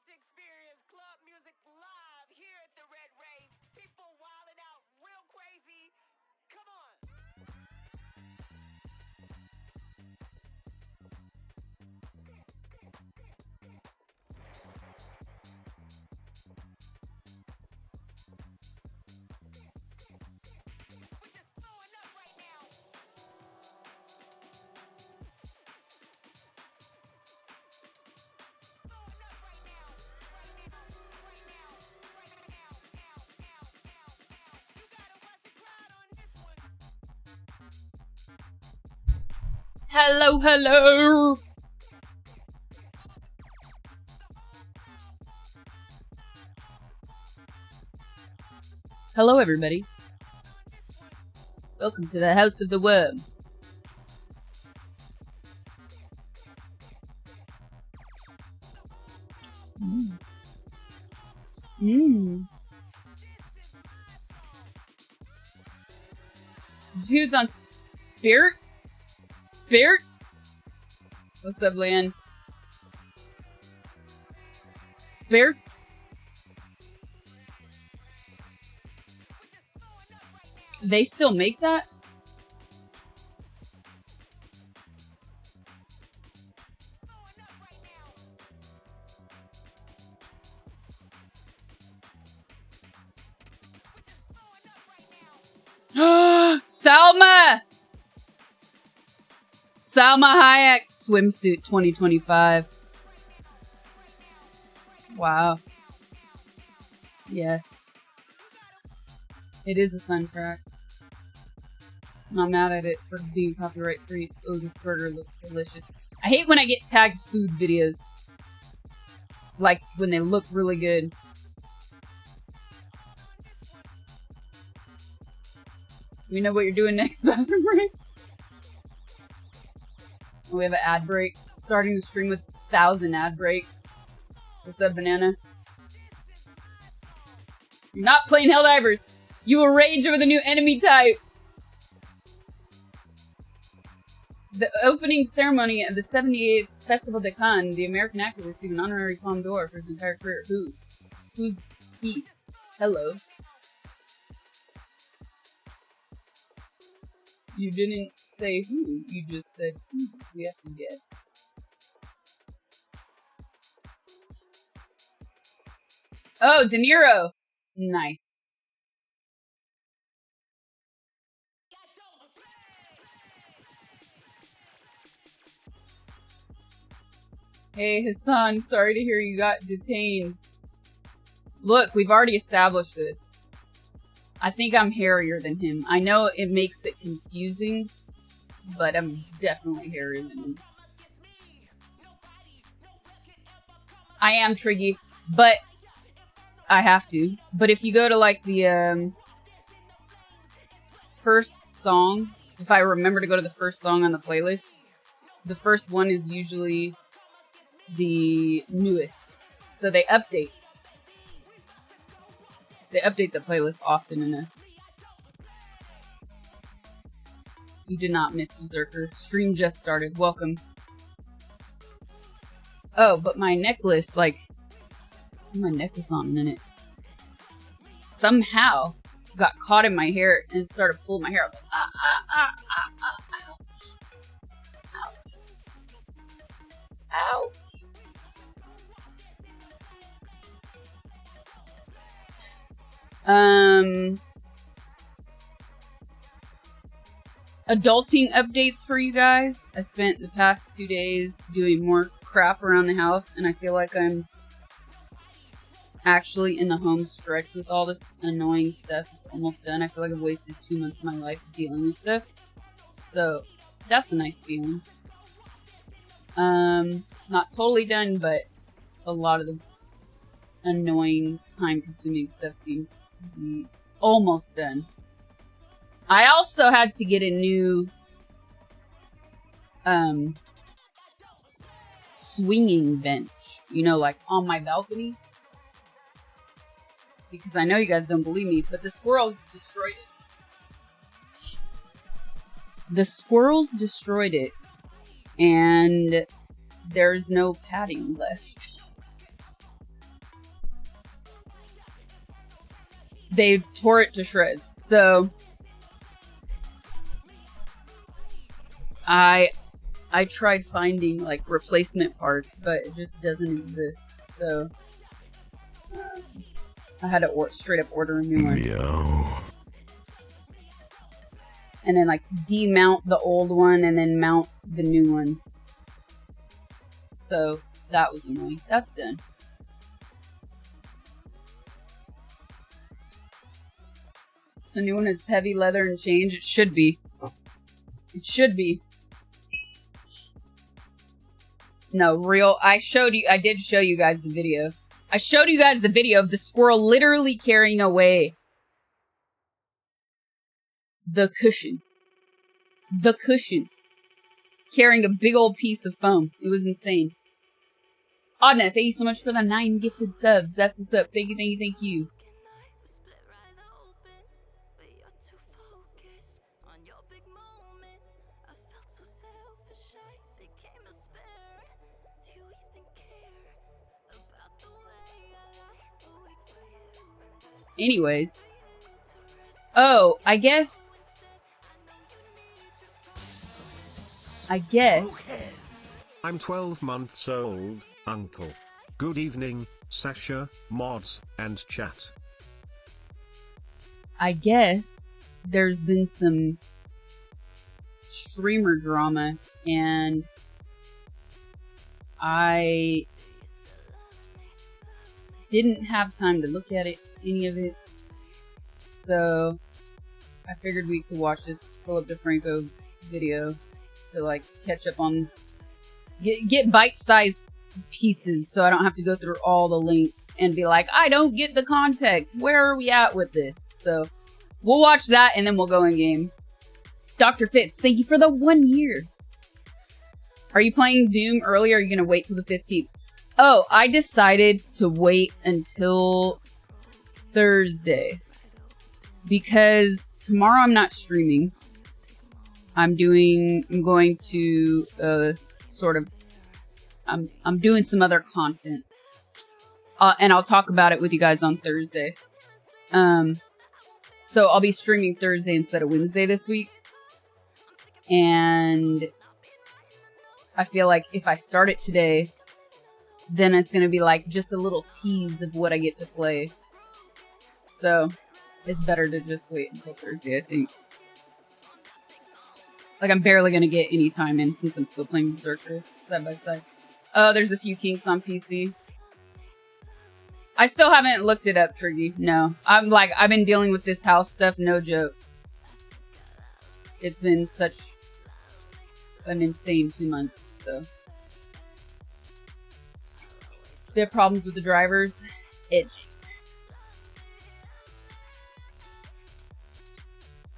Experience club music live here at the Red Rave. People wilding out real crazy. Come on. We're just blowing up right now. Blowing up right now. Right now. Right now. Right now. Now. You gotta watch the crowd on this one. Hello, hello. Hello, everybody. Welcome to the House of the Worm. Views on spirits? Spirits? What's up, Lan? Spirits? They still make that? Salma! Salma Hayek swimsuit 2025. Wow. Yes. It is a fun track. I'm not mad at it for being copyright free. Oh, this burger looks delicious. I hate when I get tagged food videos. Like when they look really good. You know what you're doing next, bathroom break? We have an ad break. Starting the stream with 1,000 ad breaks. What's up, Banana? You're not playing Helldivers. You will rage over the new enemy types. The opening ceremony of the 78th Festival de Cannes, the American actor received an honorary Palme d'Or for his entire career. Who? Who's he? Hello. You didn't say who, you just said who. We have to guess. Oh, De Niro. Nice. Hey, Hassan, sorry to hear you got detained. Look, we've already established this. I think I'm hairier than him. I know it makes it confusing, but I'm definitely hairier than him. I am Triggy, but I have to. But if you go to like the first song, if I remember to go to the first song on the playlist, the first one is usually the newest. So they update. They update the playlist often enough. You did not miss Berserker. Stream just started. Welcome. Oh, but my necklace, like... my necklace on a minute. Somehow got caught in my hair and started pulling my hair. I was like, ouch. Adulting updates for you guys. I spent the past 2 days doing more crap around the house, and I feel like I'm actually in the home stretch with all this annoying stuff. It's almost done. I feel like I've wasted 2 months of my life dealing with stuff. So that's a nice feeling. Not totally done, but a lot of the annoying, time-consuming stuff seems to be almost done. I also had to get a new swinging bench, you know, like on my balcony, because I know you guys don't believe me, but the squirrels destroyed it. The squirrels destroyed it, and there's no padding left. They tore it to shreds. So I tried finding like replacement parts, but it just doesn't exist. So I had to straight up order a new one. Meow. And then like demount the old one and then mount the new one. So that was annoying. That's done. So new one is heavy leather and change. It should be. It should be. No, real. I did show you guys the video. I showed you guys the video of the squirrel literally carrying away the cushion. The cushion. Carrying a big old piece of foam. It was insane. Adna, thank you so much for the 9 gifted subs. That's what's up. Thank you, thank you, thank you. Anyways. Oh, I guess. I'm 12 months old, uncle. Good evening, Sasha, mods, and chat. I guess there's been some streamer drama, and I didn't have time to look at it, any of it, so I figured we could watch this Philip DeFranco video to like catch up on, get bite-sized pieces so I don't have to go through all the links and be like, I don't get the context, where are we at with this? So we'll watch that and then we'll go in game. Dr. Fitz, thank you for the 1 year. Are you playing Doom early or are you gonna wait till the 15th? Oh, I decided to wait until Thursday because tomorrow I'm not streaming. I'm going to I'm doing some other content. And I'll talk about it with you guys on Thursday. So I'll be streaming Thursday instead of Wednesday this week. And I feel like if I start it today, then it's going to be like just a little tease of what I get to play. So it's better to just wait until Thursday, I think. Like, I'm barely going to get any time in since I'm still playing Berserker side by side. Oh, there's a few kinks on PC. I still haven't looked it up, Triggy. No. I've been dealing with this house stuff, no joke. It's been such an insane 2 months, so. They have problems with the drivers. Itch.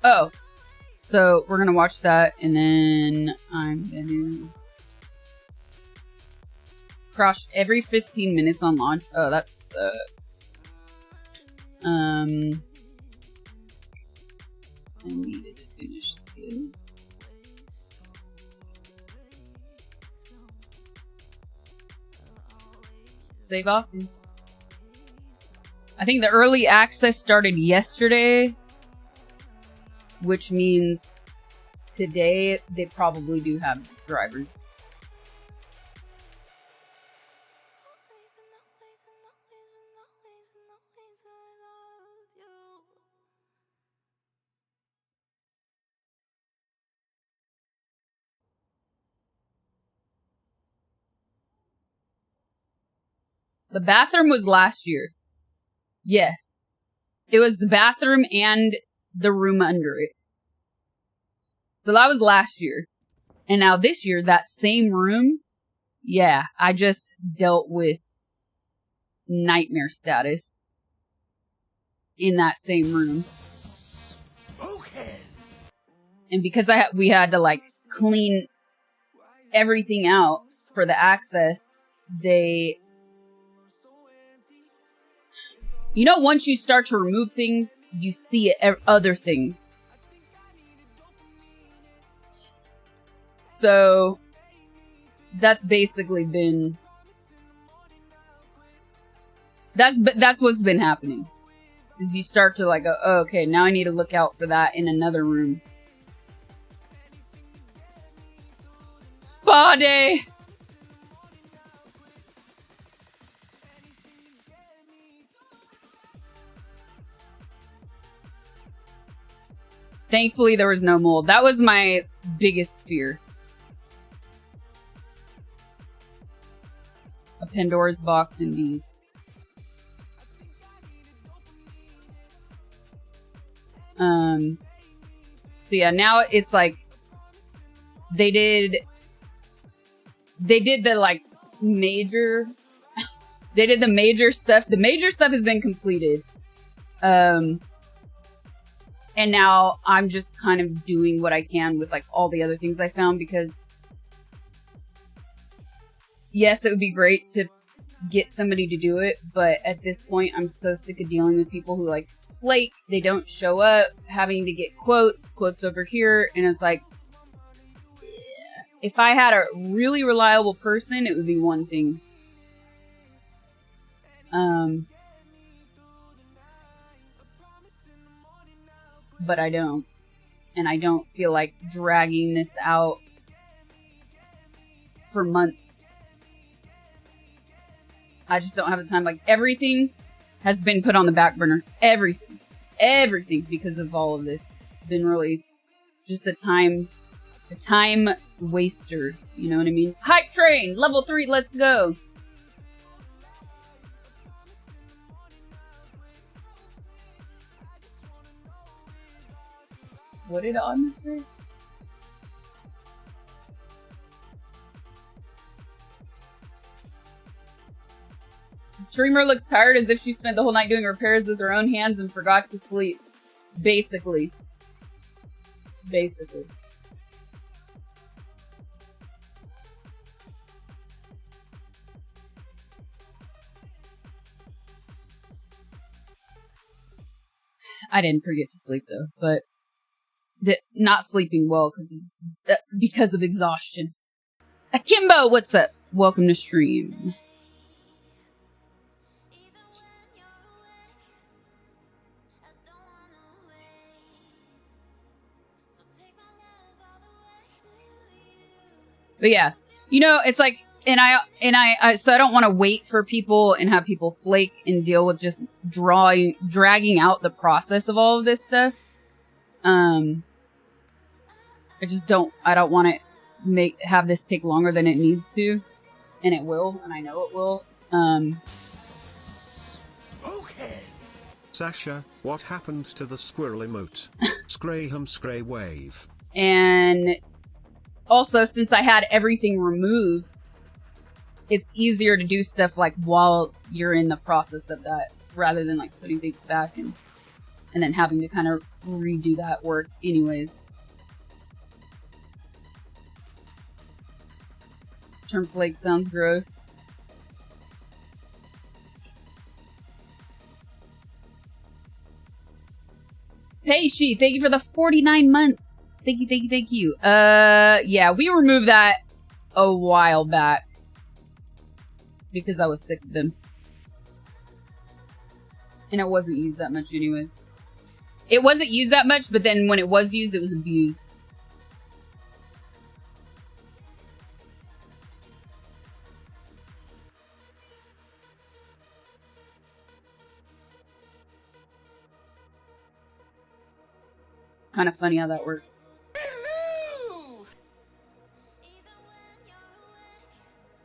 Oh. So, we're gonna watch that, and then I'm gonna crash every 15 minutes on launch. Oh, that sucks. I needed to finish this. Save often. I think the early access started yesterday, which means today they probably do have drivers. The bathroom was last year. Yes. It was the bathroom and the room under it. So that was last year. And now this year, that same room, yeah, I just dealt with nightmare status in that same room. Okay. And because we had to like clean everything out for the access, they, you know, once you start to remove things, you see other things. So that's basically been, that's what's been happening. Is you start to like, oh, okay, now I need to look out for that in another room. Spa day! Thankfully, there was no mold. That was my biggest fear. A Pandora's box, indeed. So yeah, now it's like they did the like major. They did the major stuff. The major stuff has been completed. And now I'm just kind of doing what I can with like all the other things I found, because yes, it would be great to get somebody to do it, but at this point I'm so sick of dealing with people who like flake, they don't show up, having to get quotes over here, and it's like, yeah. If I had a really reliable person, it would be one thing. But I don't. And I don't feel like dragging this out for months. I just don't have the time. Like, everything has been put on the back burner. Everything. Everything, because of all of this. It's been really just a time waster. You know what I mean? Hype train! Level 3, let's go! What did Anna say? The streamer looks tired, as if she spent the whole night doing repairs with her own hands and forgot to sleep. Basically. Basically. I didn't forget to sleep though, but not sleeping well because of exhaustion. Akimbo, what's up? Welcome to stream. But yeah, you know, it's like, and I so I don't want to wait for people and have people flake and deal with just dragging out the process of all of this stuff. I don't want to have this take longer than it needs to, and it will, and I know it will. Okay. Sasha, what happened to the squirrel emote? Scray wave. And also, since I had everything removed, it's easier to do stuff like while you're in the process of that, rather than like putting things back and then having to kind of redo that work anyways. Term flake sounds gross. Hey, she, thank you for the 49 months. Thank you. Yeah, we removed that a while back because I was sick of them. And it wasn't used that much anyways. It wasn't used that much, but then when it was used, it was abused. Kind of funny how that works.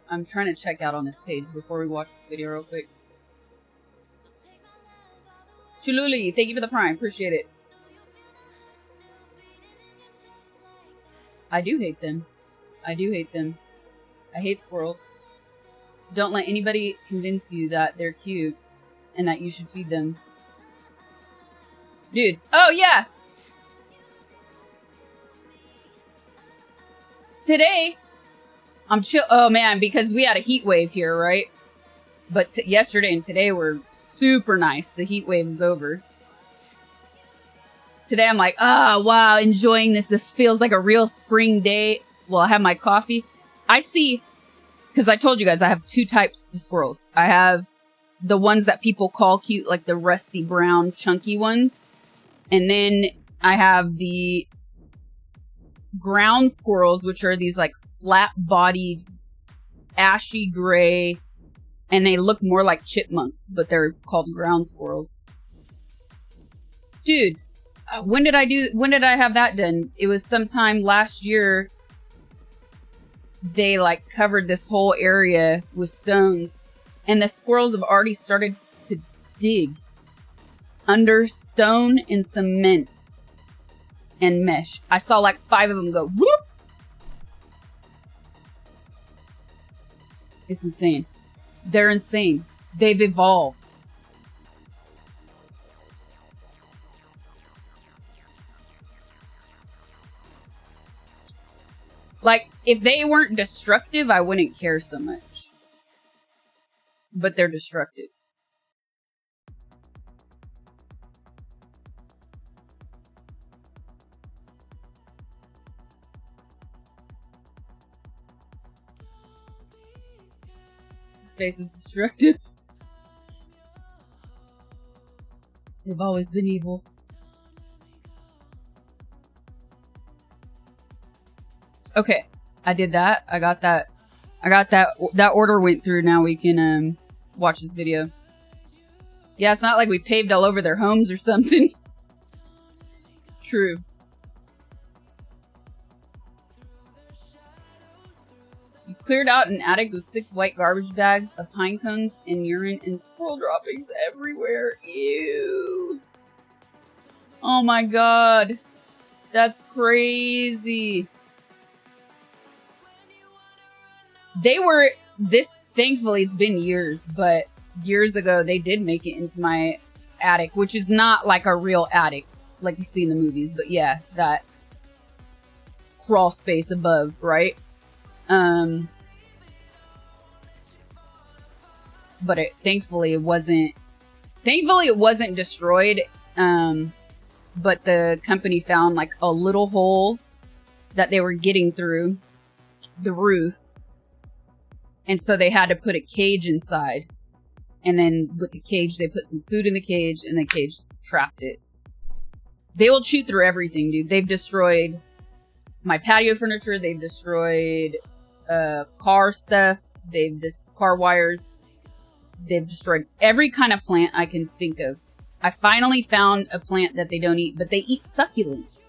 I'm trying to check out on this page before we watch this video real quick. Chululi, thank you for the prime. Appreciate it. I do hate them. I do hate them. I hate squirrels. Don't let anybody convince you that they're cute and that you should feed them. Dude. Oh, yeah. Today, I'm chill. Oh, man, because we had a heat wave here, right? But yesterday and today were super nice. The heat wave is over. Today, I'm like, ah, wow, enjoying this. This feels like a real spring day. Well, I have my coffee. I see, because I told you guys I have two types of squirrels. I have the ones that people call cute, like the rusty brown chunky ones. And then I have the ground squirrels, which are these like flat-bodied, ashy gray, and they look more like chipmunks, but they're called ground squirrels. Dude, when did I have that done? It was sometime last year. They like covered this whole area with stones, and the squirrels have already started to dig under stone and cement and mesh. I saw like 5 of them go whoop. It's insane. They're insane. They've evolved. Like, if they weren't destructive, I wouldn't care so much. But they're destructive. Face is destructive. They've always been evil. Okay, I did that. I got that. That order went through. Now we can watch this video. Yeah, it's not like we paved all over their homes or something. True. You cleared out an attic with 6 white garbage bags of pine cones and urine and squirrel droppings everywhere. Ew. Oh my god. That's crazy. They were, thankfully it's been years, but years ago they did make it into my attic, which is not like a real attic like you see in the movies, but yeah, that crawl space above, right? But thankfully it wasn't destroyed. But the company found like a little hole that they were getting through the roof. And so they had to put a cage inside. And then with the cage, they put some food in the cage and the cage trapped it. They will chew through everything, dude. They've destroyed my patio furniture. They've destroyed car stuff. Car wires. They've destroyed every kind of plant I can think of. I finally found a plant that they don't eat, but they eat succulents.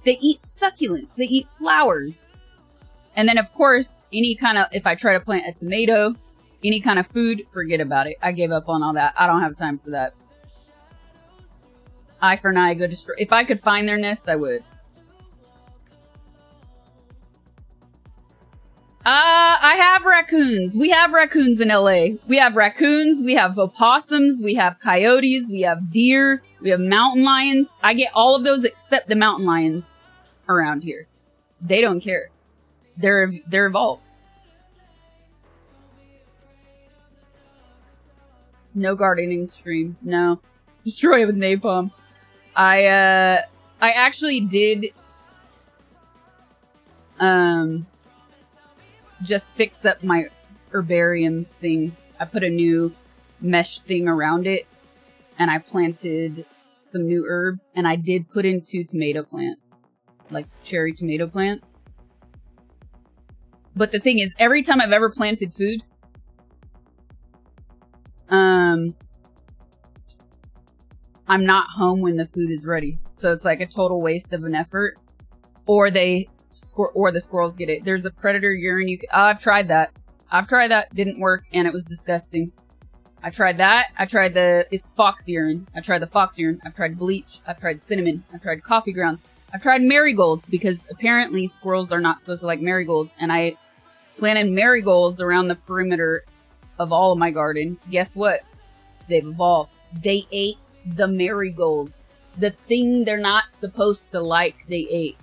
They eat succulents. They eat flowers. And then, of course, if I try to plant a tomato, any kind of food, forget about it. I gave up on all that. I don't have time for that. Eye for an eye, go destroy. If I could find their nest, I would. I have raccoons. We have raccoons in LA. We have raccoons, we have opossums, we have coyotes, we have deer, we have mountain lions. I get all of those except the mountain lions around here. They don't care. They're evolved. No gardening stream. No. Destroy it with napalm. I actually did just fix up my herbarium thing. I put a new mesh thing around it and I planted some new herbs, and I did put in 2 tomato plants, like cherry tomato plants. But the thing is, every time I've ever planted food, I'm not home when the food is ready. So it's like a total waste of an effort. Or the squirrels get it. There's a predator urine. I've tried that. Didn't work, and it was disgusting. I tried that. I tried it's fox urine. I tried the fox urine. I've tried bleach. I've tried cinnamon. I've tried coffee grounds. I've tried marigolds because apparently squirrels are not supposed to like marigolds. And I planted marigolds around the perimeter of all of my garden. Guess what? They've evolved. They ate the marigolds. The thing they're not supposed to like, they ate.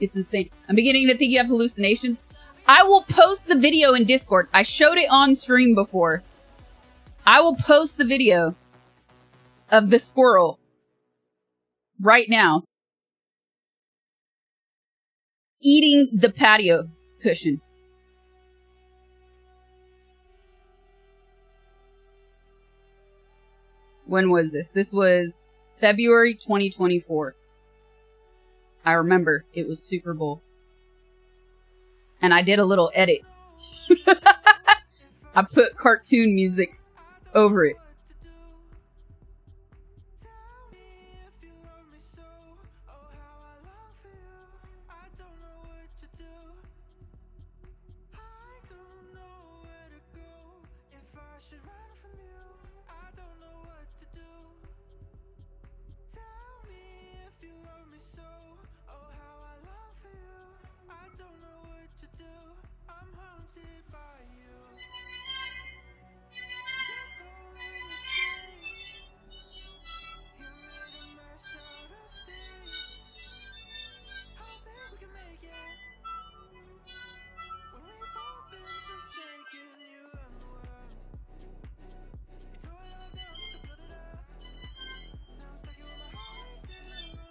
It's insane. I'm beginning to think you have hallucinations. I will post the video in Discord. I showed it on stream before. I will post the video of the squirrel right now eating the patio cushion. When was this? This was February 2024. I remember it was Super Bowl. And I did a little edit. I put cartoon music over it.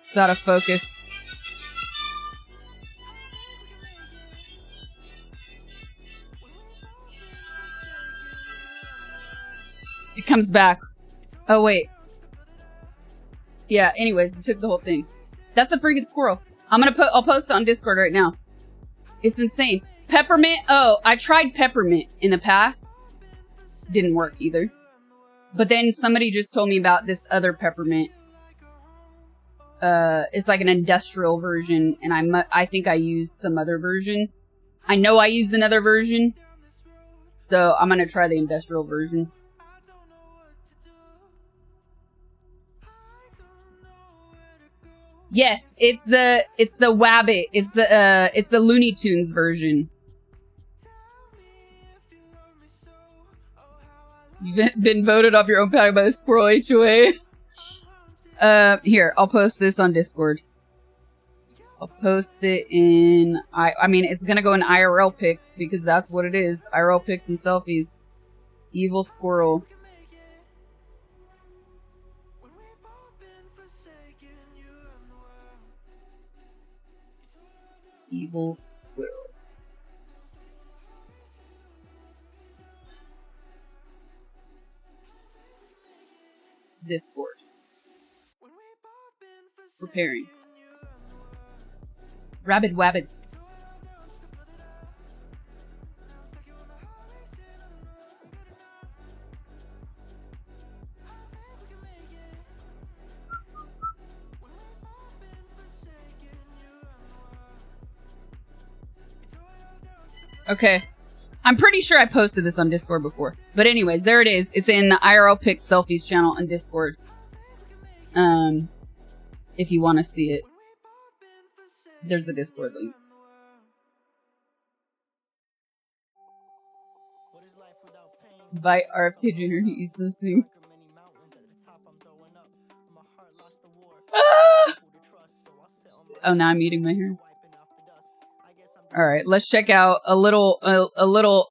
It's out of focus. It comes back. Oh, wait. Yeah, anyways, it took the whole thing. That's a freaking squirrel. I'll post it on Discord right now. It's insane. Peppermint. Oh, I tried peppermint in the past. Didn't work either. But then somebody just told me about this other peppermint. It's like an industrial version, and I think I used some other version. I know I used another version, so I'm gonna try the industrial version. Yes, it's the Wabbit. It's the Looney Tunes version. You've been voted off your own patio by the Squirrel HOA. Here, I'll post this on Discord. I'll post it in... I mean, it's gonna go in IRL pics, because that's what it is. IRL pics and selfies. Evil squirrel. Evil squirrel. Discord. Preparing. Rabid wabbits. Okay. I'm pretty sure I posted this on Discord before. But anyways, there it is. It's in the IRL Pics Selfies channel on Discord. If you want to see it. There's a Discord link. Bite RFK Jr. He eats the soup. Ah! Oh, now I'm eating my hair. Alright, let's check out a little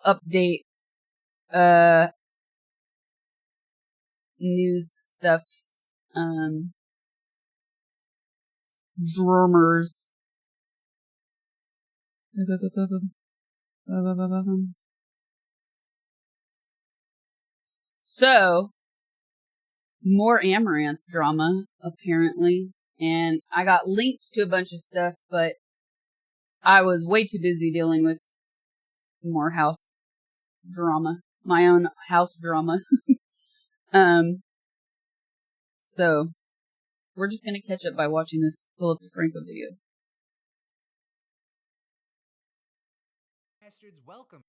update. News stuffs. Drummers. So, more Amaranth drama, apparently. And I got linked to a bunch of stuff, but I was way too busy dealing with more house drama. My own house drama. So, we're just gonna catch up by watching this Philip DeFranco video. Welcome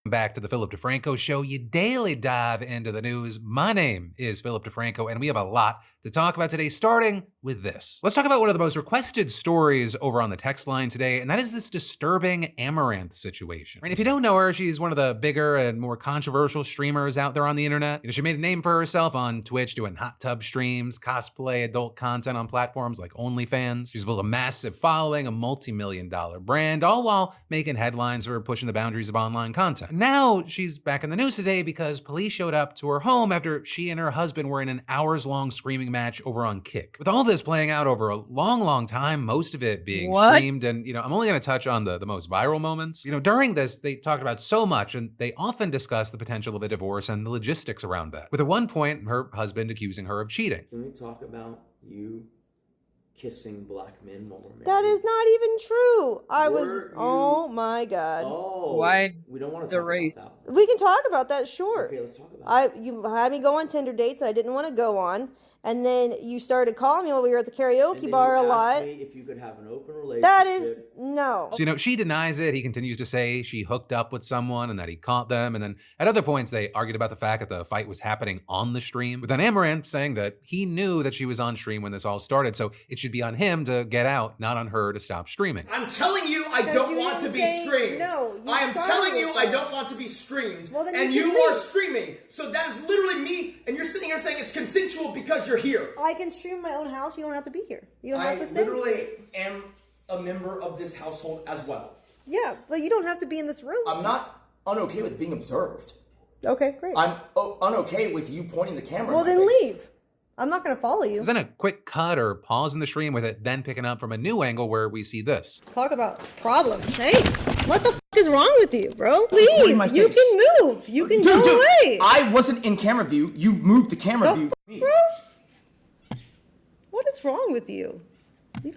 back to the Philip DeFranco Show. You daily dive into the news. My name is Philip DeFranco, and we have a lot to talk about today, starting with this. Let's talk about one of the most requested stories over on the text line today, and that is this disturbing Amaranth situation. Right? If you don't know her, she's one of the bigger and more controversial streamers out there on the internet. She made a name for herself on Twitch doing hot tub streams, cosplay, adult content on platforms like OnlyFans. She's built a massive following, a multi-million-dollar brand, all while making headlines for pushing the boundaries of online content. Now she's back in the news today because police showed up to her home after she and her husband were in an hours-long screaming match over on Kick. With all this playing out over a long time, most of it being streamed, and I'm only gonna touch on the most viral moments. During this, they talked about so much, and they often discuss the potential of a divorce and the logistics around that. With at one point, her husband accusing her of cheating. Can we talk about you kissing black men while we're married? That is not even true. Oh my god. Oh, Why we don't want to the talk race? about that. We can talk about that, sure. Okay, let's talk about it. You had me go on Tinder dates that I didn't want to go on, and then you started calling me while we were at the karaoke bar a lot. Me if you could have an open relationship. That is no. So, she denies it. He continues to say she hooked up with someone and that he caught them. And then at other points, they argued about the fact that the fight was happening on the stream. But then Amaranth saying that he knew that she was on stream when this all started. So it should be on him to get out, not on her to stop streaming. I'm telling you, I don't want to be streamed. No, I am telling you, I don't want to be streamed. Well, then and you you can are leave. streaming. So that is literally me, and you're sitting here saying it's consensual because you're here. I can stream in my own house. You don't have to be here. You don't have to stay. I literally am a member of this household as well. Yeah, but you don't have to be in this room. I'm not unokay with being observed. Okay, great. I'm unokay with you pointing the camera. Well, in then my face. leave. I'm not going to follow you. There's then a quick cut or pause in the stream with it then picking up from a new angle where we see this. Talk about problems. Hey, what the f*** is wrong with you, bro? Leave. my You face. can move. You can go Dude, away. I wasn't in camera view. You moved the camera view. Bro? What is wrong with you? You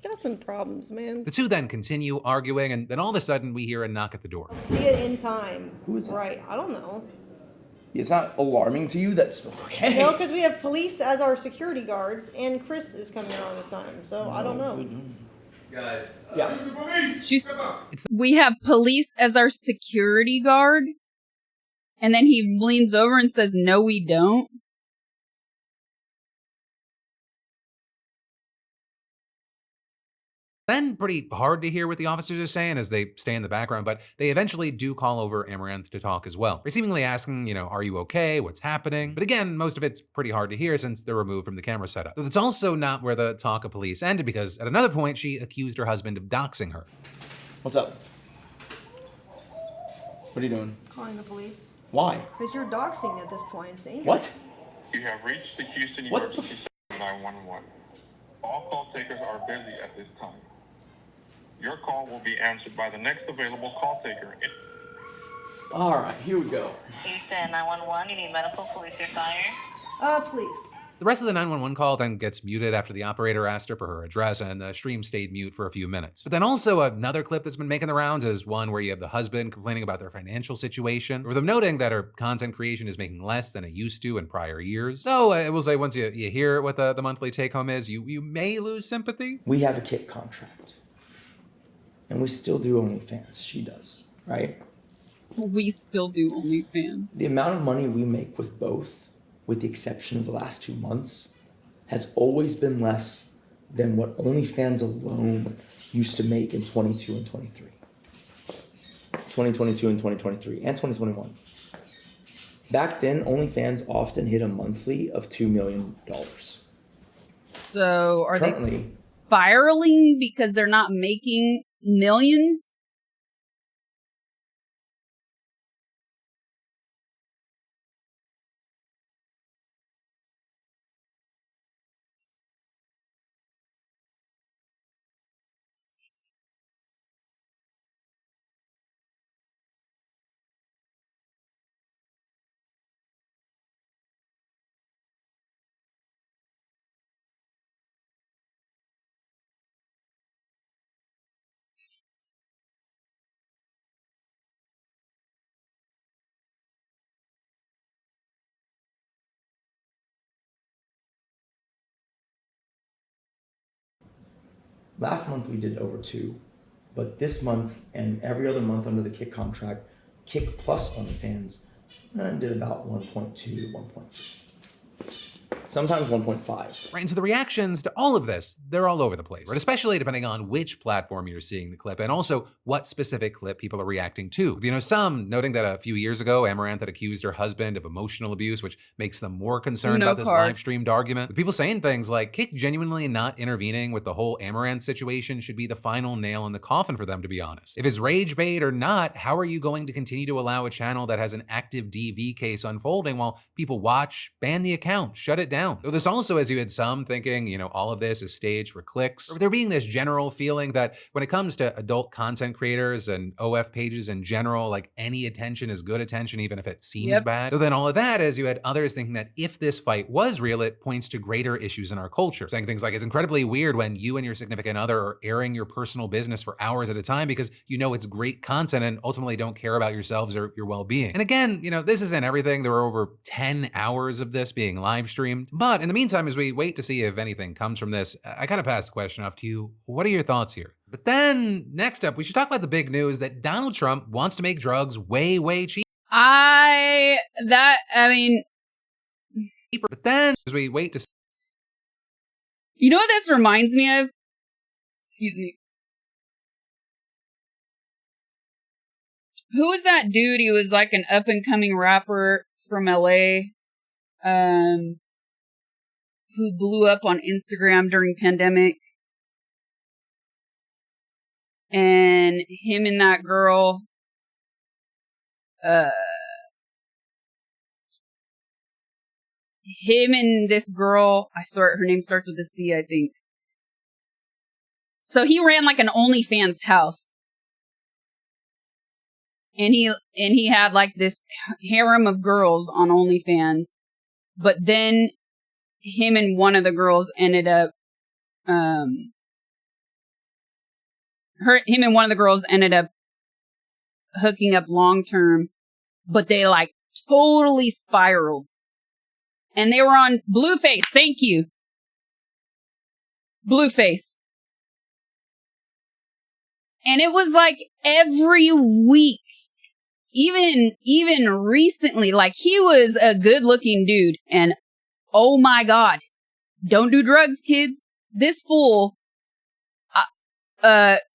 got some problems, man. The two then continue arguing, and then all of a sudden we hear a knock at the door. See it in time. Who is that? Right, I don't know. It's not alarming to you. That's okay. No, because we have police as our security guards, and Chris is coming around this time, so I don't know. Guys, Yeah. We have police as our security guard, and then he leans over and says, "No, we don't." Then pretty hard to hear what the officers are saying as they stay in the background, but they eventually do call over Amaranth to talk as well. They're seemingly asking, are you okay? What's happening? But again, most of it's pretty hard to hear since they're removed from the camera setup. But it's also not where the talk of police ended, because at another point, she accused her husband of doxing her. What's up? What are you doing? Calling the police. Why? Because you're doxing at this point. It's dangerous. What? You have reached the Houston What the Emergency 911. All call takers are busy at this time. Your call will be answered by the next available call taker. All right, here we go. Houston 911, you need medical, police or fire? Police. The rest of the 911 call then gets muted after the operator asked her for her address, and the stream stayed mute for a few minutes. But then also another clip that's been making the rounds is one where you have the husband complaining about their financial situation, with them noting that her content creation is making less than it used to in prior years. So I will say, once you hear what the monthly take home is, you may lose sympathy. We have a Kit contract. And we still do OnlyFans. She does, right? We still do OnlyFans. The amount of money we make with both, with the exception of the last 2 months, has always been less than what OnlyFans alone used to make in 22 and 23. 2022 and 2023 and 2021. Back then, OnlyFans often hit a monthly of $2 million. So are Currently, they spiraling because they're not making millions? last month we did over 2. But this month and every other month under the Kick contract, Kick plus OnlyFans, did about 1.2, 1.3. Sometimes 1.5. Right, and so the reactions to all of this, they're all over the place, right? Especially depending on which platform you're seeing the clip and also what specific clip people are reacting to. You know, some noting that a few years ago, Amaranth had accused her husband of emotional abuse, which makes them more concerned about this live streamed argument. With people saying things like, Kick genuinely not intervening with the whole Amaranth situation should be the final nail in the coffin for them, to be honest. If it's rage bait or not, how are you going to continue to allow a channel that has an active DV case unfolding while people watch, ban the account, shut it down? Though this also, as you had some thinking, you know, all of this is staged for clicks, or there being this general feeling that when it comes to adult content creators and OF pages in general, like any attention is good attention, even if it seems bad. So then all of that, as you had others thinking that if this fight was real, it points to greater issues in our culture. Saying things like, it's incredibly weird when you and your significant other are airing your personal business for hours at a time because you know it's great content and ultimately don't care about yourselves or your well-being. And again, you know, this isn't everything. There were over 10 hours of this being live streamed. But in the meantime, as we wait to see if anything comes from this, I kind of pass the question off to you. What are your thoughts here? But then next up, we should talk about the big news that Donald Trump wants to make drugs way, way cheaper. But then as we wait to see. You know what this reminds me of? Excuse me. Who was that dude? He was like an up and coming rapper from LA. Who blew up on Instagram during pandemic. And him and that girl, him and this girl, I swear her name starts with a C, I think. So he ran like an OnlyFans house. And he had like this harem of girls on OnlyFans. But then him and one of the girls ended up, him and one of the girls ended up hooking up long term, but they like totally spiraled. And they were on Blueface. Thank you. Blueface. And it was like every week, even recently, like he was a good looking dude. And oh my God, don't do drugs, kids. This fool,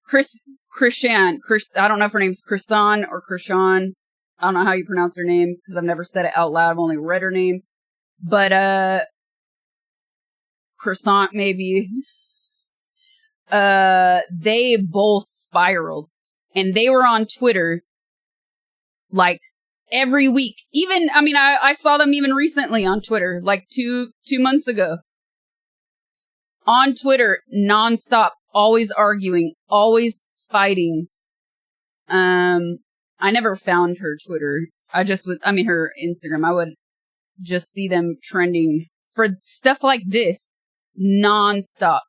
Christian, I don't know if her name's Khazan or Krishan. I don't know how you pronounce her name because I've never said it out loud. I've only read her name. But, croissant maybe, they both spiraled and they were on Twitter like every week. Even, I mean, I saw them even recently on Twitter, like two months ago on Twitter, nonstop, always arguing, always fighting. I never found her Twitter. Her Instagram. I would just see them trending for stuff like this nonstop.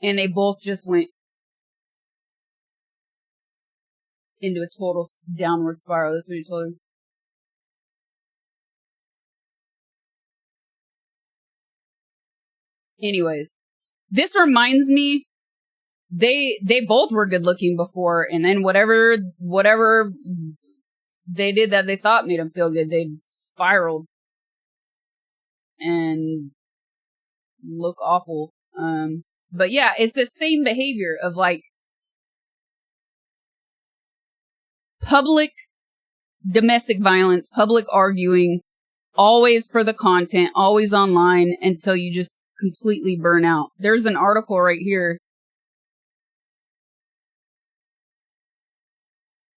And they both just went into a total downward spiral. That's what he told her. Anyways, this reminds me, they both were good looking before, and then whatever they did that they thought made them feel good, they spiraled and look awful. But yeah, it's the same behavior of like public domestic violence, public arguing, always for the content, always online until you just completely burn out. There's an article right here.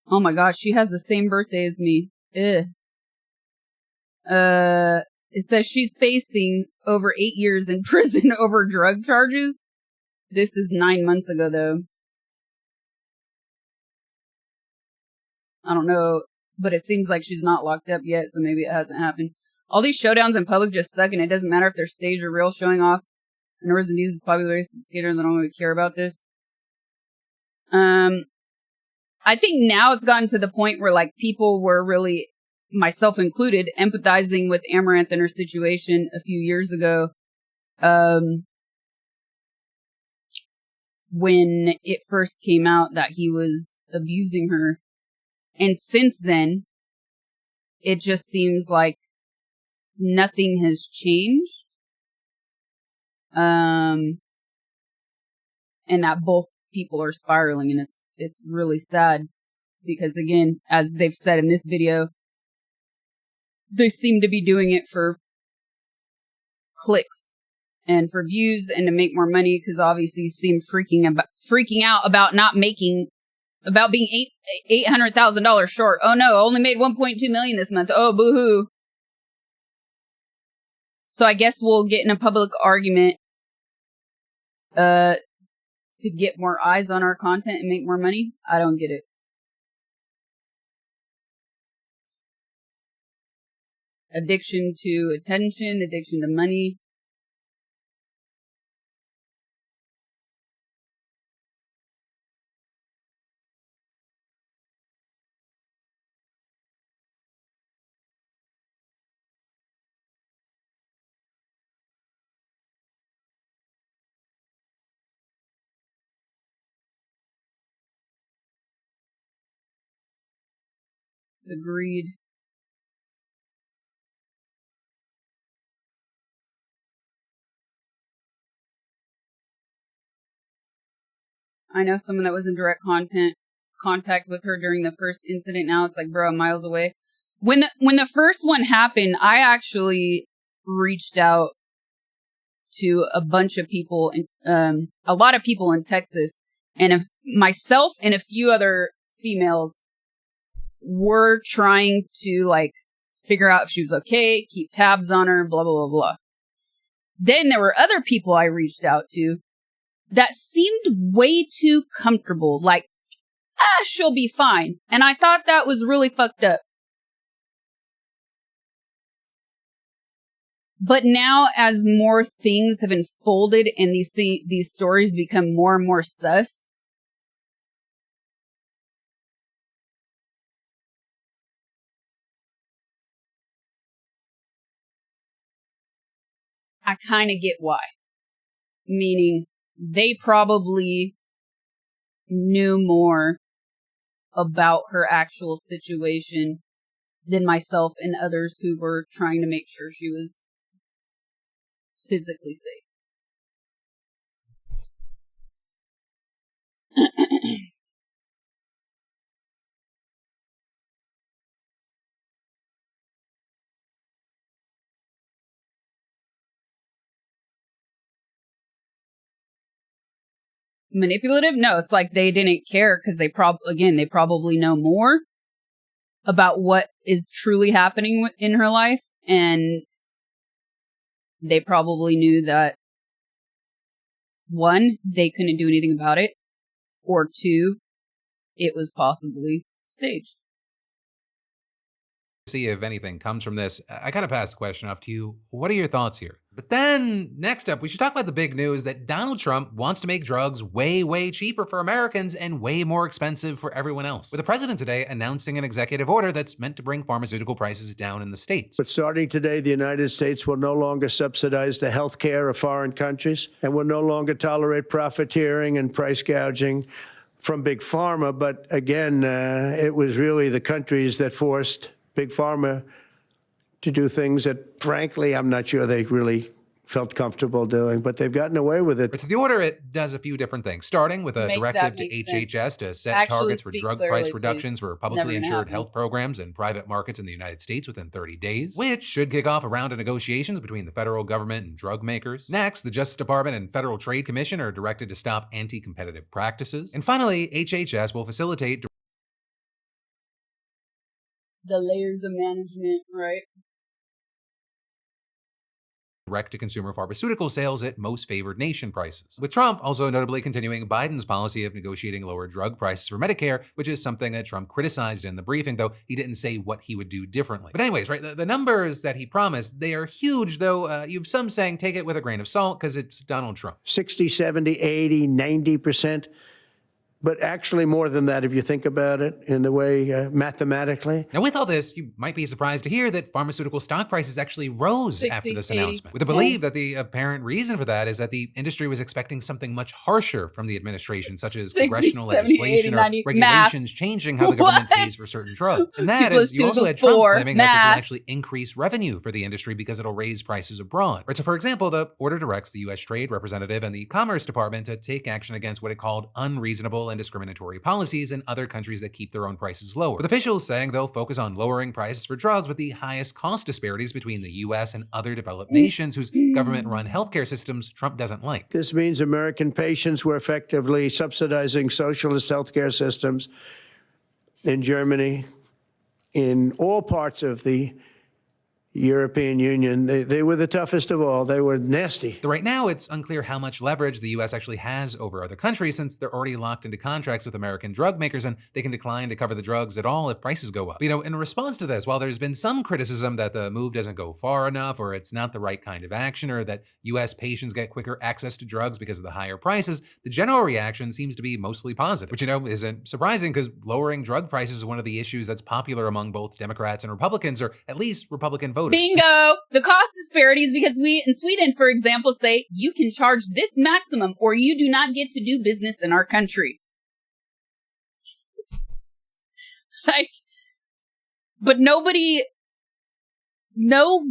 Oh my gosh, she has the same birthday as me. Ugh. It says she's facing over 8 years in prison over drug charges. This is 9 months ago, though. I don't know, but it seems like she's not locked up yet, so maybe it hasn't happened. All these showdowns in public just suck, and it doesn't matter if they're staged or real. Showing off Northern News is probably the racist skater, and they don't really care about this. I think now it's gotten to the point where like people were really, myself included, empathizing with Amaranth and her situation a few years ago. when it first came out that he was abusing her. And since then, it just seems like nothing has changed. And that both people are spiraling, and it's really sad because, again, as they've said in this video, they seem to be doing it for clicks and for views and to make more money, because obviously you seem freaking out about not making, about being $800,000 short. Oh no, I only made $1.2 million this month. Oh, boo-hoo. So I guess we'll get in a public argument to get more eyes on our content and make more money. I don't get it. Addiction to attention, addiction to money. Agreed. I know someone that was in direct contact with her during the first incident. Now it's like, bro, miles away. When the first one happened, I actually reached out to a bunch of people, a lot of people in Texas, and myself and a few other females were trying to like figure out if she was okay, keep tabs on her, blah, blah, blah, blah. Then there were other people I reached out to that seemed way too comfortable. Like, she'll be fine. And I thought that was really fucked up. But now, as more things have unfolded and these stories become more and more sus, I kind of get why. Meaning, they probably knew more about her actual situation than myself and others who were trying to make sure she was physically safe. Manipulative? No, it's like they didn't care because they probably know more about what is truly happening in her life, and they probably knew that, one, they couldn't do anything about it, or two, it was possibly staged. See if anything comes from this. I gotta pass the question off to you. What are your thoughts here? But then, next up, we should talk about the big news that Donald Trump wants to make drugs way, way cheaper for Americans and way more expensive for everyone else. With the president today announcing an executive order that's meant to bring pharmaceutical prices down in the States. But starting today, the United States will no longer subsidize the health care of foreign countries and will no longer tolerate profiteering and price gouging from Big Pharma. But again, it was really the countries that forced Big Pharma to do things that, frankly, I'm not sure they really felt comfortable doing, but they've gotten away with it. So the order, it does a few different things, starting with a directive to HHS to set targets for drug price reductions for publicly insured health programs and private markets in the United States within 30 days, which should kick off a round of negotiations between the federal government and drug makers. Next, the Justice Department and Federal Trade Commission are directed to stop anti-competitive practices. And finally, HHS will facilitate the layers of management, right? direct-to-consumer pharmaceutical sales at most favored nation prices. With Trump also notably continuing Biden's policy of negotiating lower drug prices for Medicare, which is something that Trump criticized in the briefing, though he didn't say what he would do differently. But anyways, right, the numbers that he promised, they are huge, though you've some saying take it with a grain of salt because it's Donald Trump. 60, 70, 80, 90%. but actually more than that if you think about it in the way mathematically. Now, with all this, you might be surprised to hear that pharmaceutical stock prices actually rose 60, after this 80. announcement, with the belief that the apparent reason for that is that the industry was expecting something much harsher from the administration, such as 60, congressional 70, legislation 80, 90. or regulations changing how the government What? pays for certain drugs. And 2 that plus is, you 2 also equals had Trump 4. claiming that this will Math. actually increase revenue for the industry because it'll raise prices abroad. Right, so for example, the order directs the U.S. Trade Representative and the Commerce Department to take action against what it called unreasonable and discriminatory policies in other countries that keep their own prices lower, with officials saying they'll focus on lowering prices for drugs with the highest cost disparities between the U.S. and other developed nations whose government-run healthcare systems Trump doesn't like. This means American patients were effectively subsidizing socialist healthcare systems in Germany, in all parts of the European Union. They were the toughest of all. They were nasty. Though right now, it's unclear how much leverage the U.S. actually has over other countries, since they're already locked into contracts with American drug makers and they can decline to cover the drugs at all if prices go up. But, in response to this, while there's been some criticism that the move doesn't go far enough, or it's not the right kind of action, or that U.S. patients get quicker access to drugs because of the higher prices, the general reaction seems to be mostly positive, which, isn't surprising because lowering drug prices is one of the issues that's popular among both Democrats and Republicans, or at least Republican voters. Bingo! The cost disparities, because we in Sweden, for example, say you can charge this maximum or you do not get to do business in our country. But no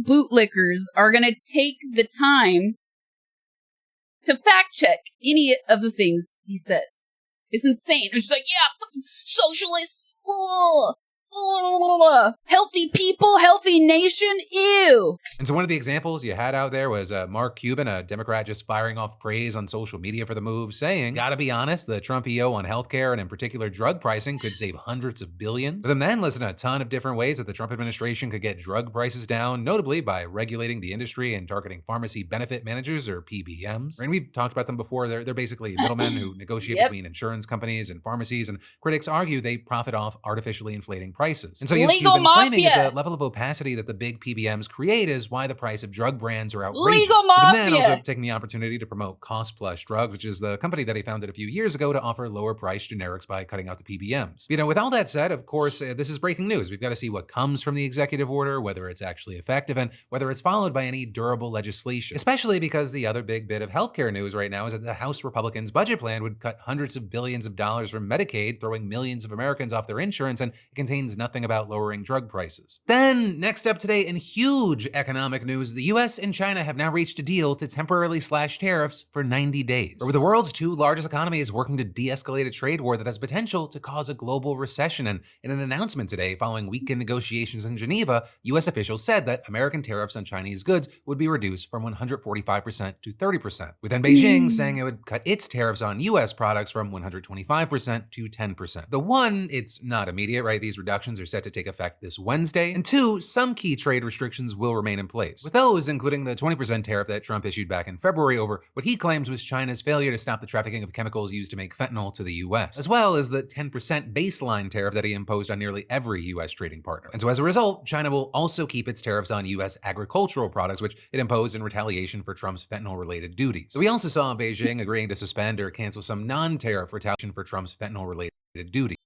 bootlickers are going to take the time to fact check any of the things he says. It's insane. It's just like, yeah, fucking socialists. Ugh. Healthy people, healthy nation, ew. And so one of the examples you had out there was Mark Cuban, a Democrat, just firing off praise on social media for the move, saying, gotta be honest, the Trump EO on healthcare and in particular drug pricing could save hundreds of billions. With him then listing a ton of different ways that the Trump administration could get drug prices down, notably by regulating the industry and targeting pharmacy benefit managers, or PBMs. And we've talked about them before. They're basically middlemen who negotiate between insurance companies and pharmacies, and critics argue they profit off artificially inflating prices. And so you've been claiming that the level of opacity that the big PBMs create is why the price of drug brands are outrageous. Legal But mafia. then also taking the opportunity to promote Cost Plus Drugs, which is the company that he founded a few years ago to offer lower priced generics by cutting out the PBMs. With all that said, of course, this is breaking news. We've got to see what comes from the executive order, whether it's actually effective, and whether it's followed by any durable legislation. Especially because the other big bit of healthcare news right now is that the House Republicans' budget plan would cut hundreds of billions of dollars from Medicaid, throwing millions of Americans off their insurance, and it contains nothing about lowering drug prices. Then, next up today in huge economic news, the US and China have now reached a deal to temporarily slash tariffs for 90 days. With the world's two largest economies working to de-escalate a trade war that has potential to cause a global recession. And in an announcement today following weekend negotiations in Geneva, US officials said that American tariffs on Chinese goods would be reduced from 145% to 30%, with then Beijing saying it would cut its tariffs on US products from 125% to 10%. The one, it's not immediate, right? These reductions are set to take effect this Wednesday. And two, some key trade restrictions will remain in place, with those including the 20% tariff that Trump issued back in February over what he claims was China's failure to stop the trafficking of chemicals used to make fentanyl to the US, as well as the 10% baseline tariff that he imposed on nearly every US trading partner. And so as a result, China will also keep its tariffs on US agricultural products, which it imposed in retaliation for Trump's fentanyl-related duties. So we also saw Beijing agreeing to suspend or cancel some non-tariff retaliation for Trump's fentanyl-related duties.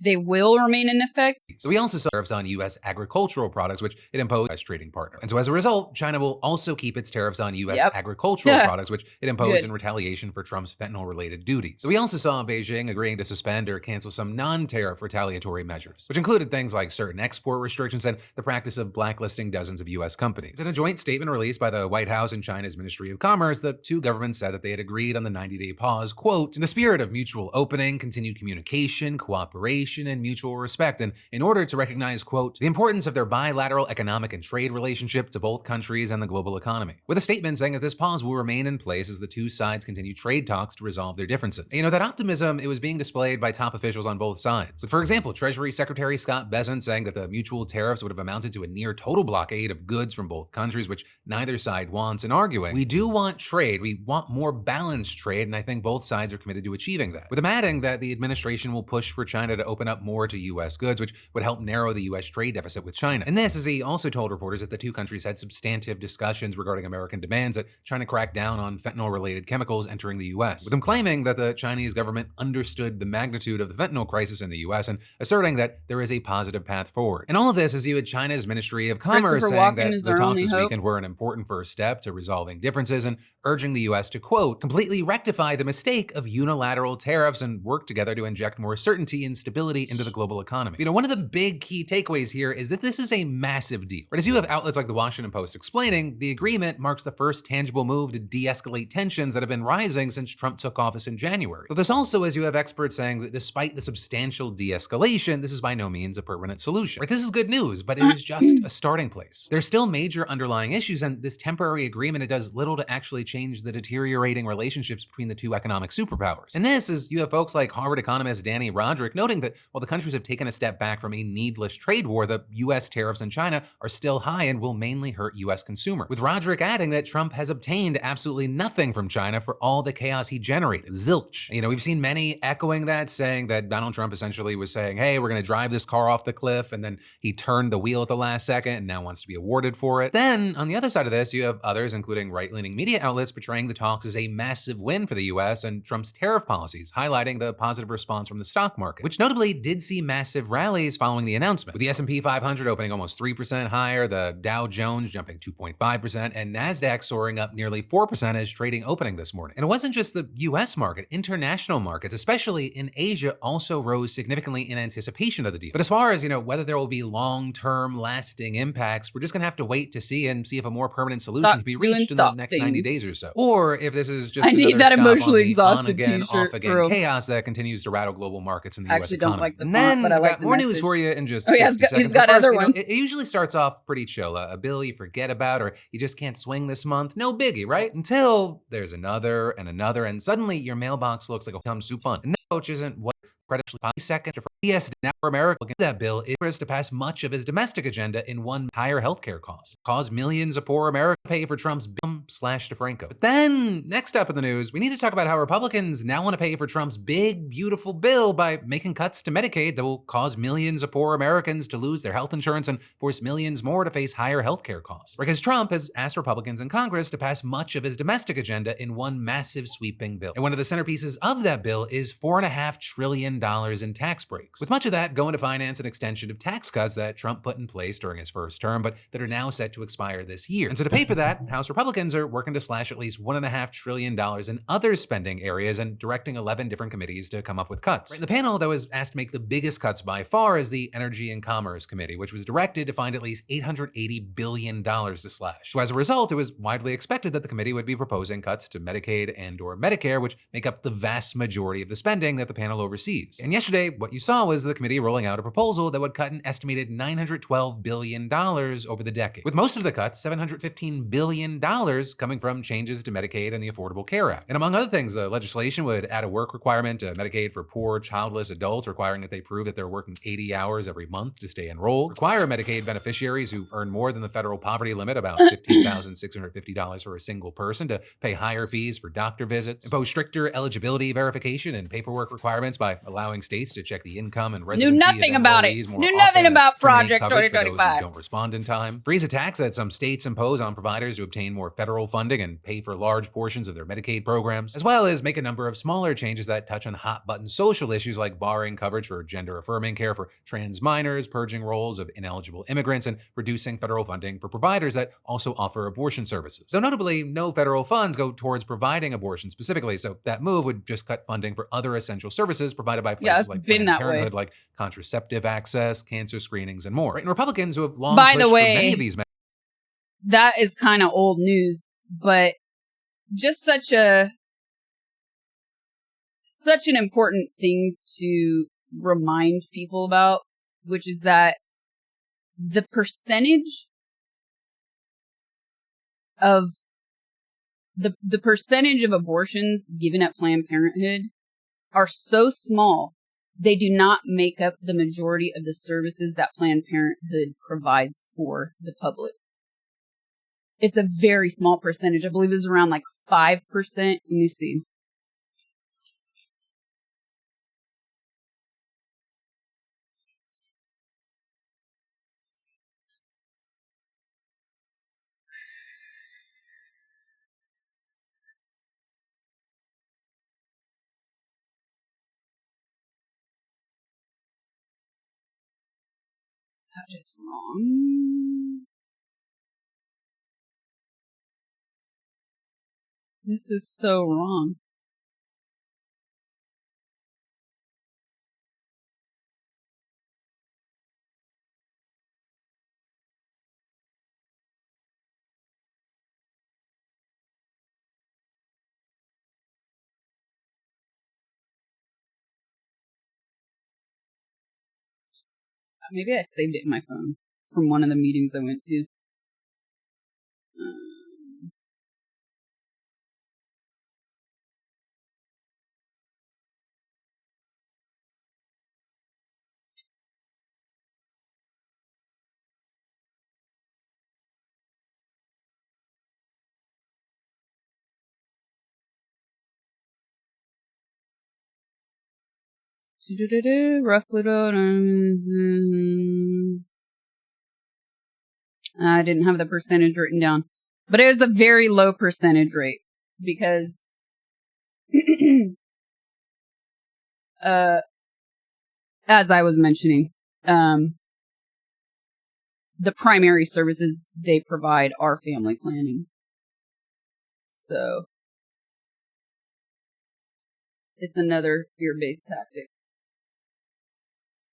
They will remain in effect. So we also saw tariffs on U.S. agricultural products, which it imposed as trading partner. And so as a result, China will also keep its tariffs on U.S. agricultural products, which it imposed in retaliation for Trump's fentanyl-related duties. So we also saw Beijing agreeing to suspend or cancel some non-tariff retaliatory measures, which included things like certain export restrictions and the practice of blacklisting dozens of U.S. companies. In a joint statement released by the White House and China's Ministry of Commerce, the two governments said that they had agreed on the 90-day pause, quote, in the spirit of mutual opening, continued communication, cooperation, and mutual respect, and in order to recognize, quote, the importance of their bilateral economic and trade relationship to both countries and the global economy, with a statement saying that this pause will remain in place as the two sides continue trade talks to resolve their differences. That optimism, it was being displayed by top officials on both sides. With, for example, Treasury Secretary Scott Bessent saying that the mutual tariffs would have amounted to a near total blockade of goods from both countries, which neither side wants, and arguing, we do want trade, we want more balanced trade, and I think both sides are committed to achieving that. With him adding that the administration will push for China to open open up more to U.S. goods, which would help narrow the U.S. trade deficit with China. And this, as he also told reporters that the two countries had substantive discussions regarding American demands that China cracked down on fentanyl-related chemicals entering the U.S., with him claiming that the Chinese government understood the magnitude of the fentanyl crisis in the U.S. and asserting that there is a positive path forward. And all of this is you had China's Ministry of Commerce saying that the talks this weekend were an important first step to resolving differences and urging the U.S. to, quote, completely rectify the mistake of unilateral tariffs and work together to inject more certainty and stability into the global economy. One of the big key takeaways here is that this is a massive deal. But as you have outlets like the Washington Post explaining, the agreement marks the first tangible move to de-escalate tensions that have been rising since Trump took office in January. But there's also, as you have experts saying, that despite the substantial de-escalation, this is by no means a permanent solution. Right? This is good news, but it is just a starting place. There's still major underlying issues, and this temporary agreement, it does little to actually change the deteriorating relationships between the two economic superpowers. And this is, you have folks like Harvard economist Danny Roderick noting that while the countries have taken a step back from a needless trade war, the U.S. tariffs on China are still high and will mainly hurt U.S. consumers. With Roderick adding that Trump has obtained absolutely nothing from China for all the chaos he generated. Zilch. We've seen many echoing that, saying that Donald Trump essentially was saying, hey, we're going to drive this car off the cliff, and then he turned the wheel at the last second and now wants to be awarded for it. Then, on the other side of this, you have others, including right-leaning media outlets, portraying the talks as a massive win for the U.S. and Trump's tariff policies, highlighting the positive response from the stock market, which notably did see massive rallies following the announcement, with the S&P 500 opening almost 3% higher, the Dow Jones jumping 2.5%, and NASDAQ soaring up nearly 4% as trading opening this morning. And it wasn't just the U.S. market. International markets, especially in Asia, also rose significantly in anticipation of the deal. But as far as, whether there will be long-term lasting impacts, we're just gonna have to wait to see and see if a more permanent solution can be reached in the next 90 days or so. Or if this is just another stop emotionally on the on-again, off-again chaos that continues to rattle global markets in the U.S. economy. Like the font, but I like more news for you in just 60 seconds. But first, it usually starts off pretty chill. A bill you forget about or you just can't swing this month. No biggie, right? Until there's another and another, and suddenly your mailbox looks like a Tom Soup fund. And that, which isn't what credibly 5 seconds for PS now for America against that bill is to pass much of his domestic agenda in one higher healthcare costs. Cause millions of poor Americans pay for Trump's /DeFranco. But then, next up in the news, we need to talk about how Republicans now want to pay for Trump's big, beautiful bill by making cuts to Medicaid that will cause millions of poor Americans to lose their health insurance and force millions more to face higher healthcare costs. Because Trump has asked Republicans in Congress to pass much of his domestic agenda in one massive sweeping bill. And one of the centerpieces of that bill is $4.5 trillion in tax breaks, with much of that going to finance an extension of tax cuts that Trump put in place during his first term, but that are now set to expire this year. And so to pay for that, House Republicans are working to slash at least $1.5 trillion in other spending areas and directing 11 different committees to come up with cuts. Right, the panel that was asked to make the biggest cuts by far is the Energy and Commerce Committee, which was directed to find at least $880 billion to slash. So as a result, it was widely expected that the committee would be proposing cuts to Medicaid and or Medicare, which make up the vast majority of the spending that the panel oversees. And yesterday, what you saw was the committee rolling out a proposal that would cut an estimated $912 billion over the decade, with most of the cuts, $715 billion, coming from changes to Medicaid and the Affordable Care Act. And among other things, the legislation would add a work requirement to Medicaid for poor, childless adults, requiring that they prove that they're working 80 hours every month to stay enrolled, require Medicaid beneficiaries who earn more than the federal poverty limit, about $15,650 for a single person, to pay higher fees for doctor visits, impose stricter eligibility verification and paperwork requirements by allowing states to check the income and residency Knew nothing of about enrollees it. more Knew often nothing and about terminate Project coverage for those who 2025. don't respond in time, freeze a tax that some states impose on providers to obtain more federal funding and pay for large portions of their Medicaid programs, as well as make a number of smaller changes that touch on hot-button social issues like barring coverage for gender-affirming care for trans minors, purging roles of ineligible immigrants, and reducing federal funding for providers that also offer abortion services. So notably, no federal funds go towards providing abortion specifically, so that move would just cut funding for other essential services provided by places like Planned Parenthood, like contraceptive access, cancer screenings, and more. Right? And Republicans who have long pushed for many of these that is kind of old news, but just such an important thing to remind people about, which is that the percentage of the percentage of abortions given at Planned Parenthood are so small, they do not make up the majority of the services that Planned Parenthood provides for the public. It's a very small percentage. I believe it was around like 5%. Let me see. That is wrong. This is so wrong. Maybe I saved it in my phone from one of the meetings I went to. Roughly, I didn't have the percentage written down, but it was a very low percentage rate because, as I was mentioning, the primary services they provide are family planning. So it's another fear-based tactic.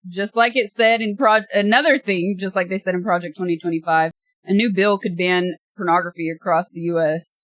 Just like it said in another thing, just like they said in Project 2025, a new bill could ban pornography across the U.S.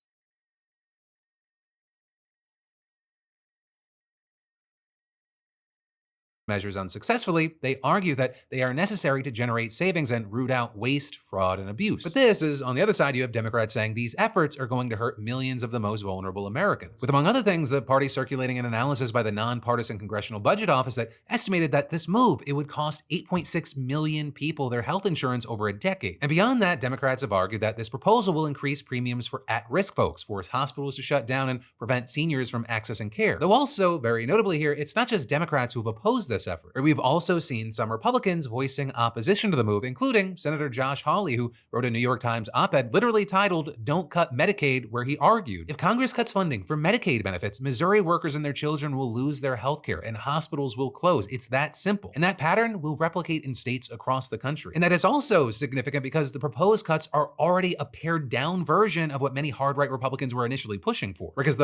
Measures unsuccessfully, they argue that they are necessary to generate savings and root out waste, fraud, and abuse. But this is, on the other side, you have Democrats saying these efforts are going to hurt millions of the most vulnerable Americans. With, among other things, the party circulating an analysis by the nonpartisan Congressional Budget Office that estimated that this move, it would cost 8.6 million people their health insurance over a decade. And beyond that, Democrats have argued that this proposal will increase premiums for at-risk folks, force hospitals to shut down, and prevent seniors from accessing care. Though also, very notably here, it's not just Democrats who have opposed this effort. We've also seen some Republicans voicing opposition to the move, including Senator Josh Hawley, who wrote a New York Times op-ed literally titled "Don't Cut Medicaid," where he argued, if Congress cuts funding for Medicaid benefits, Missouri workers and their children will lose their health care and hospitals will close. It's that simple. And that pattern will replicate in states across the country. And that is also significant because the proposed cuts are already a pared down version of what many hard-right Republicans were initially pushing for. Because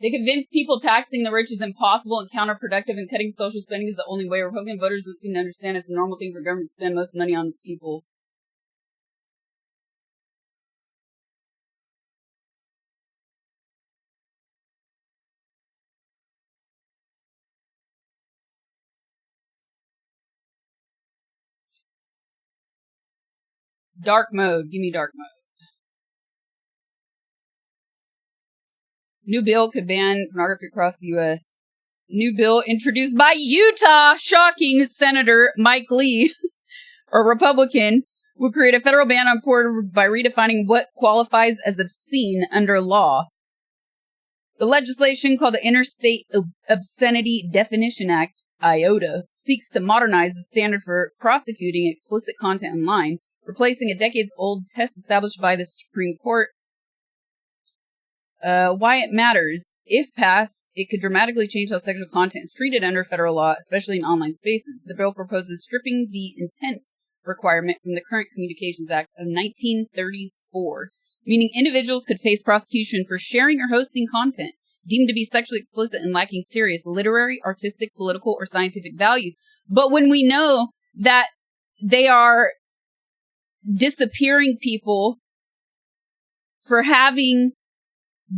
they convince people taxing the rich is impossible and counterproductive, and cutting social spending is the only way. Republican voters don't seem to understand it's a normal thing for government to spend most money on its people. Dark mode. Give me dark mode. New bill could ban pornography across the U.S. New bill introduced by Utah, shocking Senator Mike Lee, a Republican, would create a federal ban on porn by redefining what qualifies as obscene under law. The legislation, called the Interstate Obscenity Definition Act, IOTA, seeks to modernize the standard for prosecuting explicit content online, replacing a decades-old test established by the Supreme Court. Why it matters. If passed, it could dramatically change how sexual content is treated under federal law, especially in online spaces. The bill proposes stripping the intent requirement from the current Communications Act of 1934, meaning individuals could face prosecution for sharing or hosting content deemed to be sexually explicit and lacking serious literary, artistic, political, or scientific value. But when we know that they are disappearing people for having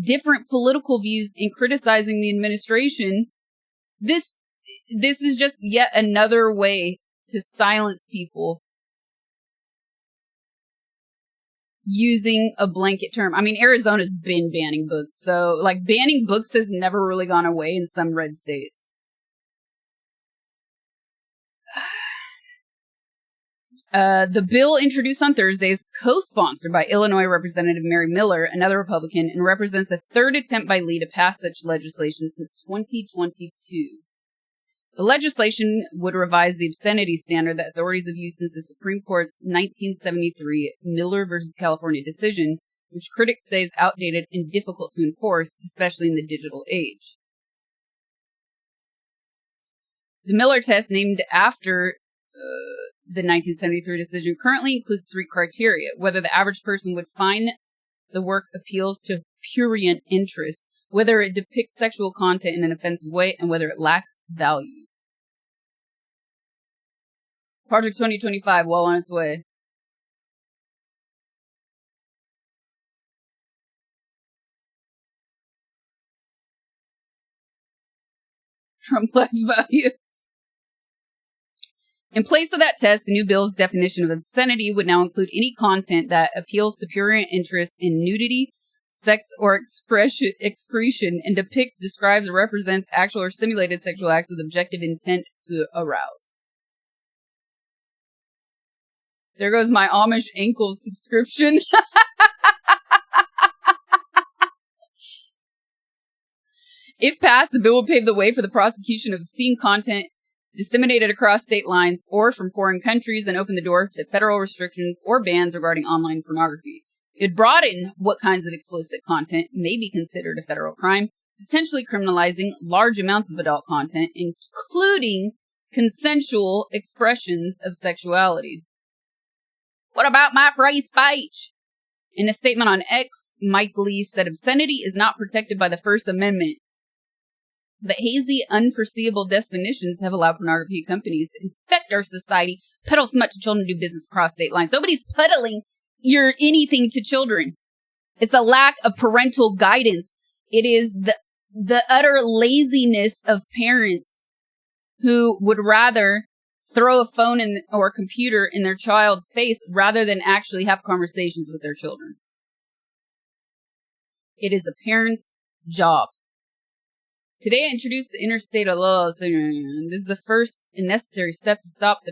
different political views and criticizing the administration, this is just yet another way to silence people using a blanket term. I mean, Arizona's been banning books, so like banning books has never really gone away in some red states. The bill introduced on Thursday is co-sponsored by Illinois Representative Mary Miller, another Republican, and represents a third attempt by Lee to pass such legislation since 2022. The legislation would revise the obscenity standard that authorities have used since the Supreme Court's 1973 Miller v. California decision, which critics say is outdated and difficult to enforce, especially in the digital age. The Miller test, named after the 1973 decision currently includes 3 criteria: whether the average person would find the work appeals to prurient interest, whether it depicts sexual content in an offensive way, and whether it lacks value. Project 2025, well on its way. Trump lacks value. In place of that test, the new bill's definition of obscenity would now include any content that appeals to prurient interest in nudity, sex, or excretion, and depicts, describes, or represents actual or simulated sexual acts with objective intent to arouse. There goes my Amish ankle subscription. If passed, the bill will pave the way for the prosecution of obscene content disseminated across state lines or from foreign countries and open the door to federal restrictions or bans regarding online pornography. It would broaden what kinds of explicit content may be considered a federal crime, potentially criminalizing large amounts of adult content, including consensual expressions of sexuality. What about my free speech? In a statement on X, Mike Lee said obscenity is not protected by the First Amendment. But hazy, unforeseeable definitions have allowed pornography companies to infect our society, peddle smut to children, do business across state lines. Nobody's peddling anything to children. It's a lack of parental guidance. It is the utter laziness of parents who would rather throw a phone or a computer in their child's face rather than actually have conversations with their children. It is a parent's job. Today, I introduced the interstate law. This is the first and necessary step to stopping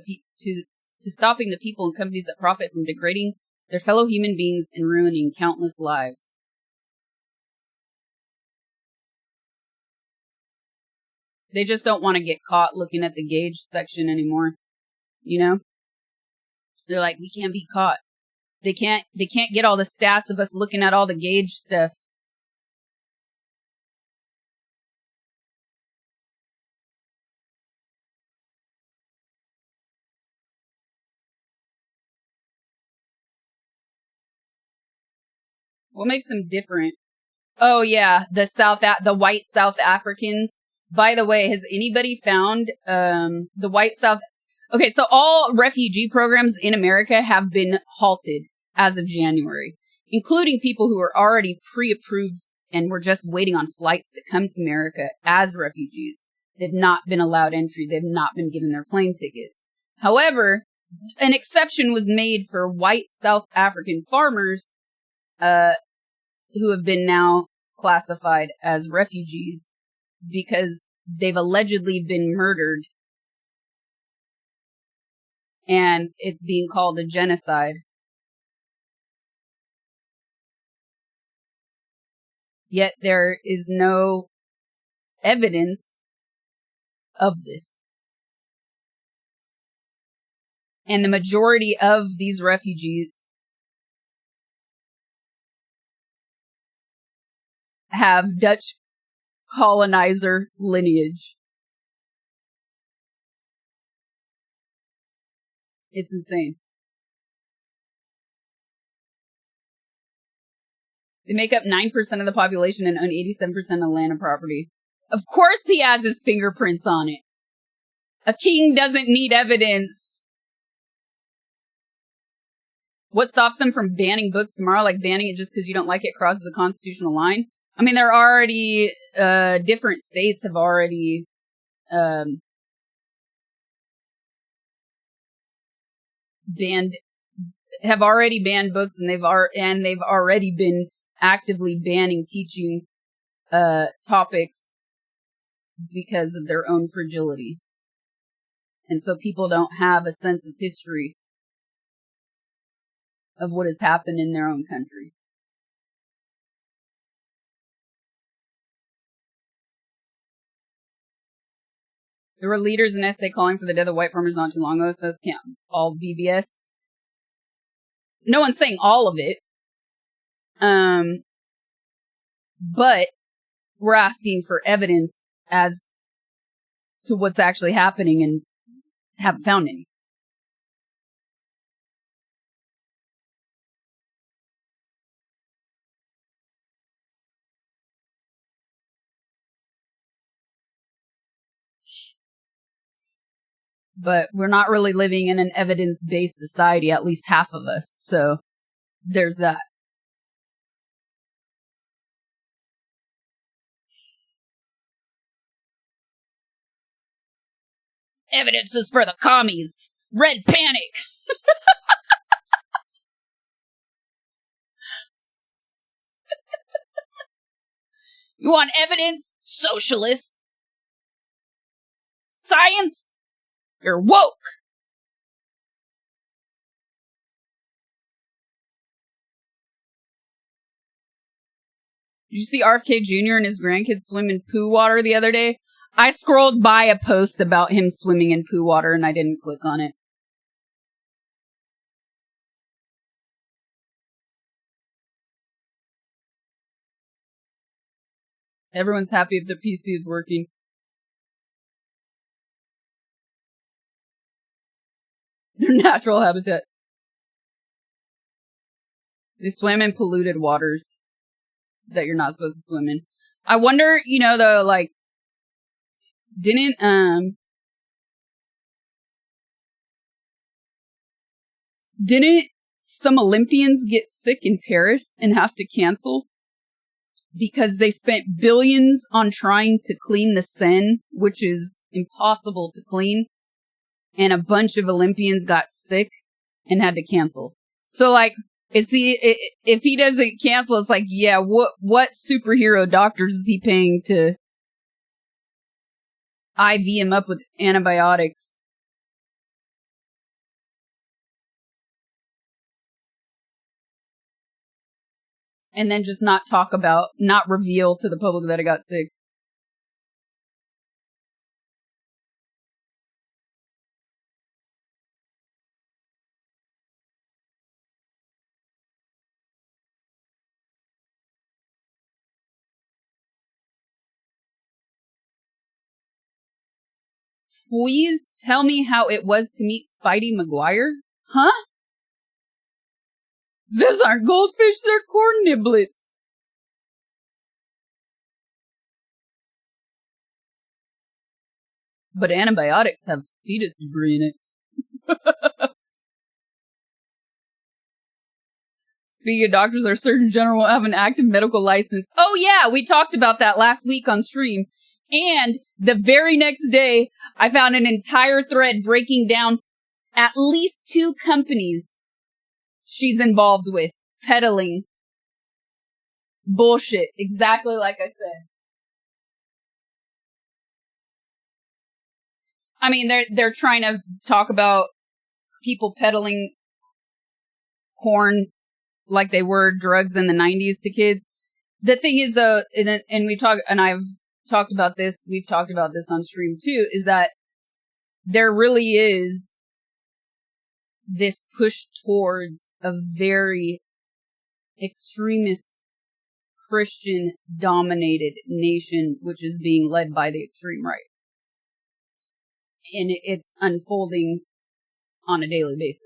the people and companies that profit from degrading their fellow human beings and ruining countless lives. They just don't want to get caught looking at the gauge section anymore. You know? They're like, we can't be caught. They can't get all the stats of us looking at all the gauge stuff. What makes them different? Oh yeah, the white South Africans. By the way, has anybody found the white South? Okay, so all refugee programs in America have been halted as of January, including people who are already pre-approved and were just waiting on flights to come to America as refugees. They've not been allowed entry. They've not been given their plane tickets. However, an exception was made for white South African farmers who have been now classified as refugees because they've allegedly been murdered, and it's being called a genocide. Yet there is no evidence of this. And the majority of these refugees have Dutch colonizer lineage. It's insane. They make up 9% of the population and own 87% of land and property. Of course he has his fingerprints on it. A king doesn't need evidence. What stops them from banning books tomorrow? Like banning it just because you don't like it crosses a constitutional line? I mean, there are already, different states have already, banned books, and they've already been actively banning teaching, topics because of their own fragility. And so people don't have a sense of history of what has happened in their own country. There were leaders in SA calling for the death of white farmers not too long ago, so this can't all BBS. No one's saying all of it. But we're asking for evidence as to what's actually happening and haven't found any. But we're not really living in an evidence-based society, at least half of us. So there's that. Evidence is for the commies. Red panic. You want evidence? Socialist. Science? You're woke. Did you see RFK Jr. and his grandkids swim in poo water the other day? I scrolled by a post about him swimming in poo water and I didn't click on it. Everyone's happy if the PC is working. Their natural habitat. They swim in polluted waters that you're not supposed to swim in. I wonder, you know, though, like, didn't some Olympians get sick in Paris and have to cancel because they spent billions on trying to clean the Seine, which is impossible to clean, and a bunch of Olympians got sick and had to cancel. So, like, if he doesn't cancel, it's like, yeah, what superhero doctors is he paying to IV him up with antibiotics? And then just not reveal to the public that I got sick. Please tell me how it was to meet Spidey Maguire? Huh? Those aren't goldfish, they're corn niblets. But antibiotics have fetus debris in it. Speaking of doctors, our Surgeon General will have an active medical license. Oh yeah, we talked about that last week on stream. And the very next day, I found an entire thread breaking down at least 2 companies she's involved with peddling bullshit, exactly like I said. I mean, they're trying to talk about people peddling corn like they were drugs in the 90s to kids. The thing is, though, and I've talked about this, we've talked about this on stream too, is that there really is this push towards a very extremist Christian dominated nation, which is being led by the extreme right. And it's unfolding on a daily basis.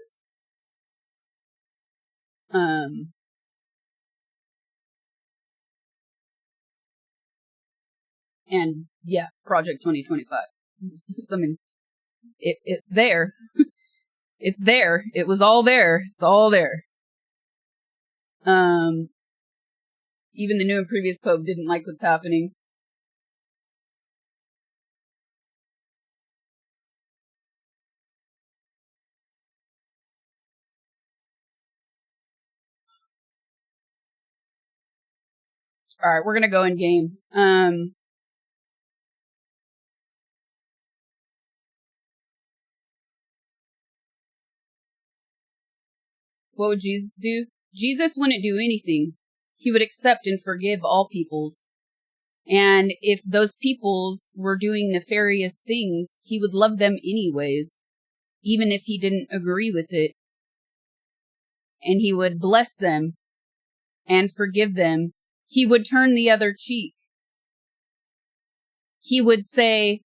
And yeah, Project 2025. I mean, it's there. It's there. It was all there. It's all there. Even the new and previous Pope didn't like what's happening. Alright, we're gonna go in game. What would Jesus do? Jesus wouldn't do anything. He would accept and forgive all peoples. And if those peoples were doing nefarious things, he would love them anyways, even if he didn't agree with it. And he would bless them and forgive them. He would turn the other cheek. He would say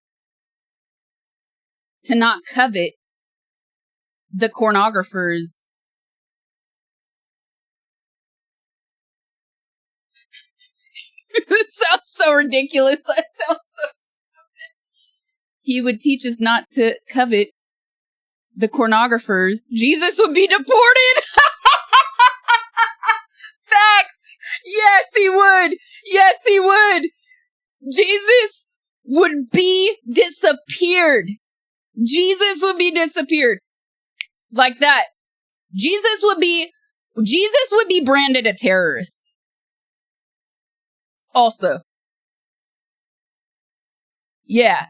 to not covet the pornographers. It sounds so ridiculous. That sounds so stupid. He would teach us not to covet the pornographers, Jesus would be deported. Facts. Yes, he would. Yes, he would. Jesus would be disappeared. Jesus would be disappeared. Like that. Jesus would be branded a terrorist. Also. Yeah.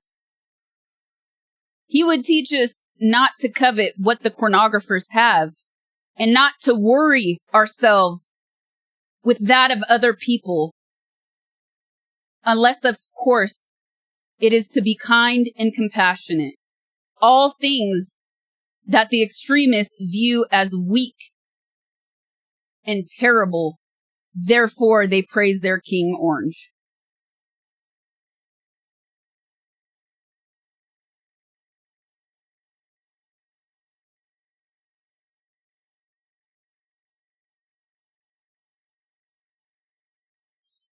He would teach us not to covet what the pornographers have and not to worry ourselves with that of other people. Unless, of course, it is to be kind and compassionate. All things that the extremists view as weak and terrible. Therefore, they praise their King Orange.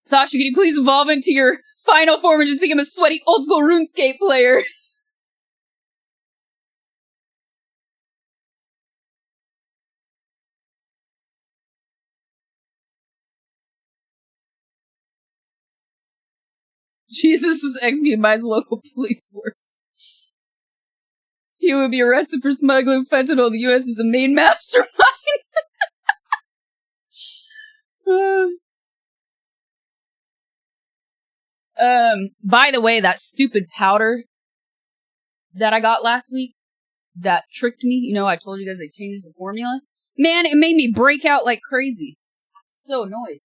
Sasha, can you please evolve into your final form and just become a sweaty old school RuneScape player? Jesus was executed by his local police force. He would be arrested for smuggling fentanyl. The U.S. is the main mastermind. By the way, that stupid powder that I got last week that tricked me, you know, I told you guys they changed the formula. Man, it made me break out like crazy. So annoyed.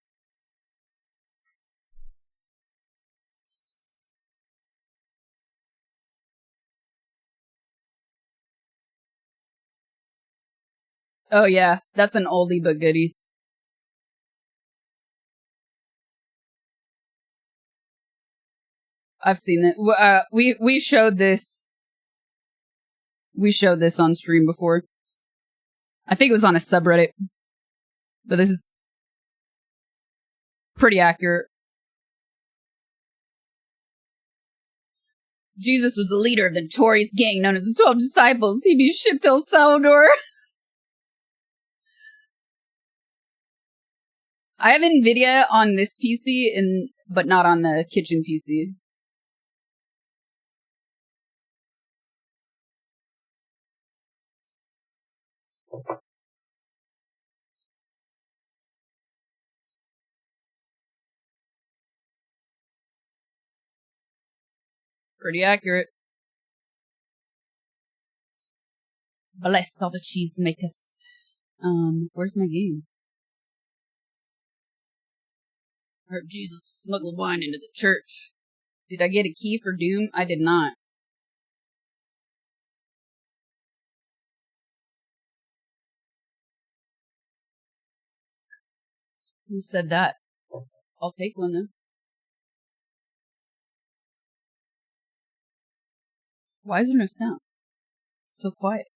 Oh yeah, that's an oldie but goodie. I've seen it. We showed this. We showed this on stream before. I think it was on a subreddit. But this is pretty accurate. Jesus was the leader of the notorious gang known as the 12 Disciples. He'd be shipped to El Salvador. I have NVIDIA on this PC, but not on the kitchen PC. Pretty accurate. Bless all the cheesemakers. Where's my game? Heard Jesus smuggled wine into the church. Did I get a key for Doom? I did not. Who said that? I'll take one then. Why is there no sound? So quiet.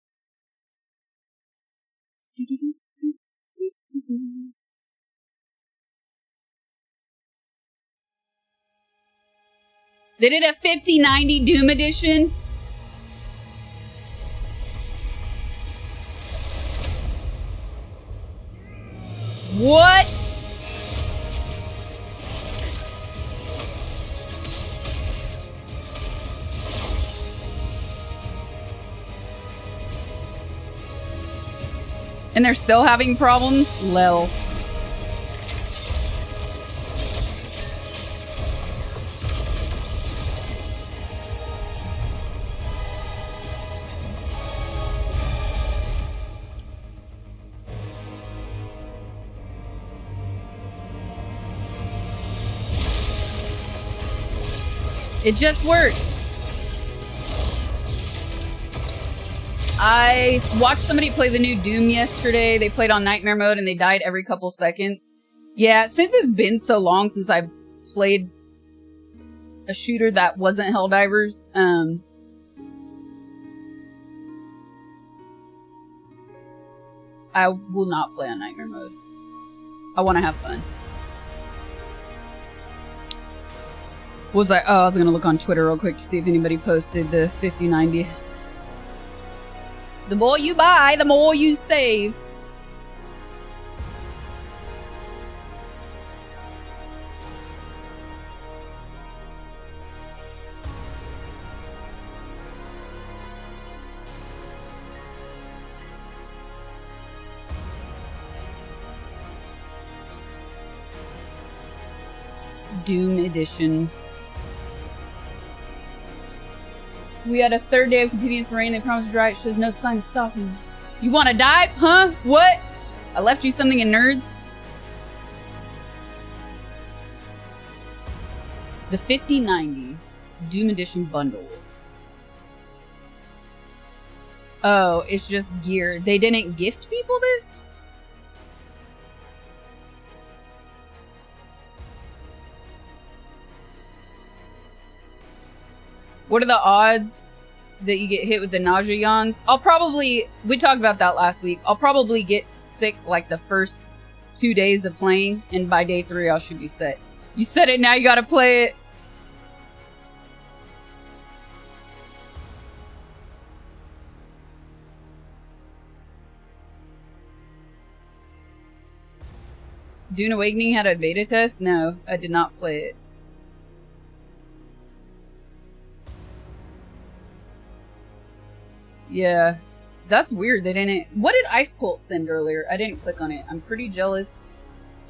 They did a 5090 Doom edition. What? And they're still having problems? Lol. It just works. I watched somebody play the new Doom yesterday. They played on Nightmare mode and they died every couple seconds. Yeah, since it's been so long since I've played a shooter that wasn't Helldivers, I will not play on Nightmare mode. I want to have fun. I was gonna look on Twitter real quick to see if anybody posted the 5090. The more you buy, the more you save. Doom Edition. We had a third day of continuous rain. They promised to dry. It shows no sign of stopping. You want to dive? Huh? What? I left you something in Nerds? The 5090 Doom Edition bundle. Oh, it's just gear. They didn't gift people this? What are the odds that you get hit with the nausea yawns? We talked about that last week. I'll probably get sick like the first 2 days of playing, and by day 3 I should be set. You said it, now you gotta play it. Dune Awakening had a beta test? No, I did not play it. Yeah, that's weird. They didn't. What did Ice Cult send earlier? I didn't click on it. I'm pretty jealous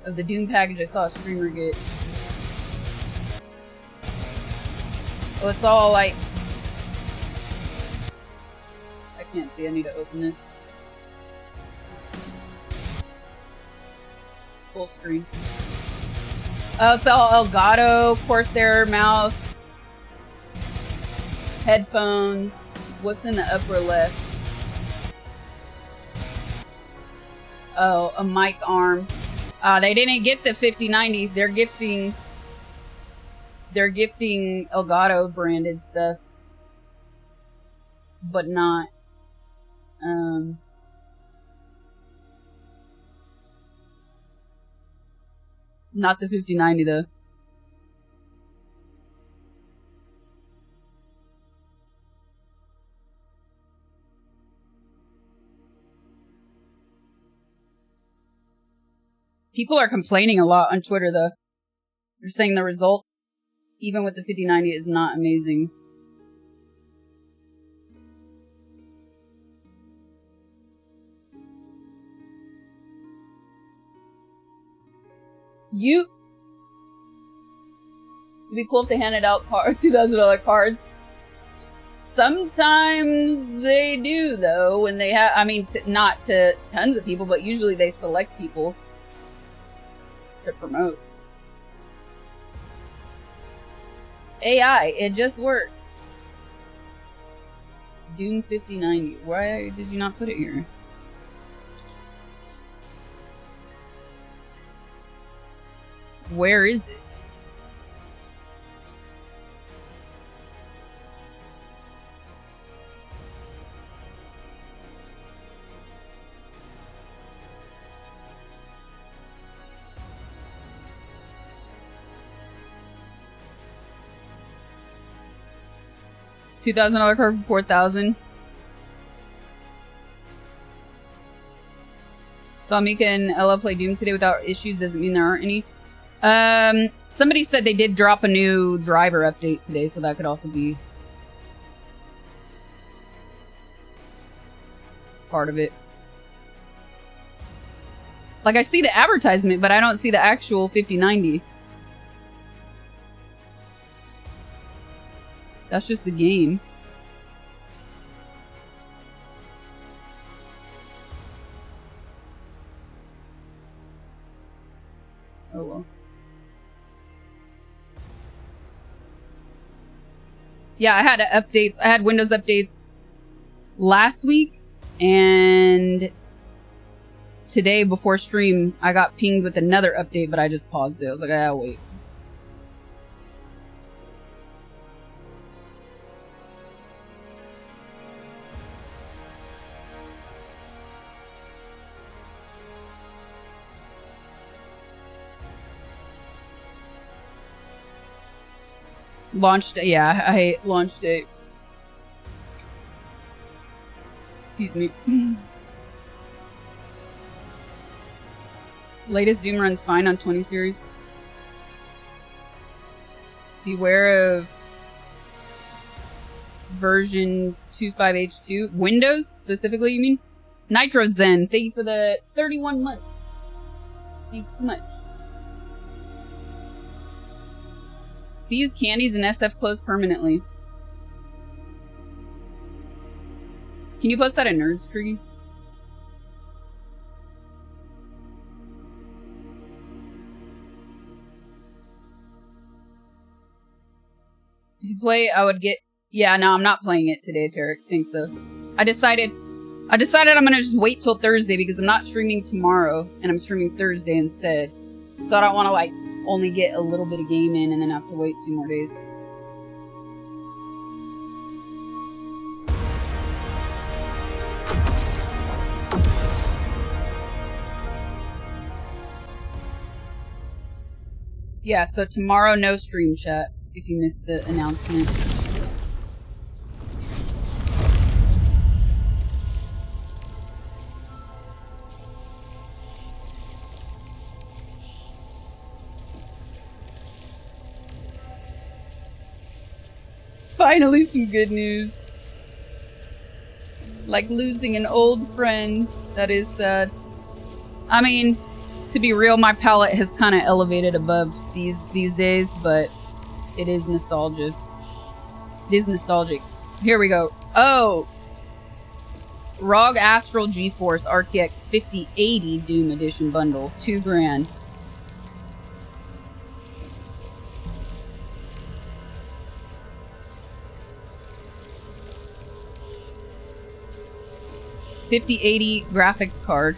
of the Doom package I saw a streamer get. Oh, it's all like. I can't see. I need to open this. Full screen. Oh, it's all Elgato, Corsair mouse, headphones. What's in the upper left? Oh, a mic arm. They didn't get the 5090. They're gifting Elgato branded stuff. But not not the 5090 though. People are complaining a lot on Twitter, though. They're saying the results, even with the 5090, is not amazing. It'd be cool if they handed out $2,000 cards. Sometimes they do, though, when they have, I mean, not to tons of people, but usually they select people to promote. AI, it just works. Doom 5090. Why did you not put it here? Where is it? $2,000 card for $4,000. Saw Mika and Ella play Doom today without issues. Doesn't mean there aren't any. Somebody said they did drop a new driver update today, so that could also be part of it. Like, I see the advertisement, but I don't see the actual 5090. That's just the game. Oh well. Yeah, I had updates. I had Windows updates last week, and today before stream, I got pinged with another update, but I just paused it. I was like, I'll wait. Launched it, yeah, I launched it Excuse me. Latest Doom run's fine on 20 series. Beware of version 25H2. Windows, specifically, you mean? Nitro Zen, thank you for the 31 months. Thanks so much. C's candies and SF closed permanently. Can you post that in Nerds Tree? If you play, I would get... Yeah, no, I'm not playing it today, Tarek. Thanks, though. I decided I'm gonna just wait till Thursday because I'm not streaming tomorrow, and I'm streaming Thursday instead. So I don't want to, like, only get a little bit of game in and then have to wait 2 more days. Yeah, so tomorrow, no stream chat, if you missed the announcement. Finally some good news. Like losing an old friend. That is sad. I mean, to be real, my palate has kind of elevated above C's these days, but it is nostalgia. It is nostalgic. Here we go. Oh! ROG Astral GeForce RTX 5080 Doom Edition bundle. $2 grand. $5080 graphics card.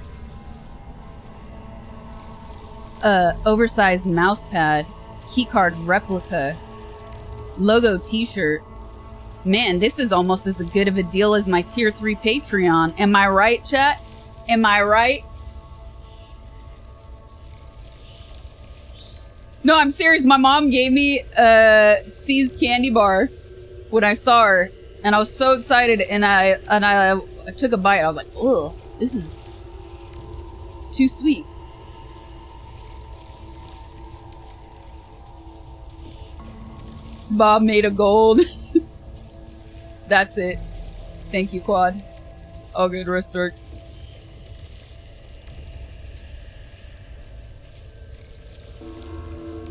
Oversized mouse pad. Keycard replica. Logo t-shirt. Man, this is almost as good of a deal as my tier 3 Patreon. Am I right, chat? Am I right? No, I'm serious. My mom gave me C's candy bar when I saw her, and I was so excited, and I took a bite. I was like, ugh, this is too sweet. Bob made of gold. That's it. Thank you, Quad. All good, restart.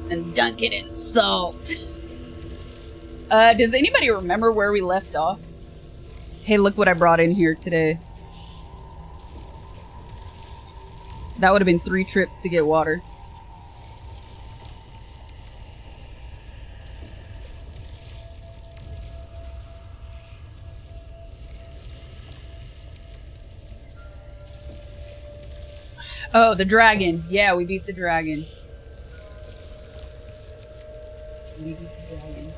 And dunk it in salt. Does anybody remember where we left off? Hey, look what I brought in here today. That would have been 3 trips to get water. Oh, the dragon. Yeah, we beat the dragon. We beat the dragon.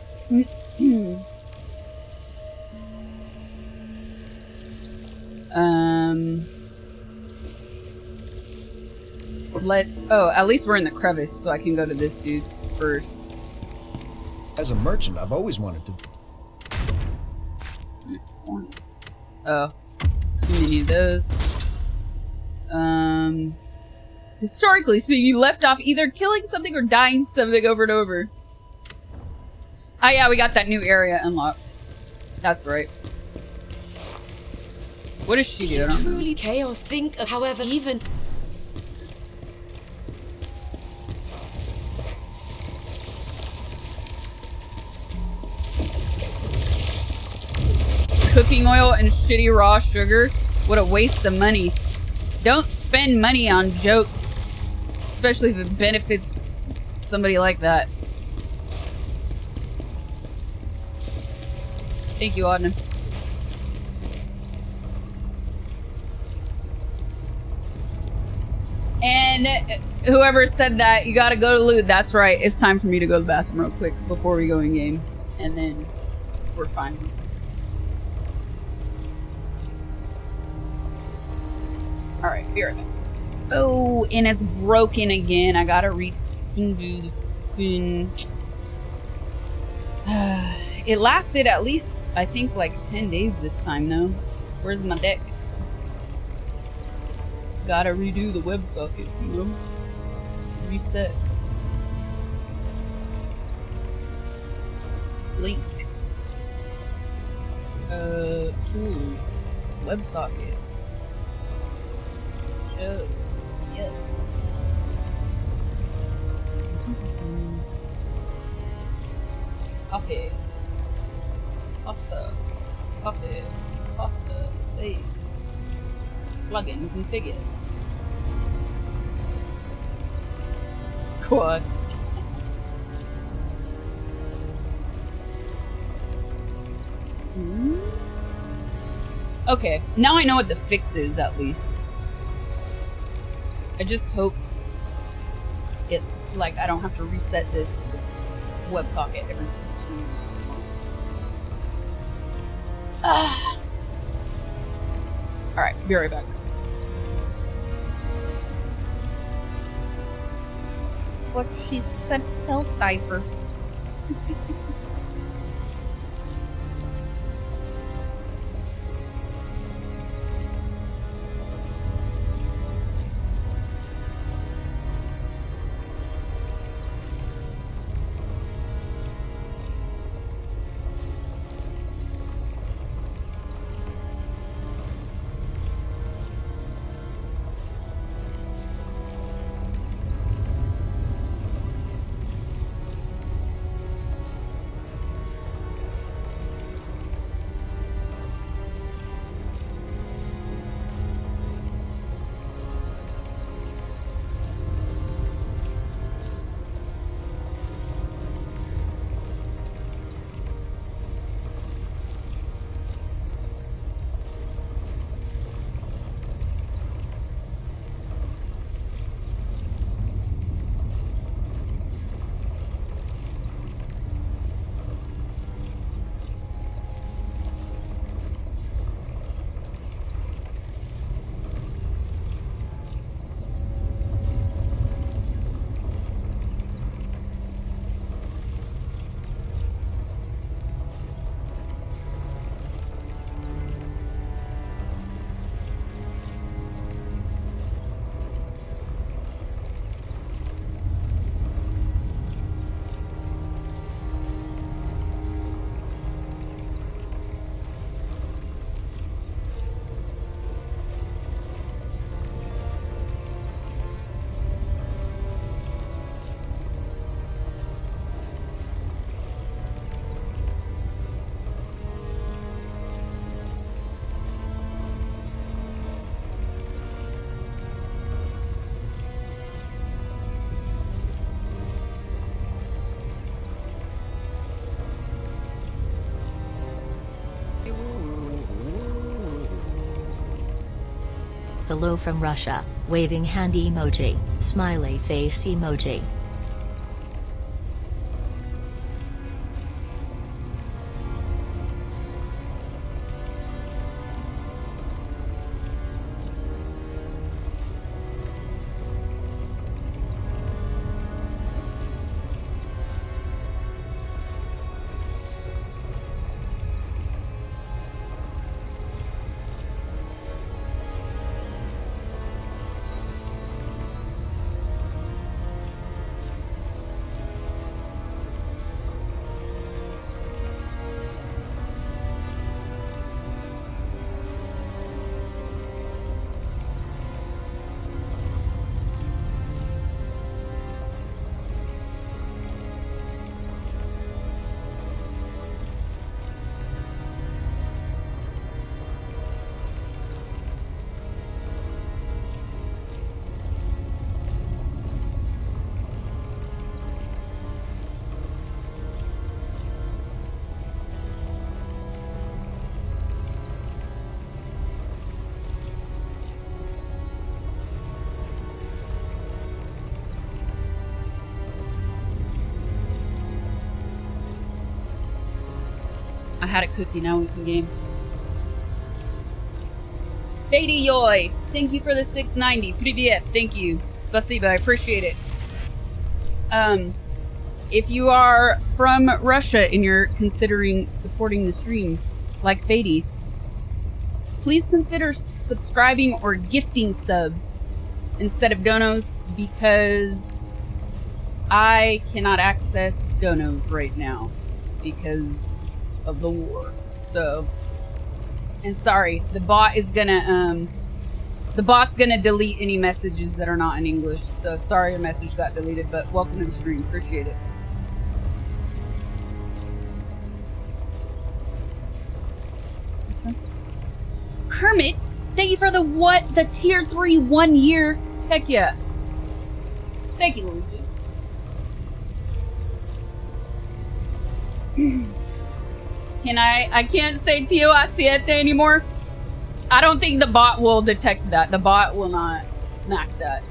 Let's... Oh, at least we're in the crevice, so I can go to this dude first. As a merchant, I've always wanted to... Oh. Too many of those. Historically, so you left off either killing something or dying something over and over. Oh yeah, we got that new area unlocked. That's right. What does she do? I don't know. Truly chaos. Think of however even... Cooking oil and shitty raw sugar. What a waste of money. Don't spend money on jokes. Especially if it benefits somebody like that. Thank you, Auden. And whoever said that, you gotta go to loot. That's right. It's time for me to go to the bathroom real quick before we go in game. And then we're fine. Alright, be right back. Oh, and it's broken again. I gotta redo the spin. It lasted at least, I think, like 10 days this time, though. Where's my deck? Gotta redo the WebSocket, you know? Reset. Link. Tools. WebSocket. Show. Yes. Copy. Pasta. Copy. Pasta. Save. Plugin configured. Quad. Okay, now I know what the fix is, at least. I just hope it, like, I don't have to reset this WebSocket every 2 months. Alright, be right back. What she said, he'll die first. Hello from Russia, waving hand emoji, smiley face emoji. I had a cookie, now we can game. Fady Yoy, thank you for the 690. Привет, thank you. Спасибо, I appreciate it. If you are from Russia and you're considering supporting the stream, like Fady, please consider subscribing or gifting subs instead of donos, because I cannot access donos right now because of the war. So, and sorry, the bot is gonna the bot's gonna delete any messages that are not in English. So sorry, a message got deleted, but welcome to the stream. Appreciate it. Kermit, thank you for the tier 3 1 year. Heck yeah. Thank you, Luigi. I can't say Tio Asiete anymore. I don't think the bot will detect that. The bot will not snack that.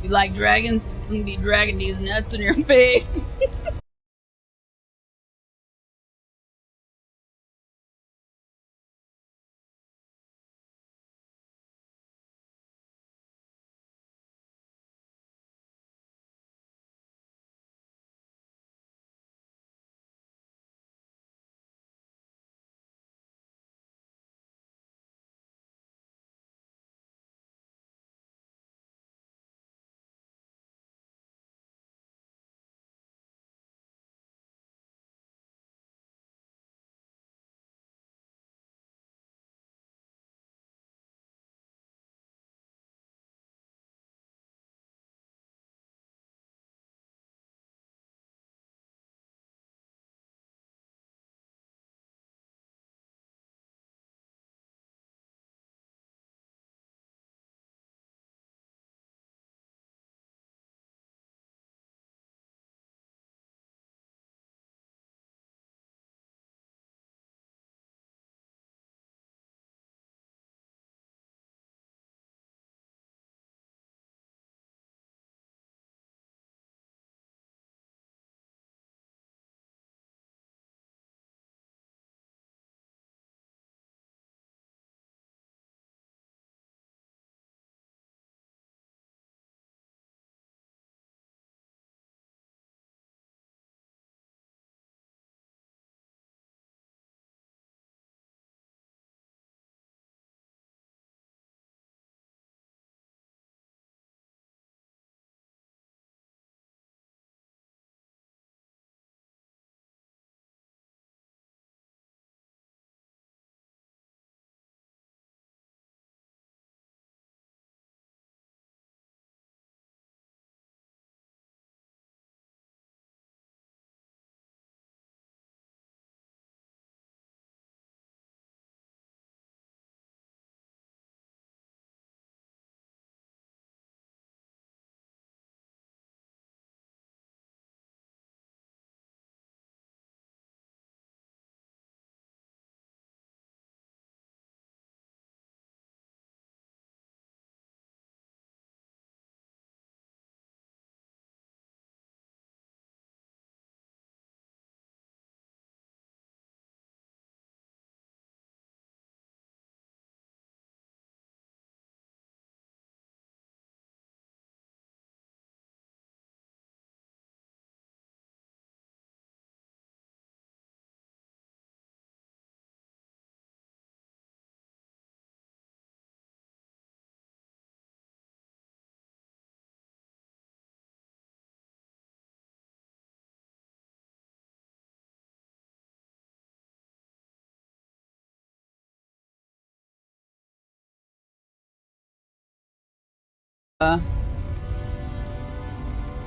You like dragons? I'm gonna be dragging these nuts in your face.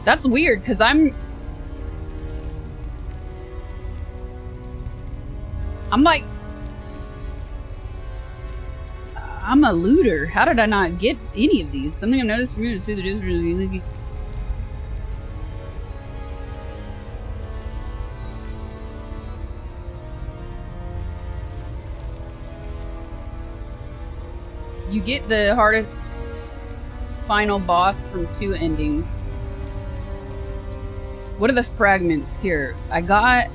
That's weird, because I'm like, I'm a looter. How did I not get any of these? Something I noticed from you to see the difference. You get the hardest final boss from 2 endings. What are the fragments here? I got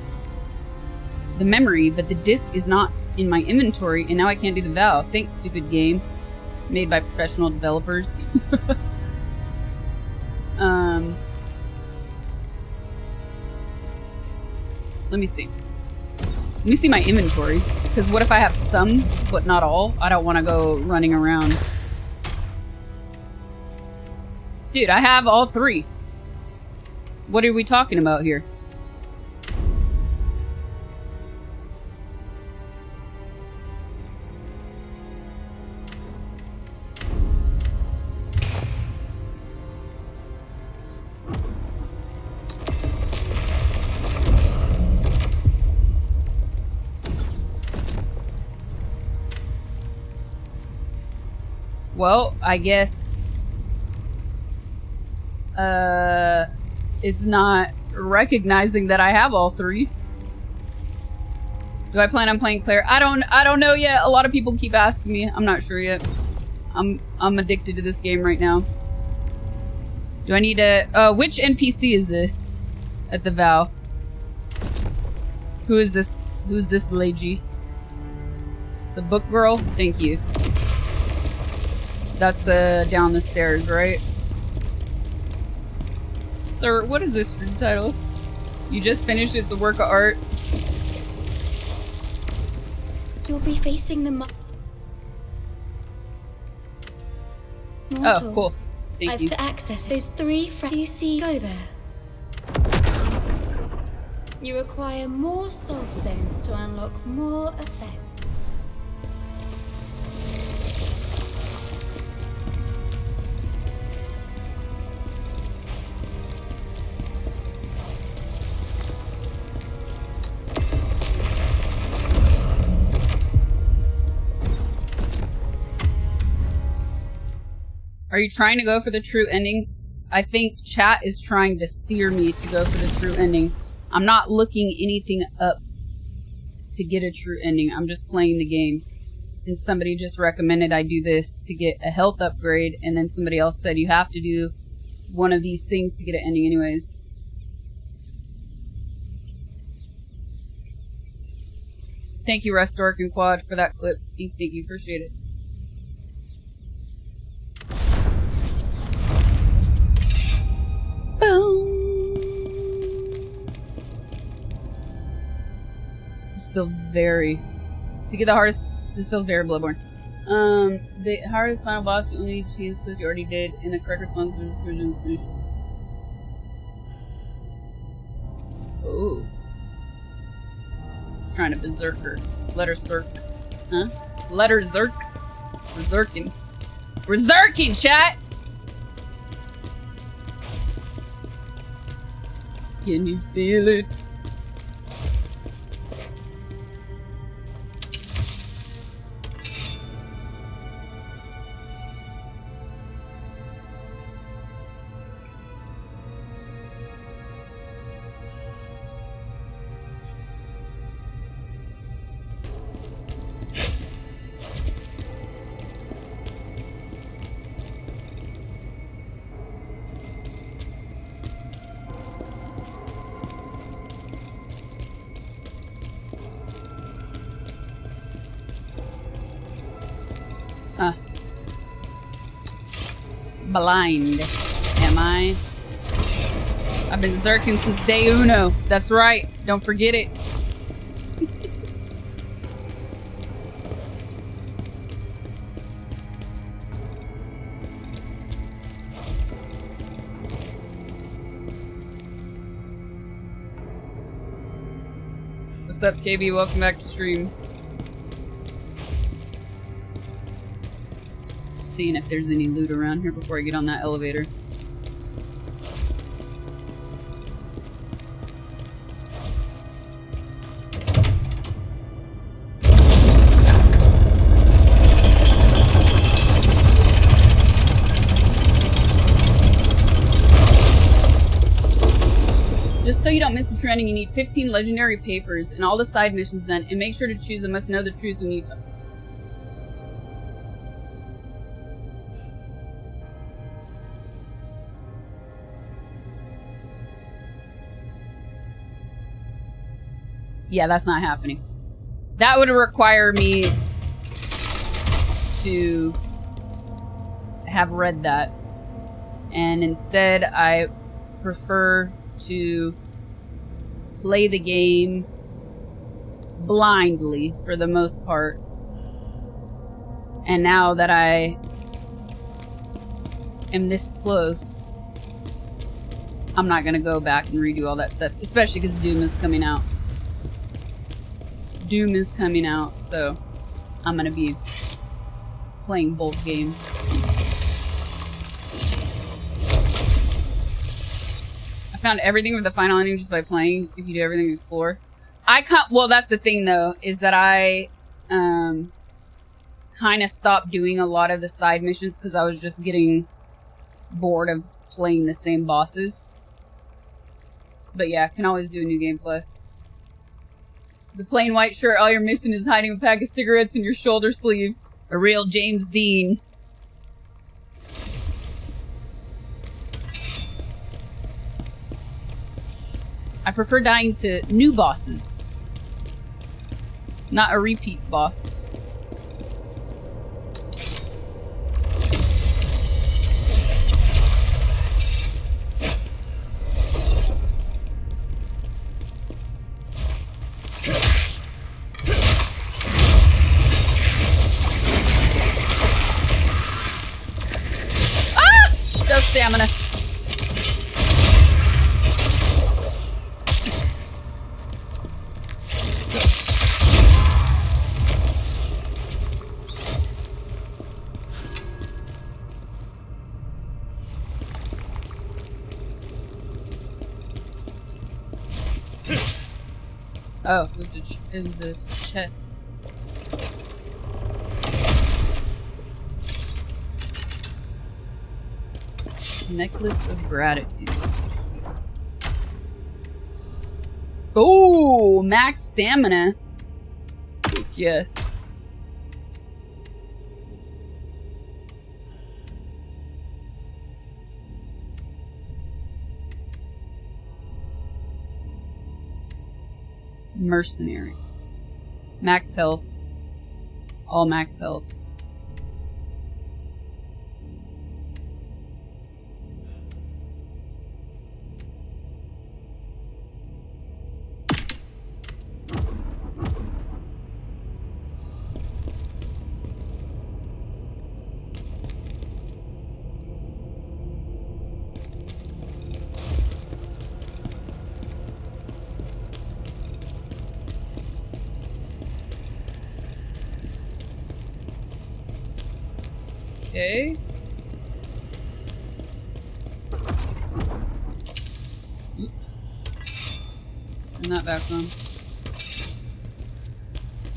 the memory, but the disc is not in my inventory, and now I can't do the vow. Thanks, stupid game. Made by professional developers. Let me see. Let me see my inventory. Because what if I have some, but not all? I don't want to go running around. Dude, I have all 3. What are we talking about here? Well, I guess it's not recognizing that I have all 3. Do I plan on playing Claire? I don't know yet. A lot of people keep asking me. I'm not sure yet. I'm addicted to this game right now. Do I need to which NPC is this at the Vow? Who is this? Who's this lady? The book girl? Thank you. That's down the stairs, right? Sir, what is this room title? You just finished. It's a work of art. You'll be facing the Oh, cool. Thank I've you. to access those 3 friends you see go there. You require more soul stones to unlock more effects. Are you trying to go for the true ending? I think chat is trying to steer me to go for the true ending. I'm not looking anything up to get a true ending. I'm just playing the game. And somebody just recommended I do this to get a health upgrade, and then somebody else said you have to do one of these things to get an ending anyways. Thank you, Restork and Quad, for that clip. Thank you, appreciate it. Boom. This feels very... To get the hardest... This feels very Bloodborne. The hardest final boss you only need to change because you already did in the correct response to the original solution. Ooh. Trying to Berserker. Letter Zerk. Huh? Letter Zerk? Berserking. Berserking, chat! Can you feel it? Blind, am I? I've been Zerking since day uno. That's right. Don't forget it. What's up, KB? Welcome back to stream. Seeing if there's any loot around here before I get on that elevator. Just so you don't miss the trending, you need 15 legendary papers and all the side missions done, and make sure to choose a must know the truth when you talk. Yeah, that's not happening. That would require me to have read that. And instead, I prefer to play the game blindly for the most part. And now that I am this close, I'm not gonna go back and redo all that stuff, especially because Doom is coming out. Doom is coming out, so I'm gonna be playing both games. I found everything with the final ending just by playing. If you do everything in Explore, I can't. Well, that's the thing though, is that I kind of stopped doing a lot of the side missions because I was just getting bored of playing the same bosses. But yeah, can always do a new game plus. The plain white shirt, all you're missing is hiding a pack of cigarettes in your shoulder sleeve. A real James Dean. I prefer dying to new bosses, not a repeat boss. Ah! No stamina. Oh, it was the chest. Necklace of Gratitude. Oh, max stamina. Yes. Mercenary. Max health. All max health. Okay. Turn that back on.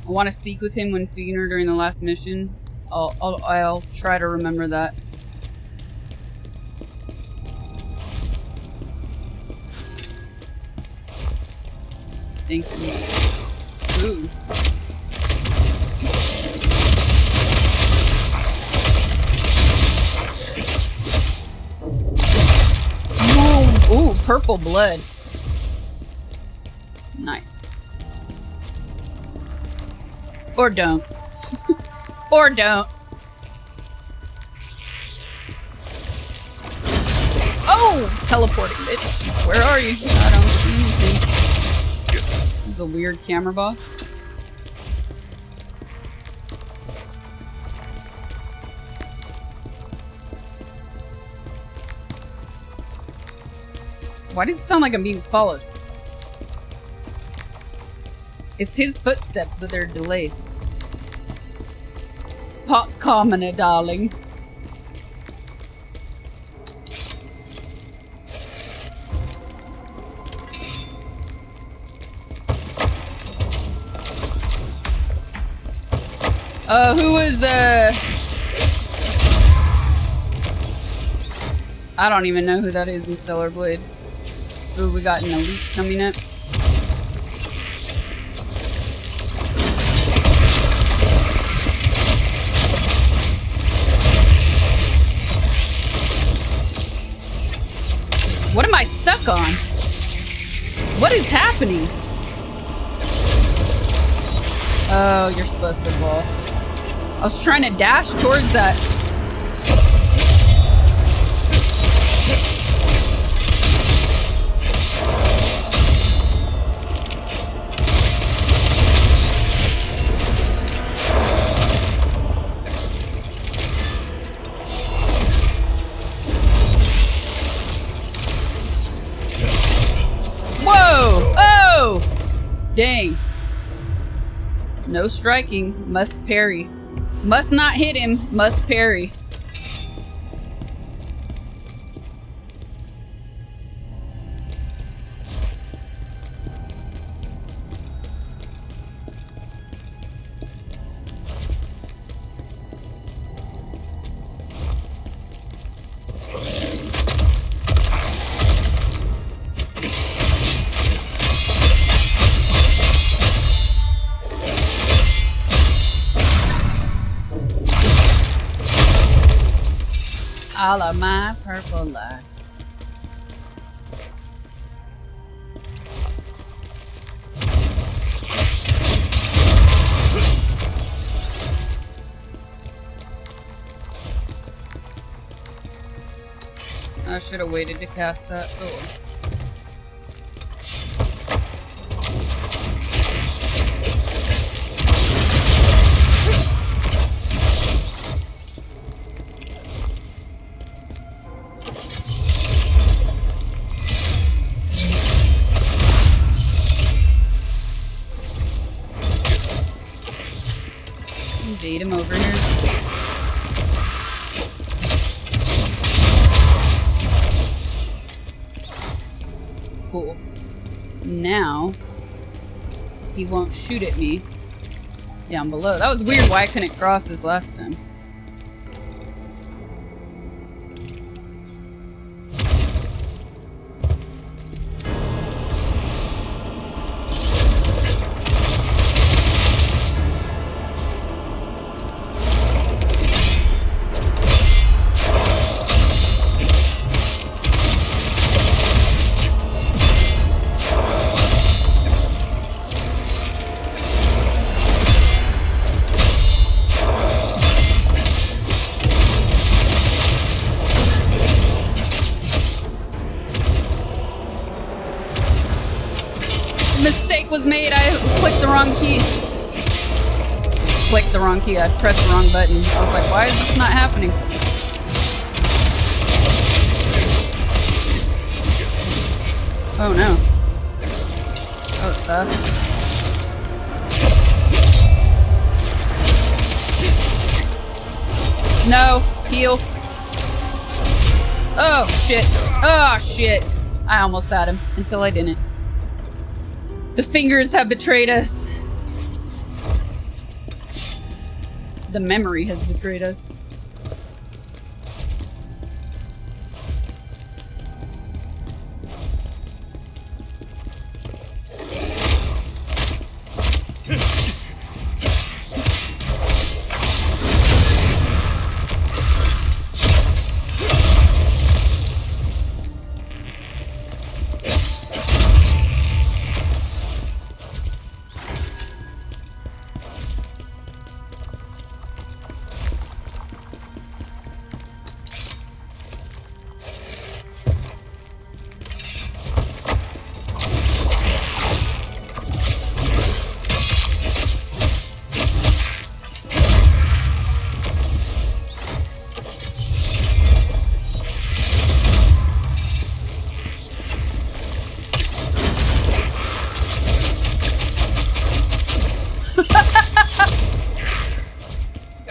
I want to speak with him when speaking to her during the last mission. I'll try to remember that. Thank you. Ooh. Ooh, purple blood. Nice. Or don't. Or don't. Oh! Teleporting, bitch. Where are you? I don't see anything. This is a weird camera boss. Why does it sound like I'm being followed? It's his footsteps, but they're delayed. Pot's commoner, darling. Who was, I don't even know who that is in Stellar Blade. Ooh, we got an elite coming up. What am I stuck on? What is happening? Oh, you're supposed to fall. I was trying to dash towards that. Dang. No striking. Must parry. Must not hit him. Must parry. All of my purple life. I should have waited to cast that. Oh. Invade him over here. Cool. Now he won't shoot at me down below. That was weird why I couldn't cross this last time. Mistake was made. I clicked the wrong key. Clicked the wrong key. I pressed the wrong button. I was like, why is this not happening? Oh no. That was fast. No. Heal. Oh shit. Oh shit. I almost had him until I didn't. The fingers have betrayed us. The memory has betrayed us.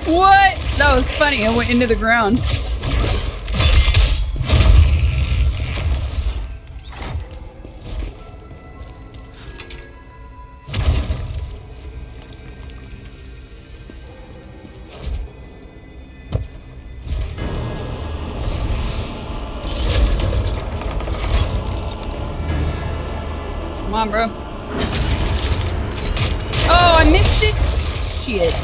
What? That was funny. I went into the ground. Come on, bro. Oh, I missed it? Shit.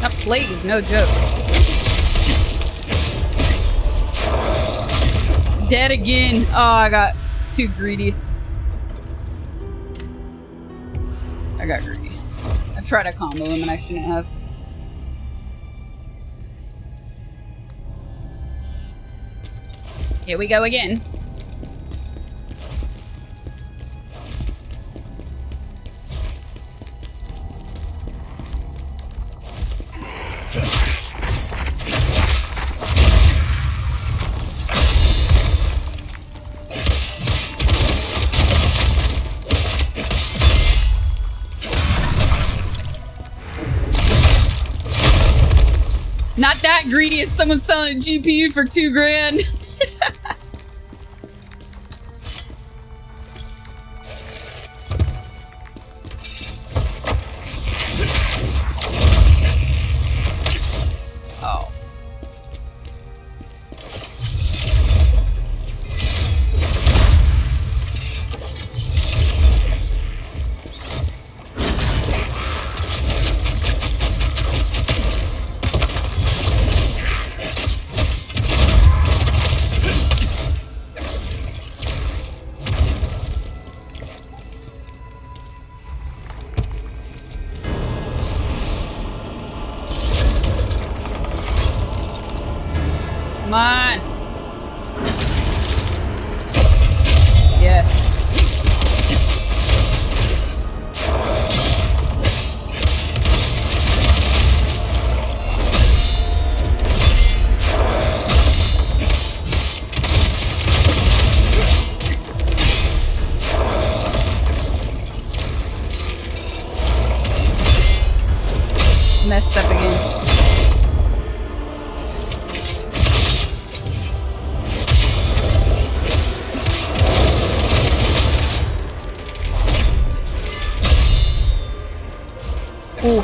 That plague is no joke. Dead again. Oh, I got too greedy. I got greedy. I tried to combo him and I shouldn't have. Here we go again. Not that greedy as someone selling a GPU for $2 grand. Oh. Come on. Yes. Messed up again. Ooh.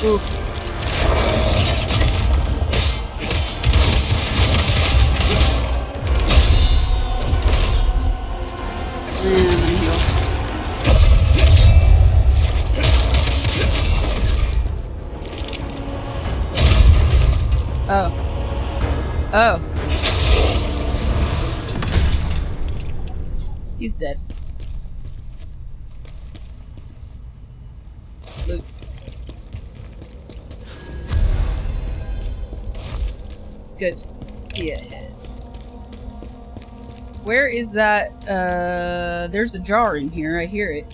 Ooh. I'm gonna heal. Oh. Oh. He's dead. Loot. Good spearhead. Where is that? There's a jar in here. I hear it.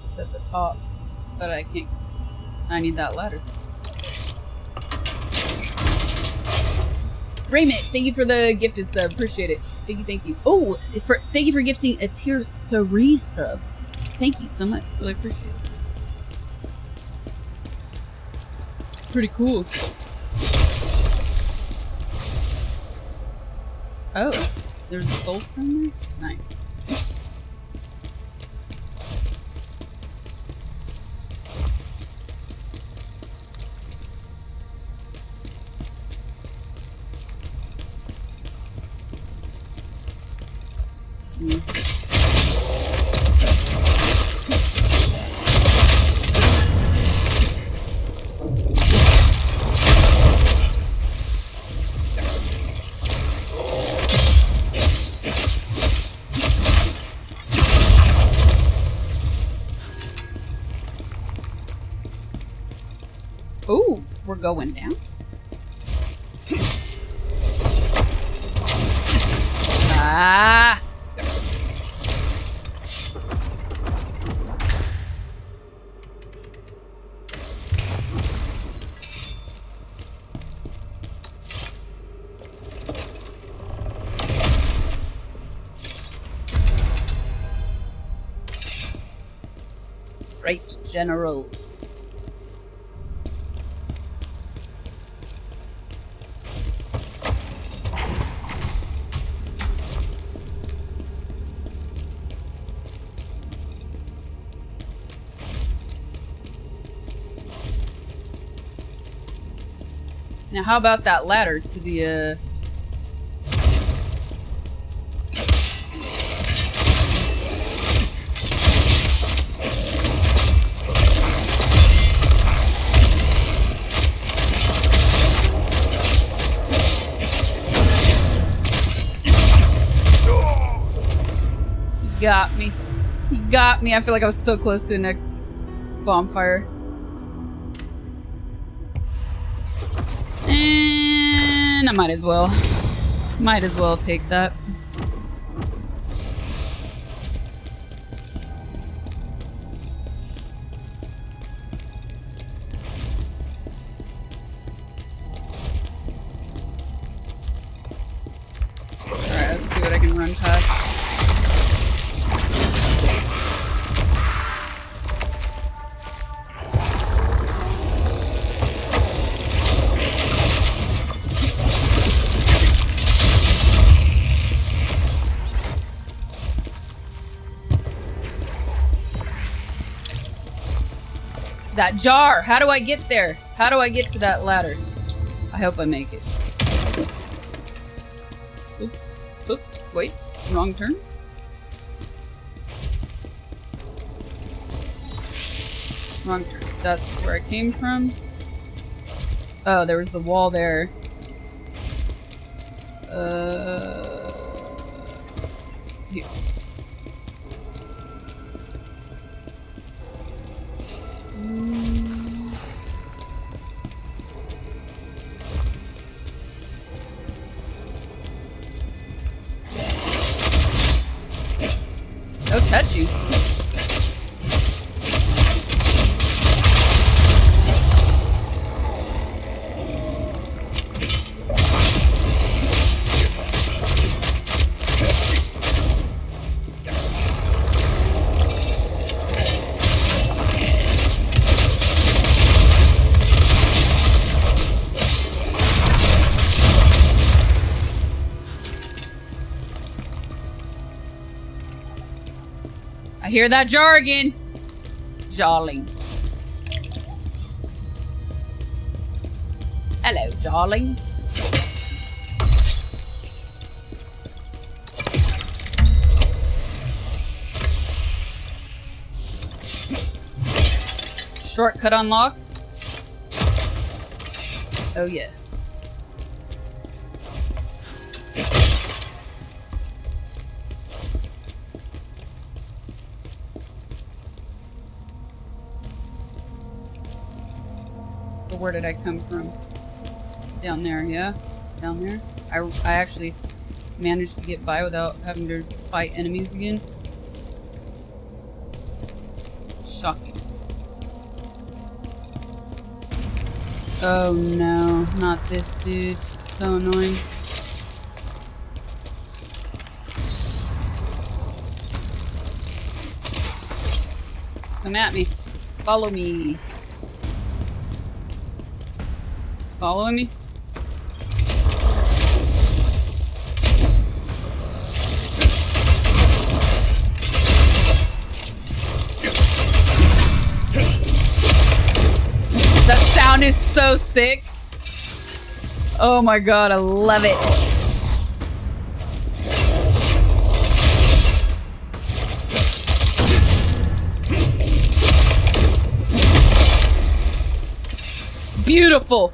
It's at the top, but I can't. I need that ladder. Raymond, thank you for the gifted sub. Appreciate it. Thank you, thank you. Oh, thank you for gifting a tier 3 sub. Thank you so much. Really appreciate it. Pretty cool. Oh, there's a soul from there? Nice. Ooh, we're going down. Ah! Right, General. Now, how about that ladder to the, He got me. He got me. I feel like I was so close to the next bonfire. And I might as well. Might as well take that. Alright, let's do that I can run past. That jar! How do I get there? How do I get to that ladder? I hope I make it. Oop, oop, wait, wrong turn? Wrong turn. That's where I came from. Oh, there was the wall there. Here. No touchy. I hear that jargon. Jarling. Hello, Jarling. Shortcut unlocked. Oh yes. Where did I come from? Down there, yeah? Down there? I actually managed to get by without having to fight enemies again. Shocking. Oh no, not this dude. So annoying. Come at me. Follow me. Following me? That sound is so sick. Oh my god, I love it. Beautiful.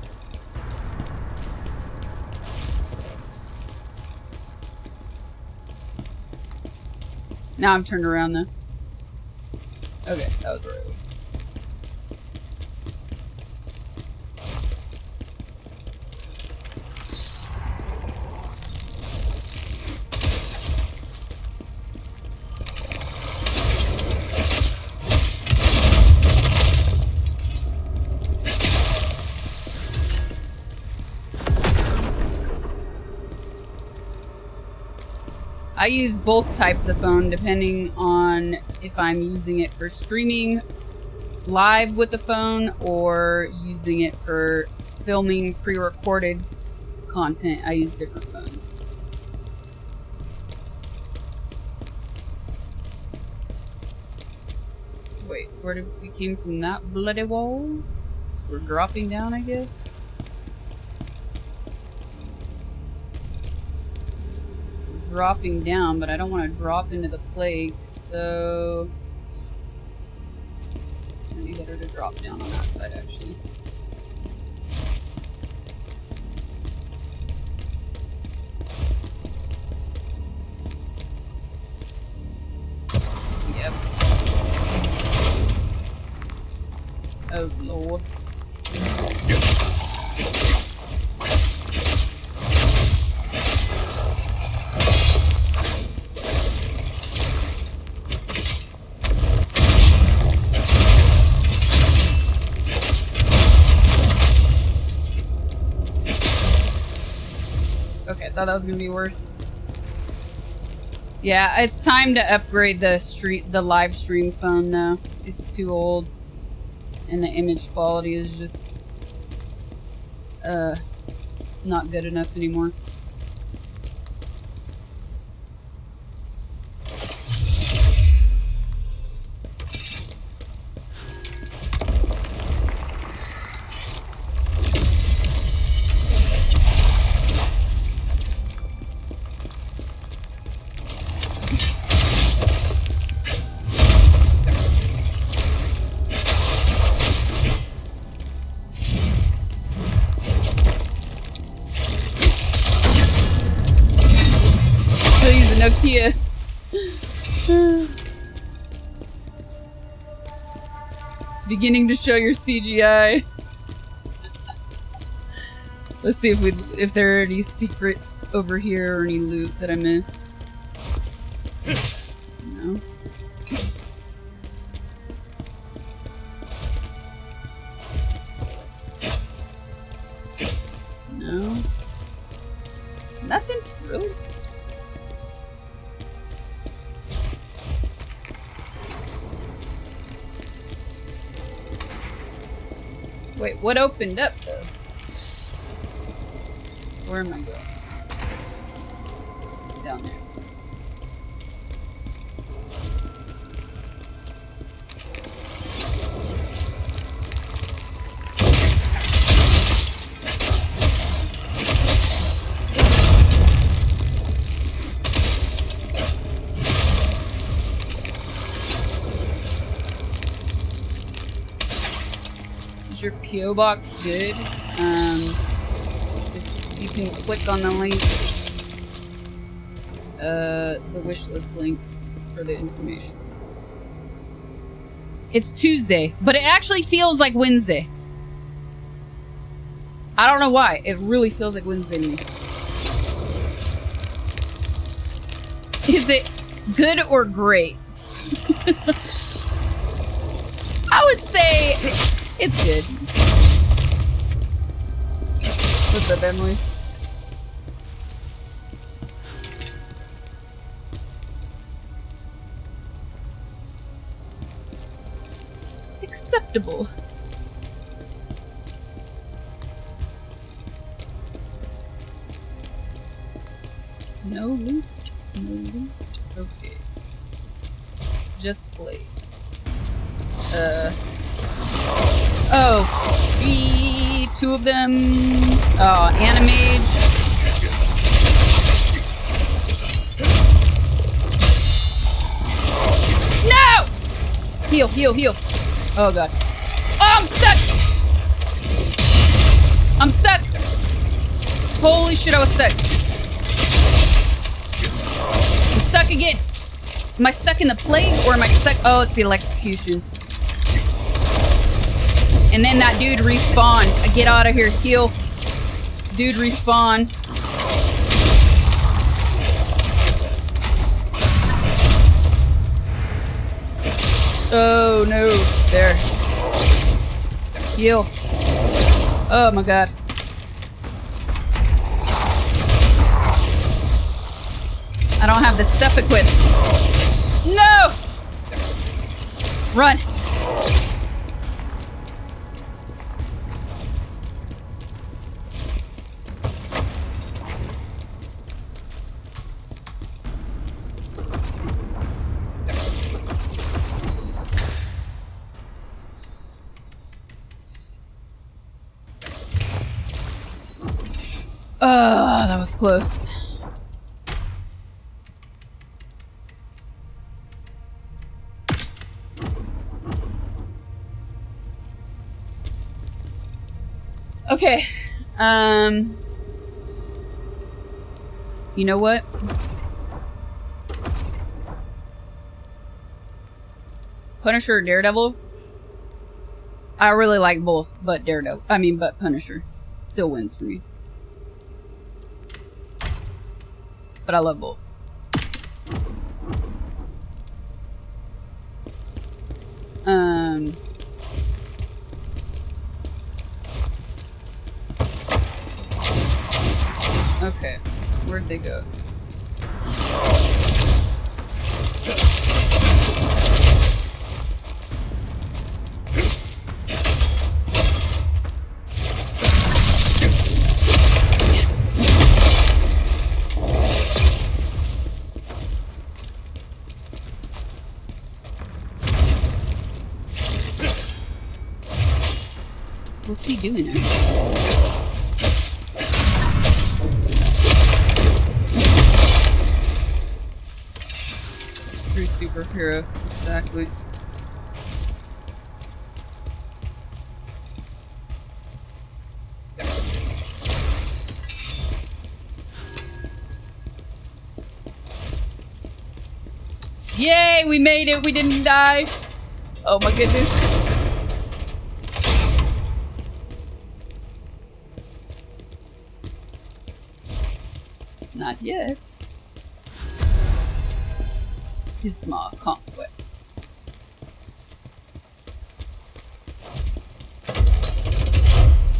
Now I'm turned around though. Okay, that was the right way. I use both types of phone depending on if I'm using it for streaming live with the phone or using it for filming pre-recorded content. I use different phones. Wait, where did we came from that bloody wall? We're dropping down, I guess? Dropping down, but I don't want to drop into the plague, so maybe better to drop down on that side actually. Yep. Oh lord. Okay, I thought that was gonna be worse. Yeah, it's time to upgrade the live stream phone though. It's too old. And the image quality is just not good enough anymore. Still using Nokia. It's beginning to show your CGI. Let's see if there are any secrets over here or any loot that I missed. No. No. Nothing really. Wait, what opened up though? Where am I going? Down there. Is your PO box good? You can click on the link, the wishlist link for the information. It's Tuesday, but it actually feels like Wednesday. I don't know why. It really feels like Wednesday to me. Is it good or great? I would say it's good. What's up, Emily? Acceptable. No loot. No loot. Okay. Just play. Oh. Two of them. Oh, Animage. No! Heal, heal, heal. Oh god. Oh, I'm stuck! I'm stuck! Holy shit, I was stuck. I'm stuck again. Am I stuck in the plate or am I stuck? Oh, it's the electrocution. And then that dude respawned. Get out of here. Heal. Dude respawn. Oh no. There. Heal. Oh my god. I don't have the stuff equipped. No! Run. Oh, that was close. Okay. You know what? Punisher or Daredevil? I really like both, but but Punisher still wins for me. But I love both. Okay, where'd they go? What's he doing there? True superhero, exactly. Yay, we made it. We didn't die. Oh my goodness. Not yet. His small conquest.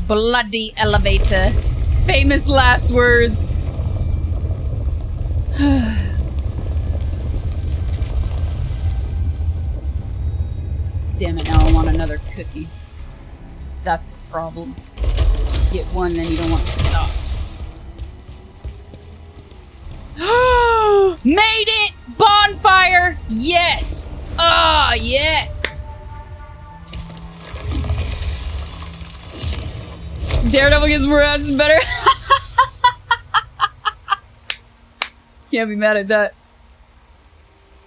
Bloody elevator. Famous last words. Damn it, now I want another cookie. That's the problem. Get one, then you don't want to stop. Made it! Bonfire! Yes! Ah, yes! Daredevil gets more ass better. Can't be mad at that.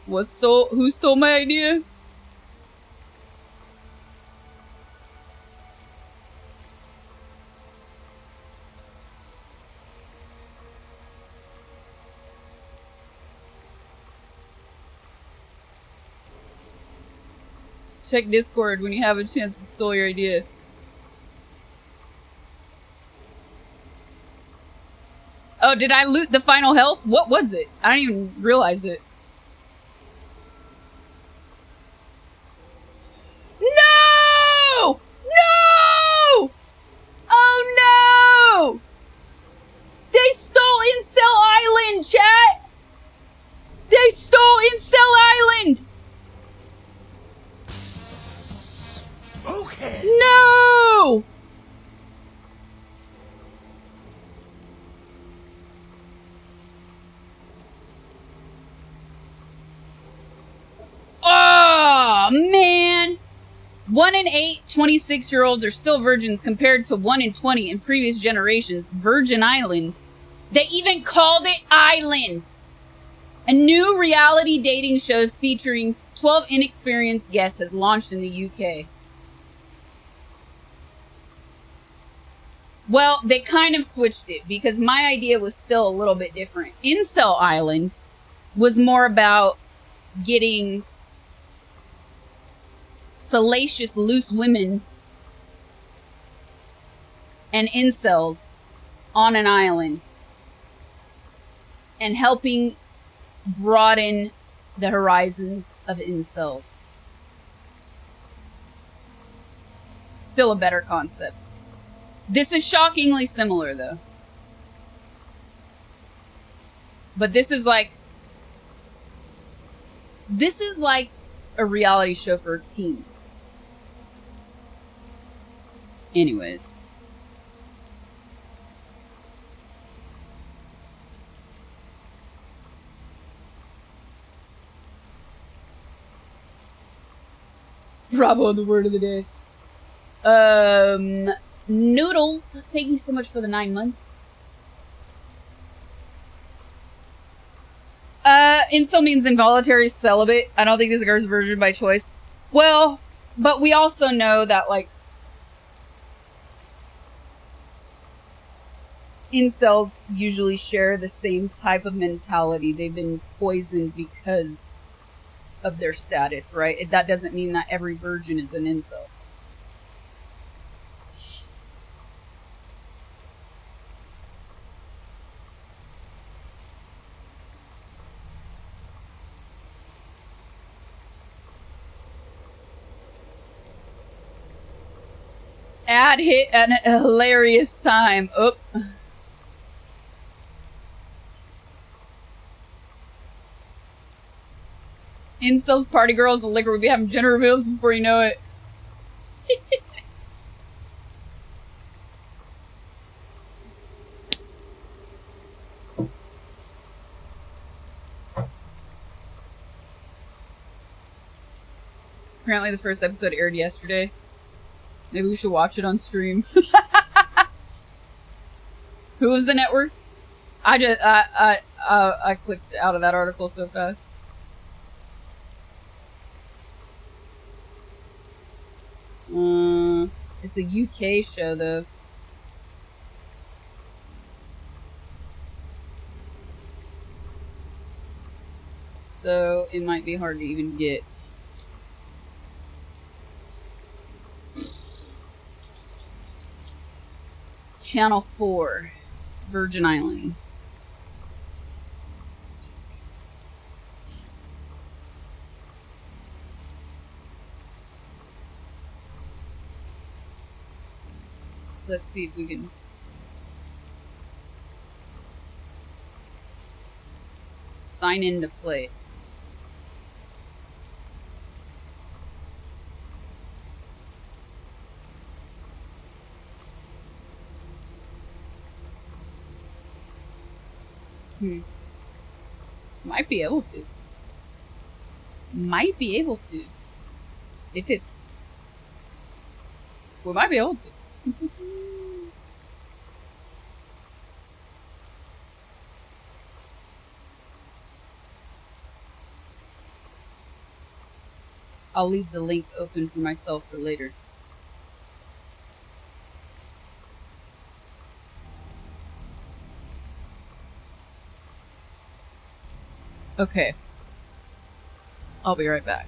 Who stole my idea? Check Discord when you have a chance to steal your idea. Oh, did I loot the final health? What was it? I don't even realize it. No! No! Oh no! They stole Incel Island, chat! They stole Incel Island! Okay. No! Oh, man. 1 in 8 26-year-olds are still virgins compared to 1 in 20 in previous generations. Virgin Island. They even called it Island. A new reality dating show featuring 12 inexperienced guests has launched in the UK. Well, they kind of switched it because my idea was still a little bit different. Incel Island was more about getting salacious, loose women and incels on an island and helping broaden the horizons of incels. Still a better concept. This is shockingly similar, though. But this is like a reality show for teens. Anyways. Bravo, the word of the day. Noodles, thank you so much for the 9 months. Incel means involuntary celibate. I don't think this girl's virgin by choice. Well, but we also know that, like, incels usually share the same type of mentality. They've been poisoned because of their status, right? That doesn't mean that every virgin is an incel. Ad hit at a hilarious time. Oop. Incels, party girls, and liquor will be having gender reveals before you know it. Apparently the first episode aired yesterday. Maybe we should watch it on stream. Who was the network? I clicked out of that article so fast. It's a UK show though. So it might be hard to even get. Channel 4, Virgin Island. Let's see if we can. Sign in to play. Might be able to. Might be able to. If it's... We might be able to. I'll leave the link open for myself for later. Okay. I'll be right back.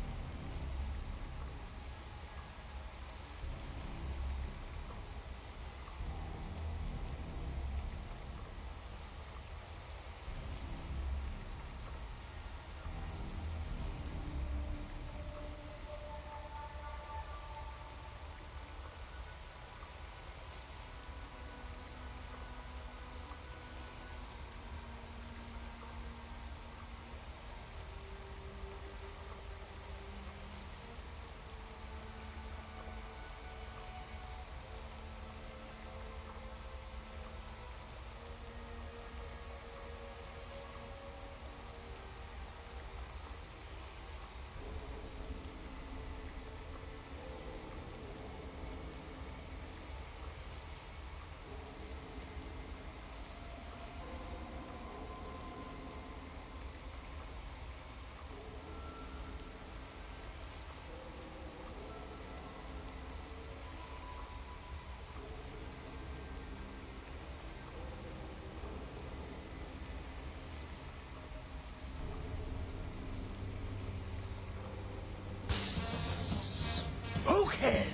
Okay.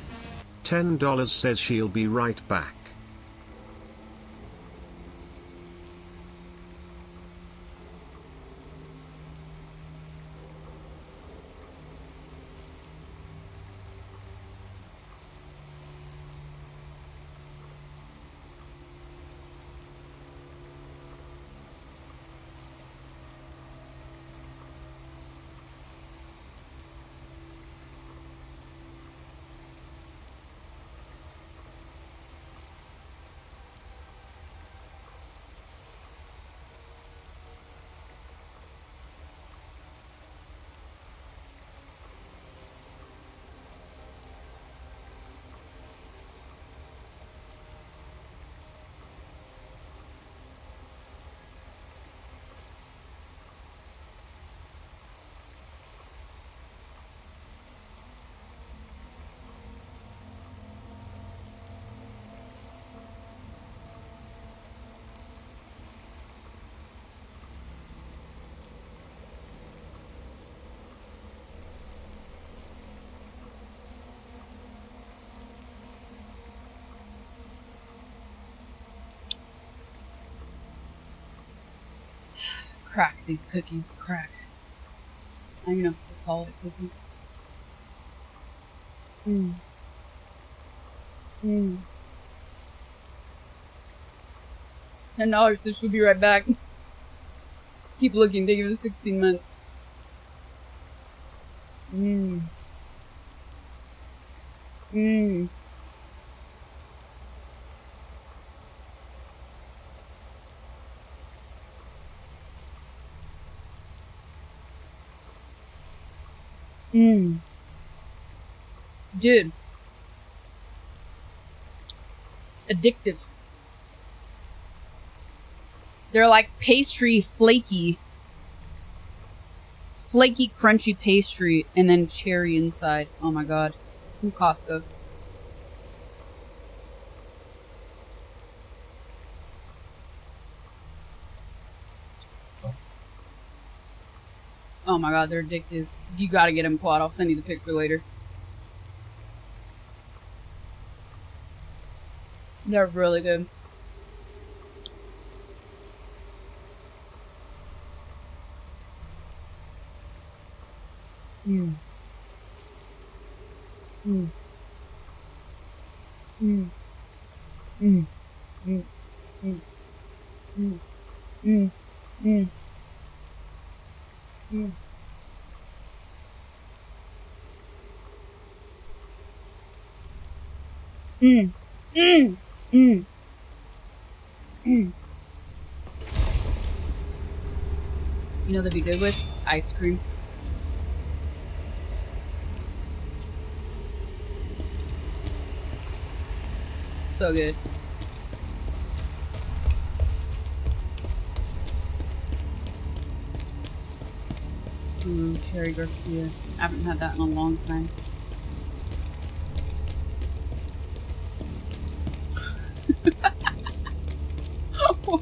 $10 says she'll be right back. Crack these cookies. Crack. I don't know if they call it a cookie. $10, so she'll be right back. Keep looking, thank you for the 16 months. Dude. addictive. They're like pastry, flaky, crunchy pastry, and then cherry inside. Oh my god. From Costco. Oh my god, they're addictive. You gotta get them, Quad. I'll send you the picture later. They're really good. Mm. Mm. Mm. Mm. Mm. Mm. Mm. Mm. Mm. Mm. Mm. Mm. Mm. Mm. You know they'd be good with? Ice cream. So good. Ooh, Cherry Garcia. I haven't had that in a long time. What?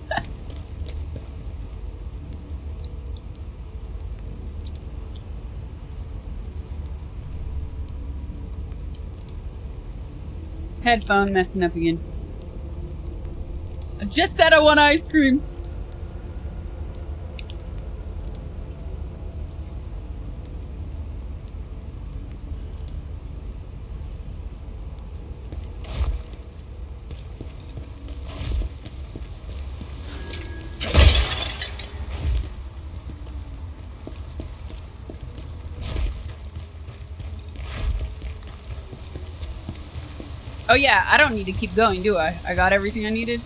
Headphone messing up again. I just said I want ice cream. Oh yeah, I don't need to keep going, do I? I got everything I needed.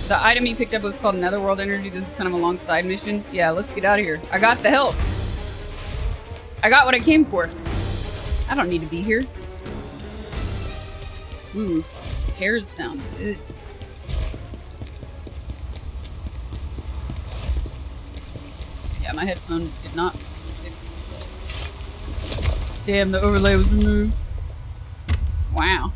The item he picked up was called Netherworld Energy. This is kind of a long side mission. Yeah, let's get out of here. I got the help. I got what I came for. I don't need to be here. Ooh, hairs sound good. Yeah, my headphone did not. Damn, the overlay was removed. Wow.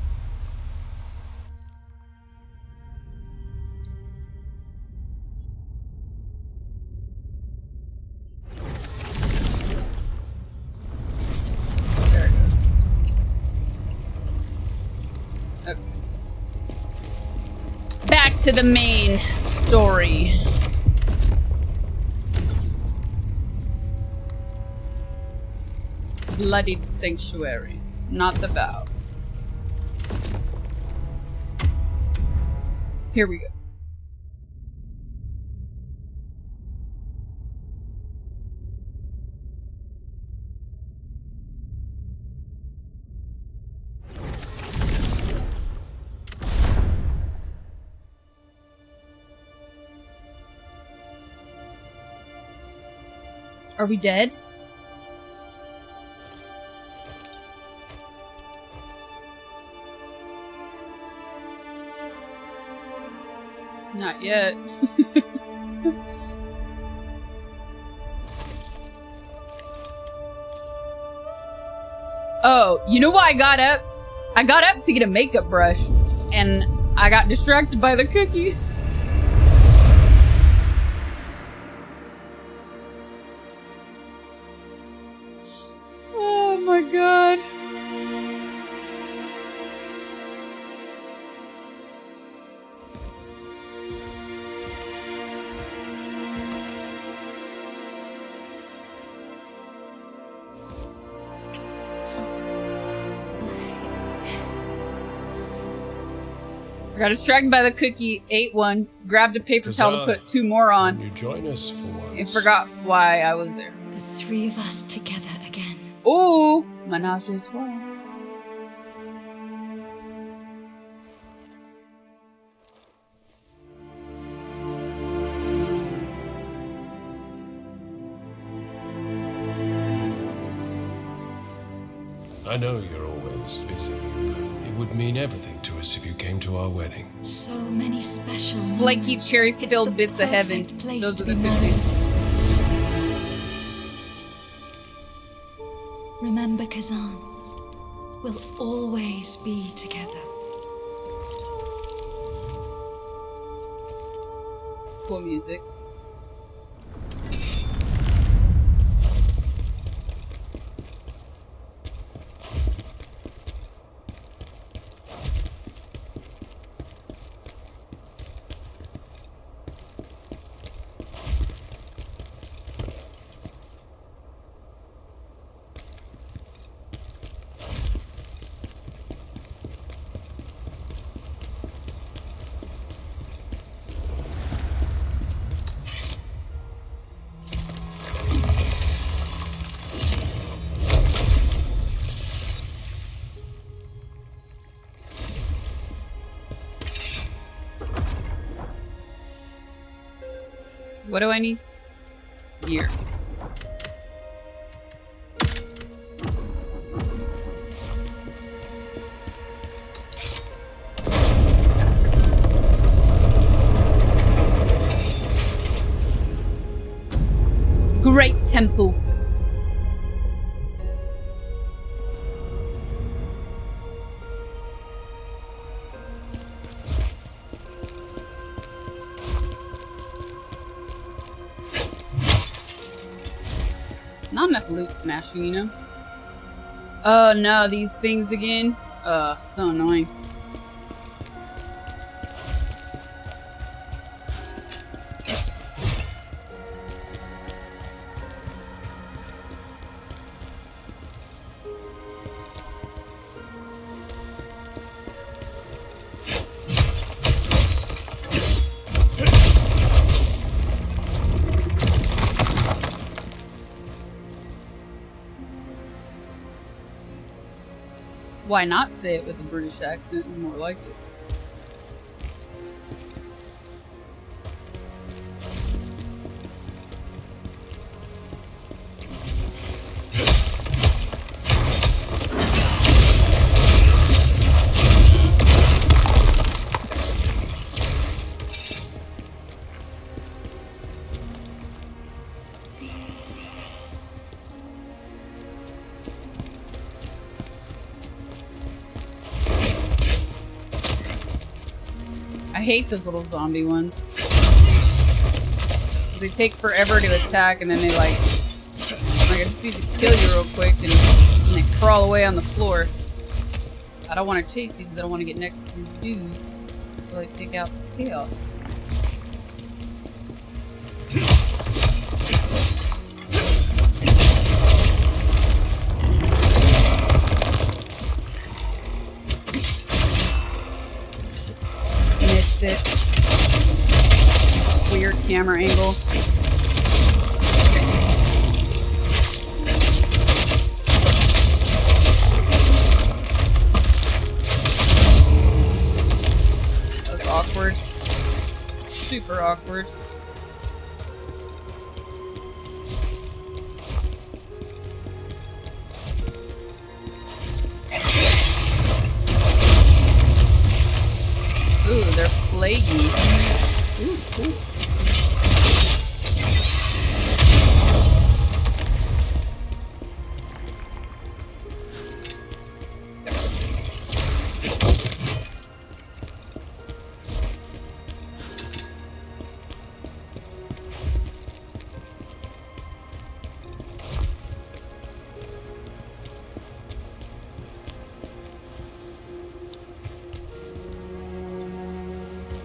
There it goes. Okay. Back to the main story. Bloodied Sanctuary, not the vow. Here we go. Are we dead? Not yet. Oh, you know why I got up? I got up to get a makeup brush, and I got distracted by the cookie. Oh my god. I got distracted by the cookie, ate one, grabbed a paper towel to put 2 more on, You join us for once. and forgot why I was there. The 3 of us together again. Ooh, menage a trois. I know you're always busy, but it would mean everything to us if you came to our wedding. So many special Flaky moments. cherry-filled It's the bits of heaven. perfect place Those to are the be good married. things. Remember, Khazan, we'll always be together. Cool music. What do I need? Gear. Great temple. Not enough loot smashing, you know? Oh no, these things again? So annoying. Why not say it with a British accent? More like it. I hate those little zombie ones. They take forever to attack and then they like I just need to kill you real quick and they crawl away on the floor. I don't want to chase you because I don't want to get next to these dudes until I take out the chaos. Missed it. Weird camera angle. That was awkward. Super awkward. Ooh, they're flaky. Ooh, cool.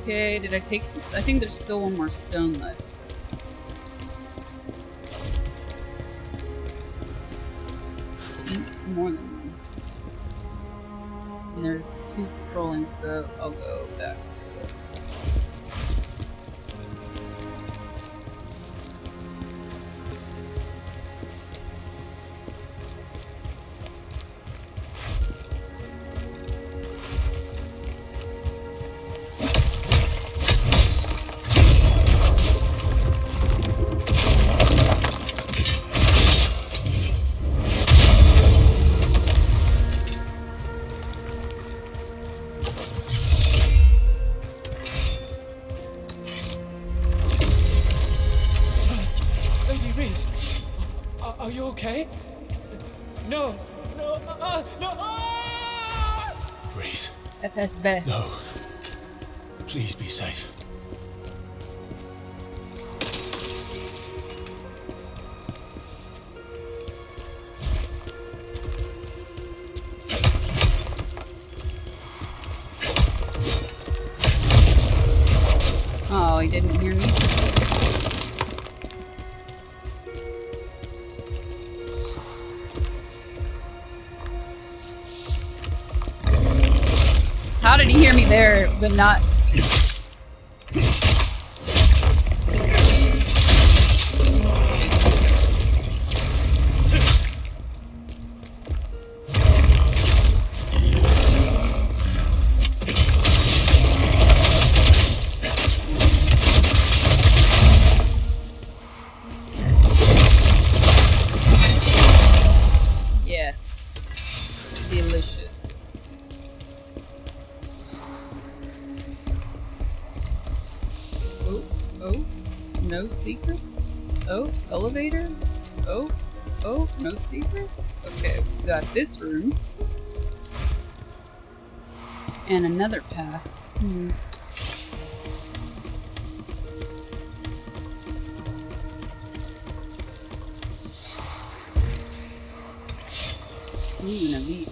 Okay, did I take this? I think there's still one more stone left. More than one. And there's 2 patrolling, so I'll go back. you okay? No, no, no! Reese. FSB. No. Please be safe. Oh, he didn't hear me. How did he hear me there, but not? Yes. Delicious. Oh, oh, no secret? Oh, elevator? Oh, oh, no secret? Okay, we got this room. And another path. Hmm. Ooh, an elite.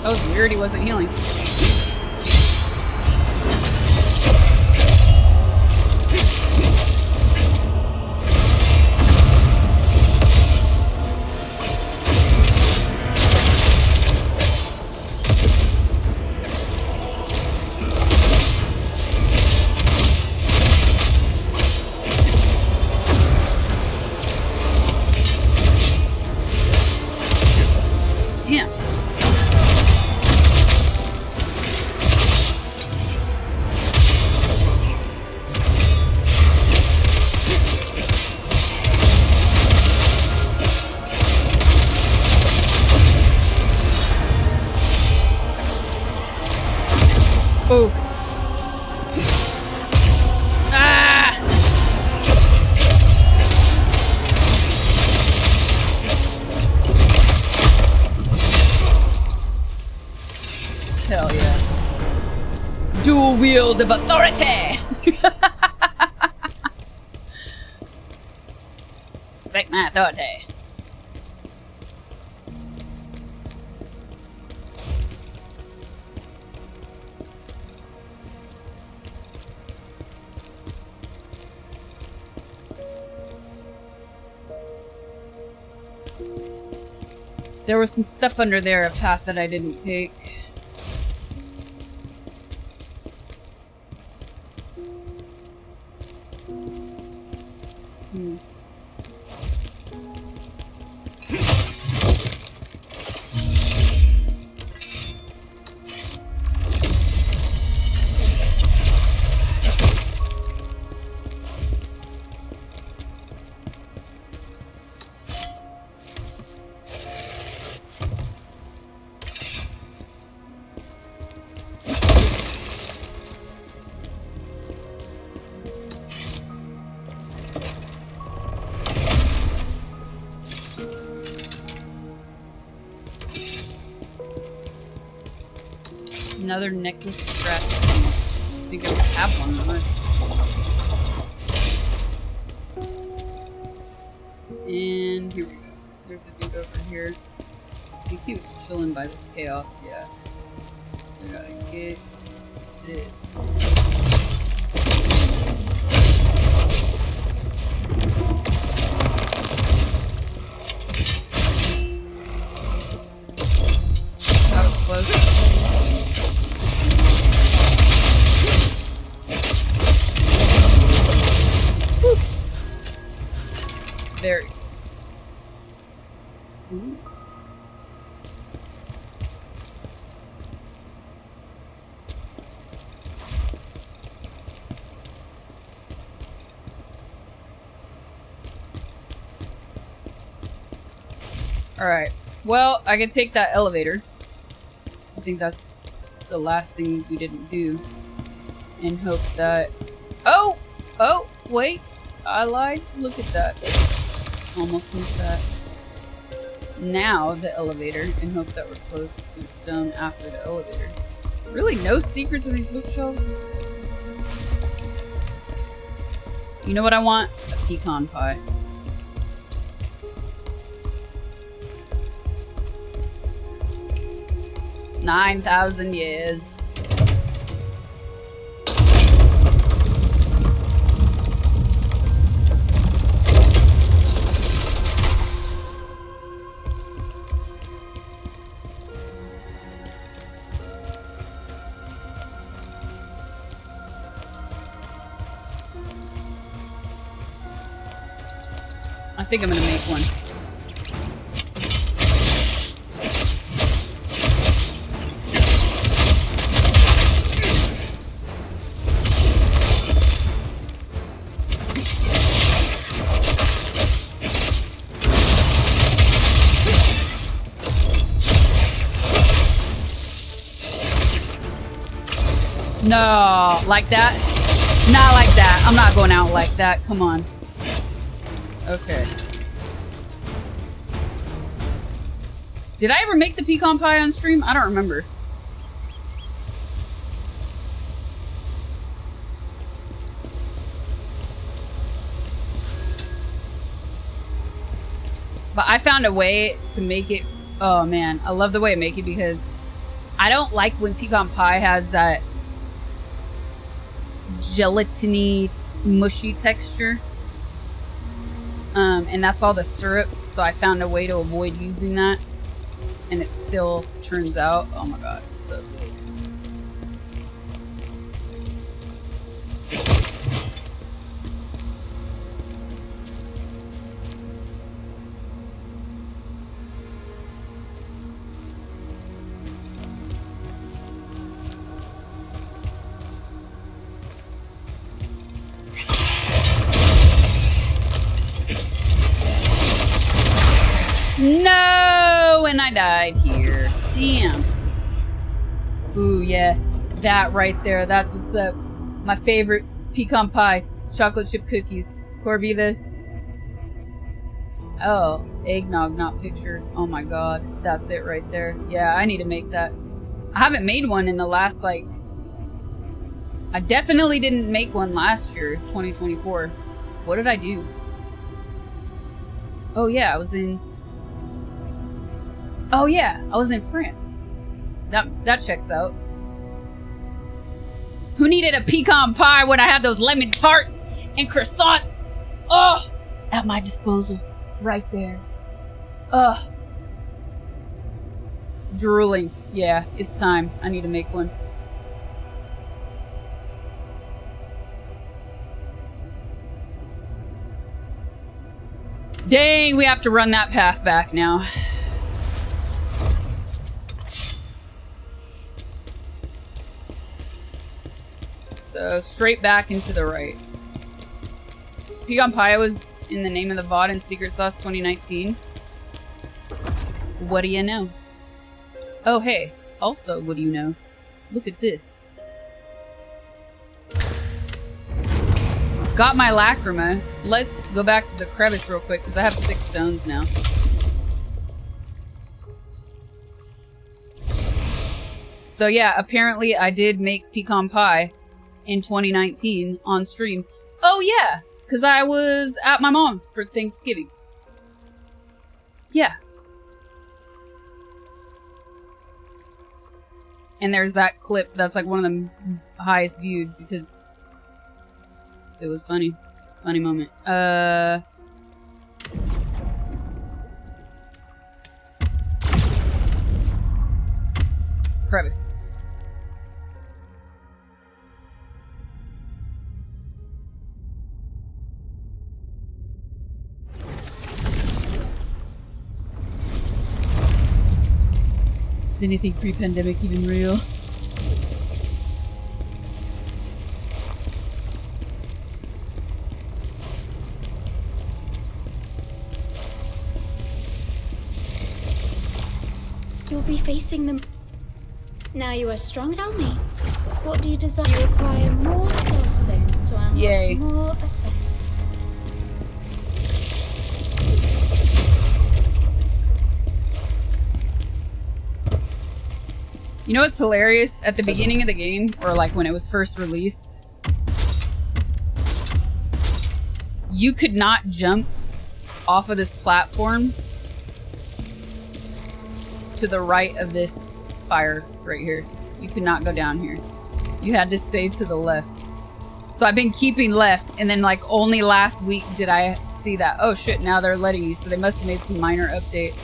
That was weird, he wasn't healing. Damn. Oof. Ah! Hell yeah. Dual wield of authority! Respect my authority. There was some stuff under there, a path that I didn't take. Hmm. Another necklace strap. I think I would have one more. And here we go. There's a dude over here. I think he was chilling by this chaos. Yeah. I gotta get this. That was close. There. Ooh. Alright. Well, I can take that elevator. I think that's the last thing we didn't do. And hope that... Oh! Oh! Wait! I lied. Look at that. Almost missed that. Now the elevator, and hope that we're close to the stone after the elevator. Really no secrets in these bookshelves? You know what I want? A pecan pie. $9,000 years. I think I'm gonna make one. No, like that? Not like that. I'm not going out like that. Come on. Okay. Did I ever make the pecan pie on stream? I don't remember. But I found a way to make it. Oh man, I love the way I make it because I don't like when pecan pie has that gelatiny, mushy texture. And that's all the syrup, so I found a way to avoid using that. And it still turns out, oh my god, so good. No, and I died here. Damn. Ooh, yes. That right there. That's what's up. My favorite pecan pie. Chocolate chip cookies. Corby this. Oh, eggnog not pictured. Oh my god. That's it right there. Yeah, I need to make that. I haven't made one in the last, like... I definitely didn't make one last year, 2024. What did I do? Oh yeah, I was in... Oh yeah, I was in France. That checks out. Who needed a pecan pie when I had those lemon tarts and croissants? Oh, at my disposal, right there. Drooling. Yeah, it's time. I need to make one. Dang, we have to run that path back now. So straight back into the right. Pecan pie was in the name of the VOD in Secret Sauce 2019. What do you know? Oh hey, also what do you know? Look at this. Got my lacrima. Let's go back to the crevice real quick because I have 6 stones now. So yeah, apparently I did make pecan pie in 2019 on stream. Oh yeah, because I was at my mom's for Thanksgiving. Yeah. And there's that clip that's like one of the highest viewed because it was funny. Funny moment. Crevice. Is anything pre-pandemic even real? You'll be facing them. Now you are strong. Tell me, what do you desire? You require more soul stones to unlock Yay. more effects. You know what's hilarious? At the beginning of the game, or like when it was first released, you could not jump off of this platform to the right of this fire right here. You could not go down here. You had to stay to the left. So I've been keeping left, and then like only last week did I see that. Oh shit, now they're letting you. So they must have made some minor update.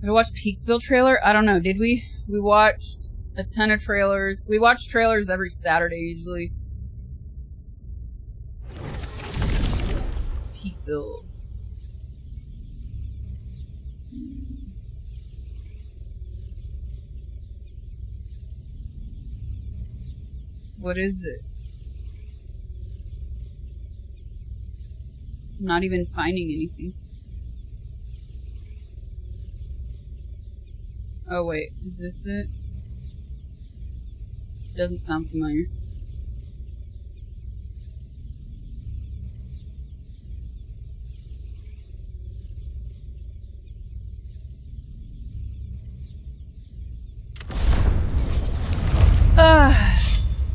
Did I watch Peaksville trailer? I don't know. Did we? We watched a ton of trailers. We watch trailers every Saturday usually. Peaksville. What is it? I'm not even finding anything. Oh wait, is this it? Doesn't sound familiar.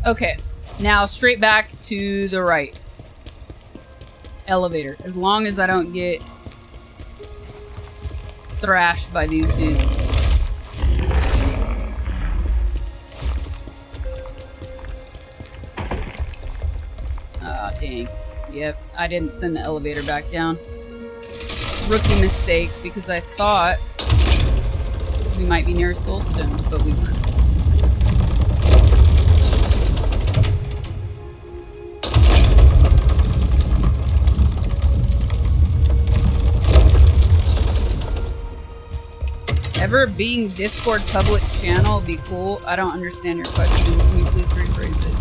Okay, now straight back to the right. Elevator. As long as I don't get thrashed by these dudes. Ah, dang. Yep, I didn't send the elevator back down. Rookie mistake, because I thought we might be near Soulstone, but we weren't. Ever being Discord public channel would be cool. I don't understand your question. Can you please rephrase it?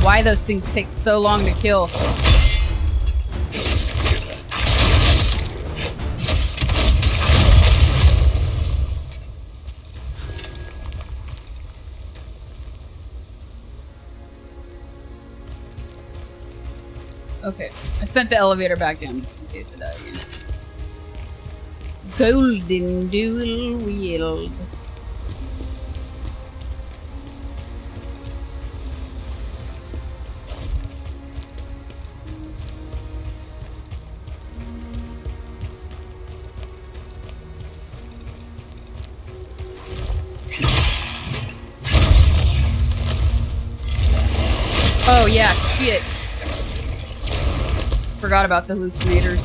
Why those things take so long to kill. Okay, I sent the elevator back down just in case it died again. Golden dual wield. Oh yeah, shit. Forgot about the hallucinators.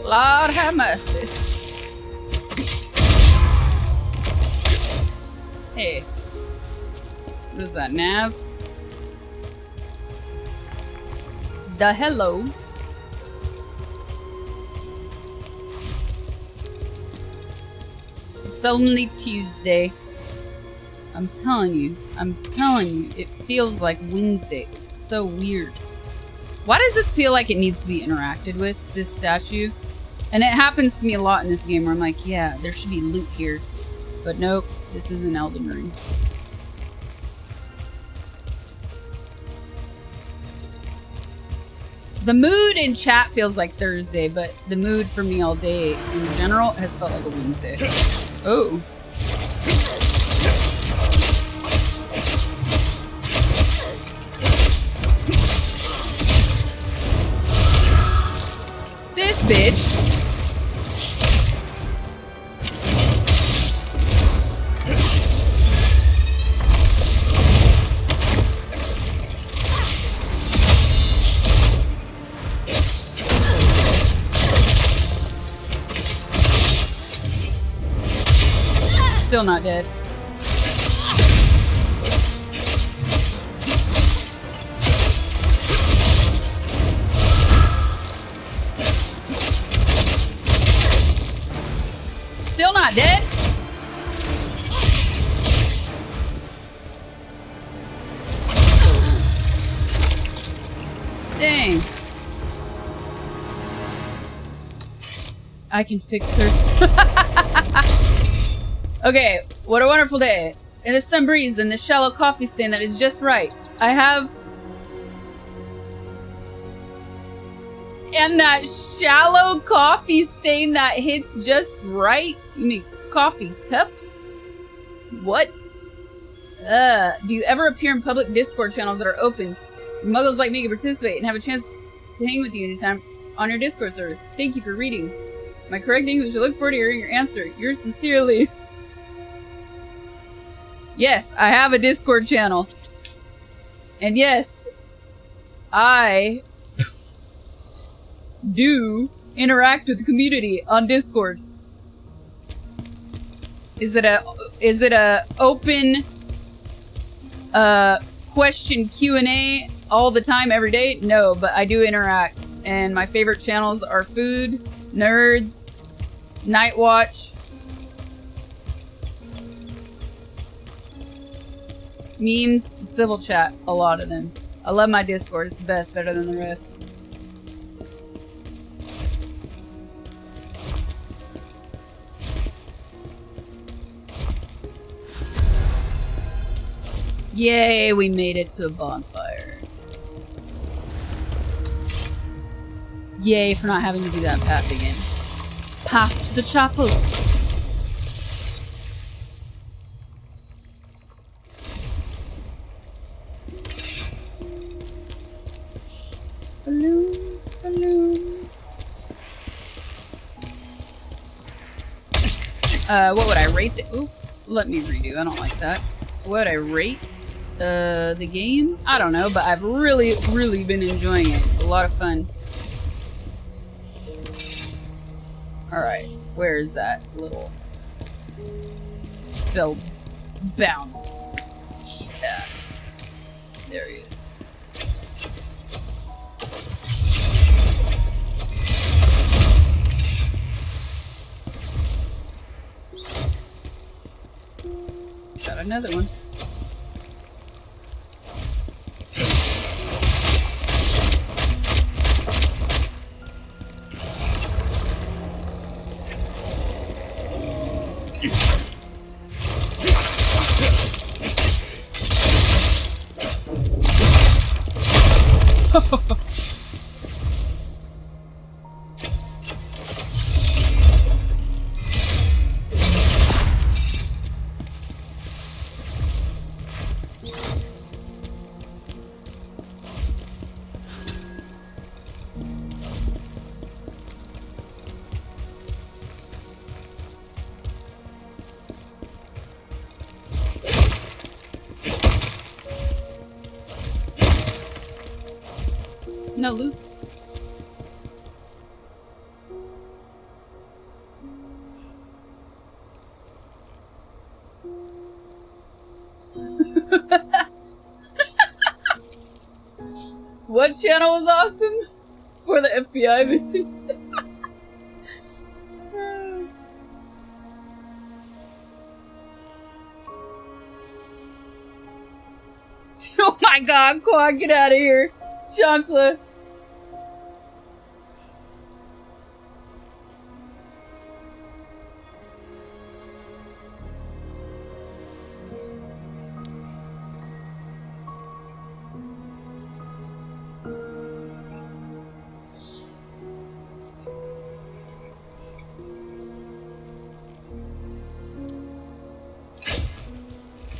Lord have mercy. Hey. What is that, nav? The hello. It's only Tuesday. I'm telling you, it feels like Wednesday. It's so weird. Why does this feel like it needs to be interacted with, this statue? And it happens to me a lot in this game where I'm like, yeah, there should be loot here. But nope, this isn't Elden Ring. The mood in chat feels like Thursday, but the mood for me all day in general has felt like a Wednesday. Oh. This bitch. Still not dead. Still not dead? Dang. I can fix her. Okay, what a wonderful day. In the sun breeze and the shallow coffee stand that is just right. I have... And that shallow coffee stain that hits just right? You mean coffee cup? What? Do you ever appear in public Discord channels that are open? Muggles like me can participate and have a chance to hang with you anytime on your Discord server. Thank you for reading. Am I correct, English? I look forward to hearing your answer. Yours sincerely. Yes, I have a Discord channel. And yes, I do interact with the community on Discord. Is it a open question Q&A all the time every day? No, but I do interact. And my favorite channels are Food, Nerds, Night Watch, memes, civil chat, a lot of them. I love my Discord, it's the best, better than the rest. Yay, we made it to a bonfire. Yay for not having to do that path again. Path to the chapel. Balloon, balloon. What would I rate the— oop, let me redo, I don't like that. What would I rate the game? I don't know, but I've really been enjoying it. It's a lot of fun. Alright, where is that little spellbound? Yeah. There he is. Got another one. No loot. What channel was awesome? For the FBI missing. Oh my god, Quad, get out of here. Chocolate.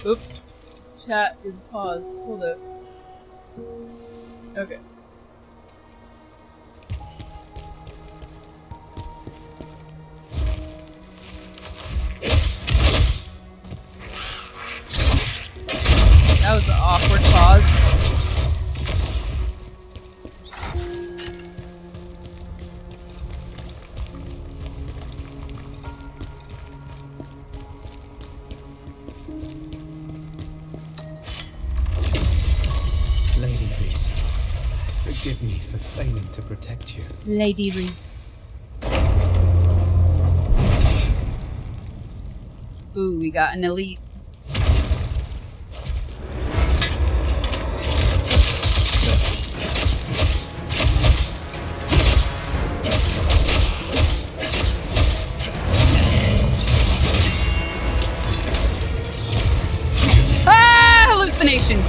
Oops. Chat is paused. Hold up. Okay. That was an awkward pause. Lady Reese, forgive me for failing to protect you. Lady Reese. Ooh, we got an elite. Ah! Hallucination!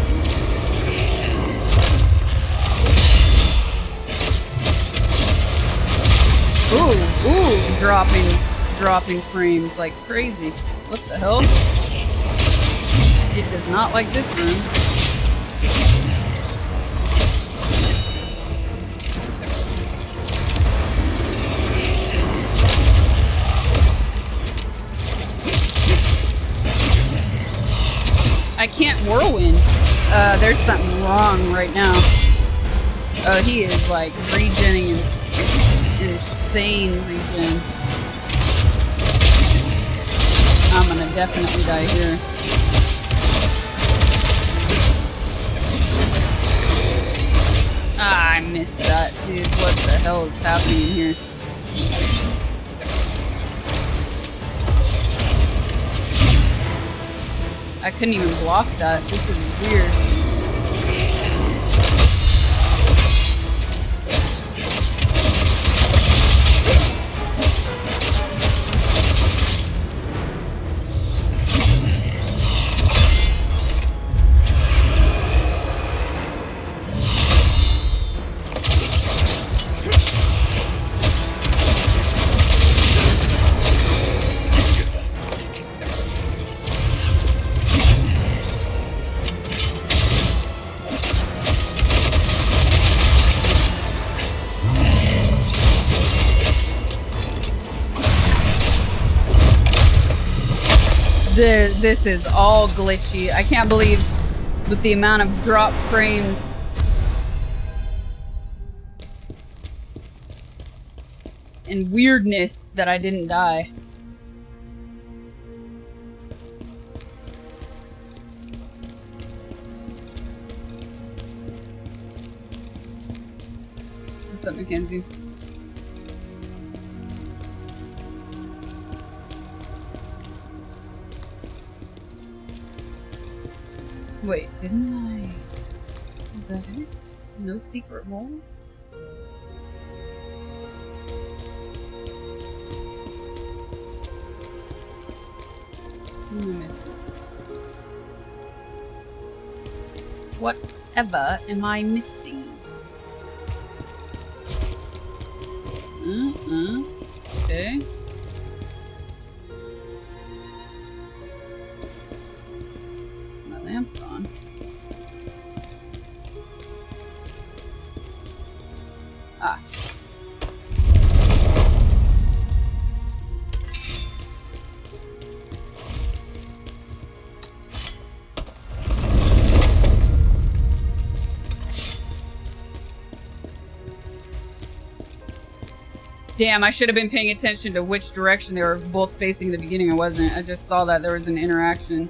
Ooh, dropping frames like crazy. What the hell? It does not like this room. I can't whirlwind. There's something wrong right now. He is like regenning insane regen. I'm gonna definitely die here. Ah, I missed that, dude. What the hell is happening here? I couldn't even block that. This is weird. This is all glitchy. I can't believe with the amount of drop frames and weirdness that I didn't die. What's up, Mackenzie? Wait, didn't I? Is that it? No secret hole? Whatever am I missing? Okay. My lamp's on. Ah. Damn, I should have been paying attention to which direction they were both facing in the beginning. I wasn't. I just saw that there was an interaction.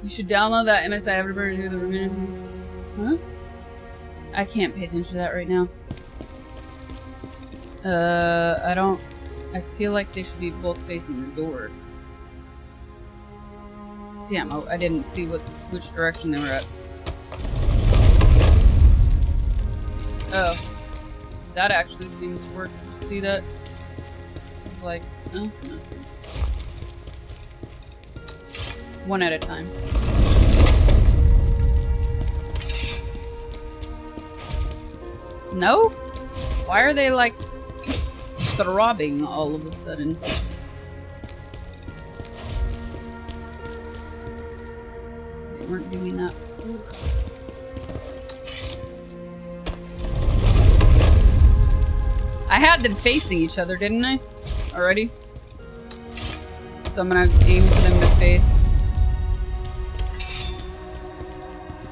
You should download that MSI Everybody do the remaining. Huh? I can't pay attention to that right now. I don't. I feel like they should be both facing the door. Damn, I didn't see which direction they were at. Oh. That actually seems to work. See that? Like, oh, no. One at a time. No? Why are they like throbbing all of a sudden? weren't doing that. I had them facing each other, didn't I? Already? So I'm gonna aim for them to face.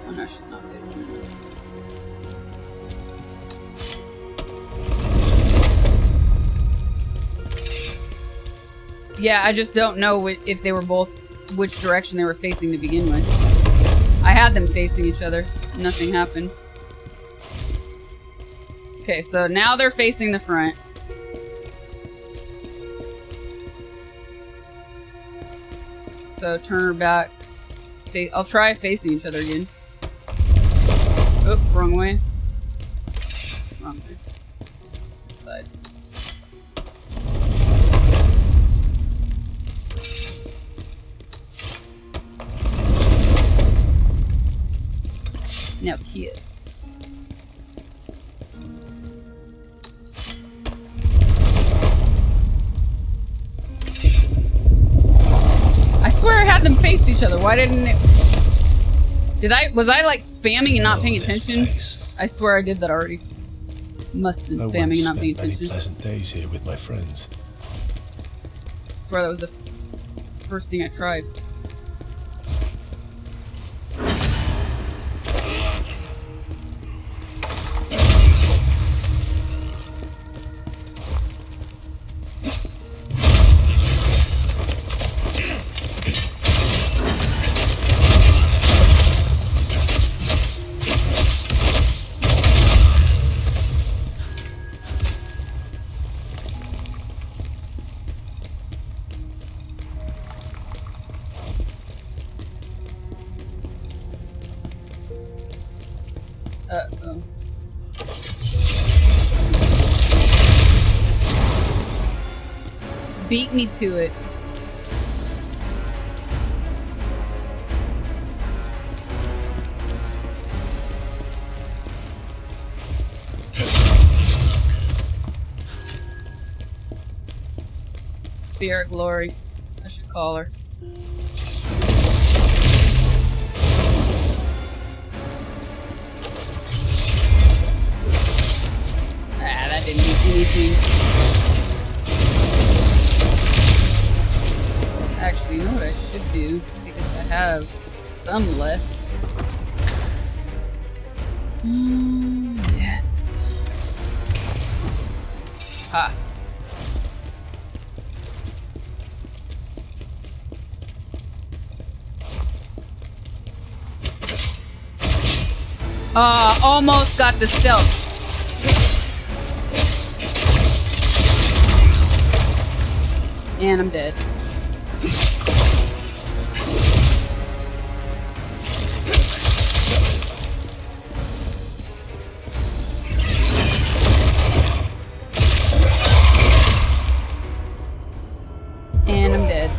Oh no, she's not facing me. Yeah, I just don't know if they were both, which direction they were facing to begin with. I had them facing each other. Nothing happened. Okay, so now they're facing the front. So turn her back. I'll try facing each other again. Oh, wrong way. Wrong way. Side. Now kid. I swear I had them face each other. Why didn't it? Was I like spamming and not paying attention? I swear I did that already. Must have been spamming and not paying attention. Pleasant days here with my friends. I swear that was the first thing I tried. Uh-oh. Beat me to it. Spirit Glory. I should call her. Ah, that didn't do anything. Actually, you know what I should do? Because I have some left. Yes. Ha. Almost got the stealth. And I'm dead. And I'm dead.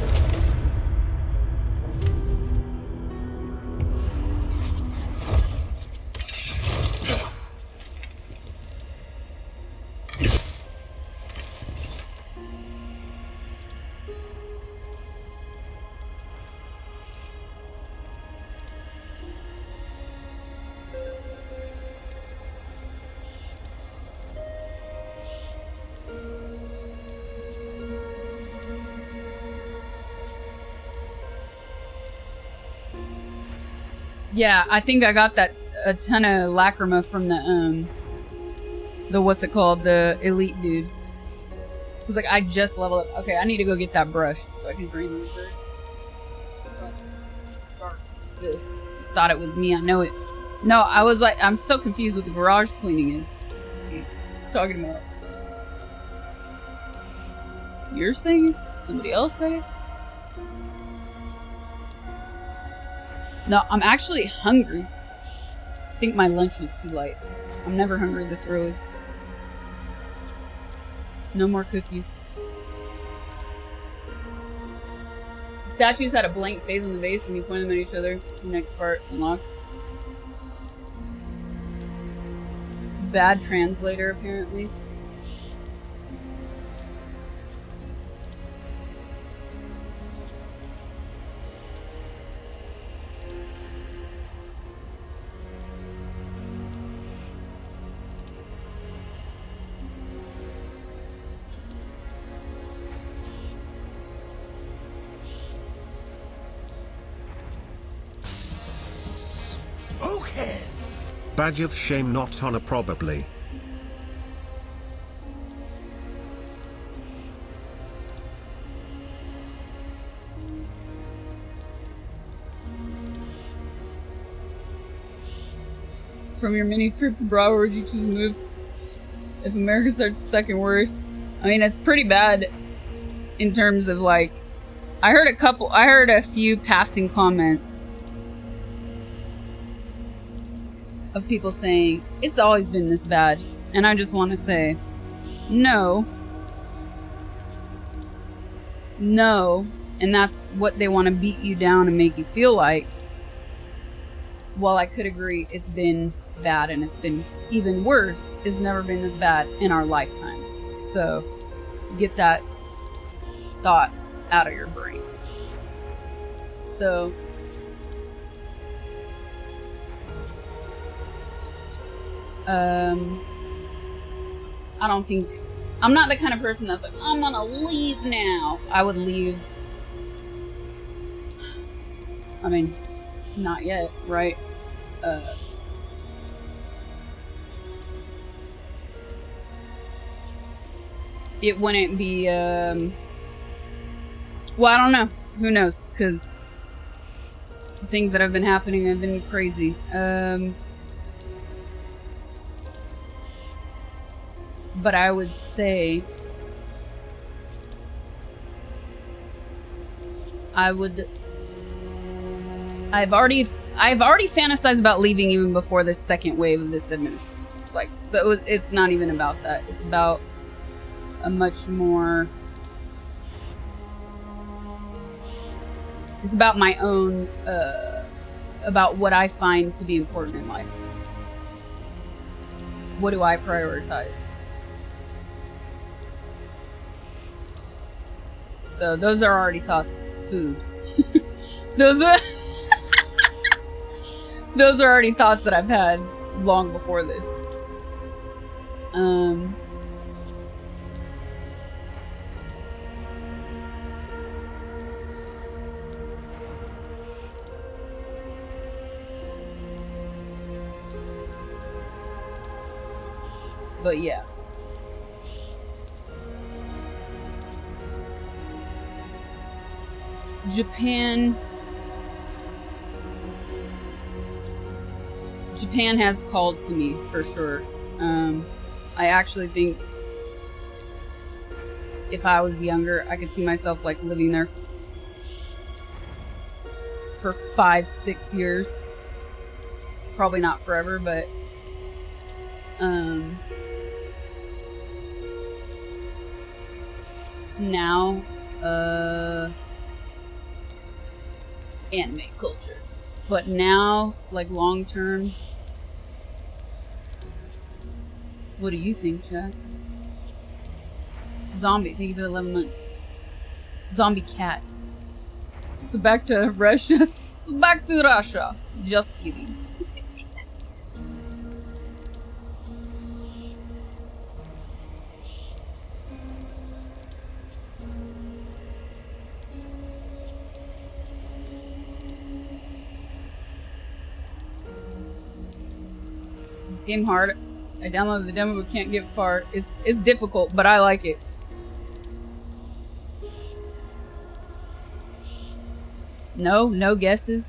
Yeah, I think I got that a ton of lacrima from the what's it called, the elite dude. It was like, I just leveled up. Okay, I need to go get that brush so I can drain this bird. This. Thought it was me, I know it. No, I was like, I'm so confused what the garage cleaning is. Talking about. You're saying it? Somebody else say it? No, I'm actually hungry. I think my lunch was too light. I'm never hungry this early. No more cookies. The statues had a blank face on the base when you pointed them at each other. The next part unlocked. Bad translator, apparently. Badge of shame, not honor, probably. From your many trips abroad, where would you choose to move if America starts second worst? I mean, it's pretty bad in terms of like, I heard a few passing comments of people saying it's always been this bad, and I just want to say no, and that's what they want to beat you down and make you feel like. While I could agree it's been bad and it's been even worse, it's never been this bad in our lifetimes. So get that thought out of your brain. So I don't think, I'm not the kind of person that's like, I'm gonna leave now. I would leave, I mean, not yet, right? It wouldn't be, well, I don't know. Who knows? Because the things that have been happening have been crazy. But I would say I've already fantasized about leaving even before this second wave of this administration. Like, so it's not even about that. It's about a much more, it's about my own, about what I find to be important in life. What do I prioritize? So those are already thoughts. Food. Those are those are already thoughts that I've had long before this. But yeah. Japan has called to me for sure. I actually think if I was younger, I could see myself like living there for 5-6 years. Probably not forever, but now anime culture. But now, like long term, what do you think, Jack? Zombie, thank you for the 11 months. Zombie cat. So back to Russia. So back to Russia. Just kidding. Game hard. I downloaded the demo but can't get far. It's difficult, but I like it. No guesses.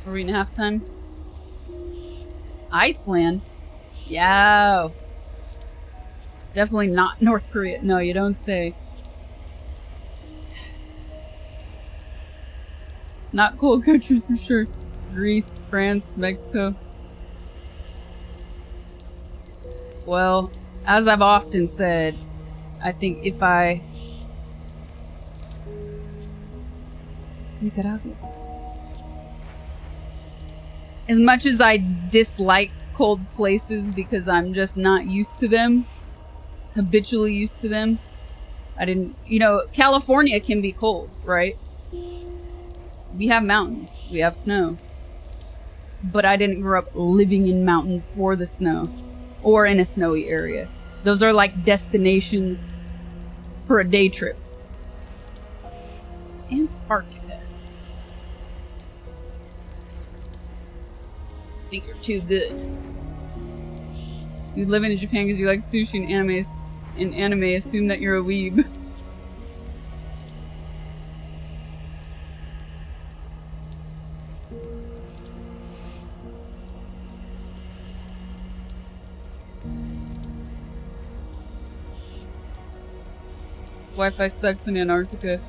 Are we in halftime? Iceland? Yo. Definitely not North Korea. No, you don't say. Not cold countries for sure. Greece, France, Mexico. Well, as I've often said, I think if I... Nicaragua. As much as I dislike cold places because I'm just not used to them, habitually used to them. I didn't, you know, California can be cold, right? We have mountains, we have snow. But I didn't grow up living in mountains or the snow. or in a snowy area. Those are like destinations for a day trip. Antarctica. I think you're too good. You live in Japan because you like sushi and anime. Assume that you're a weeb. Wi-Fi sucks in Antarctica.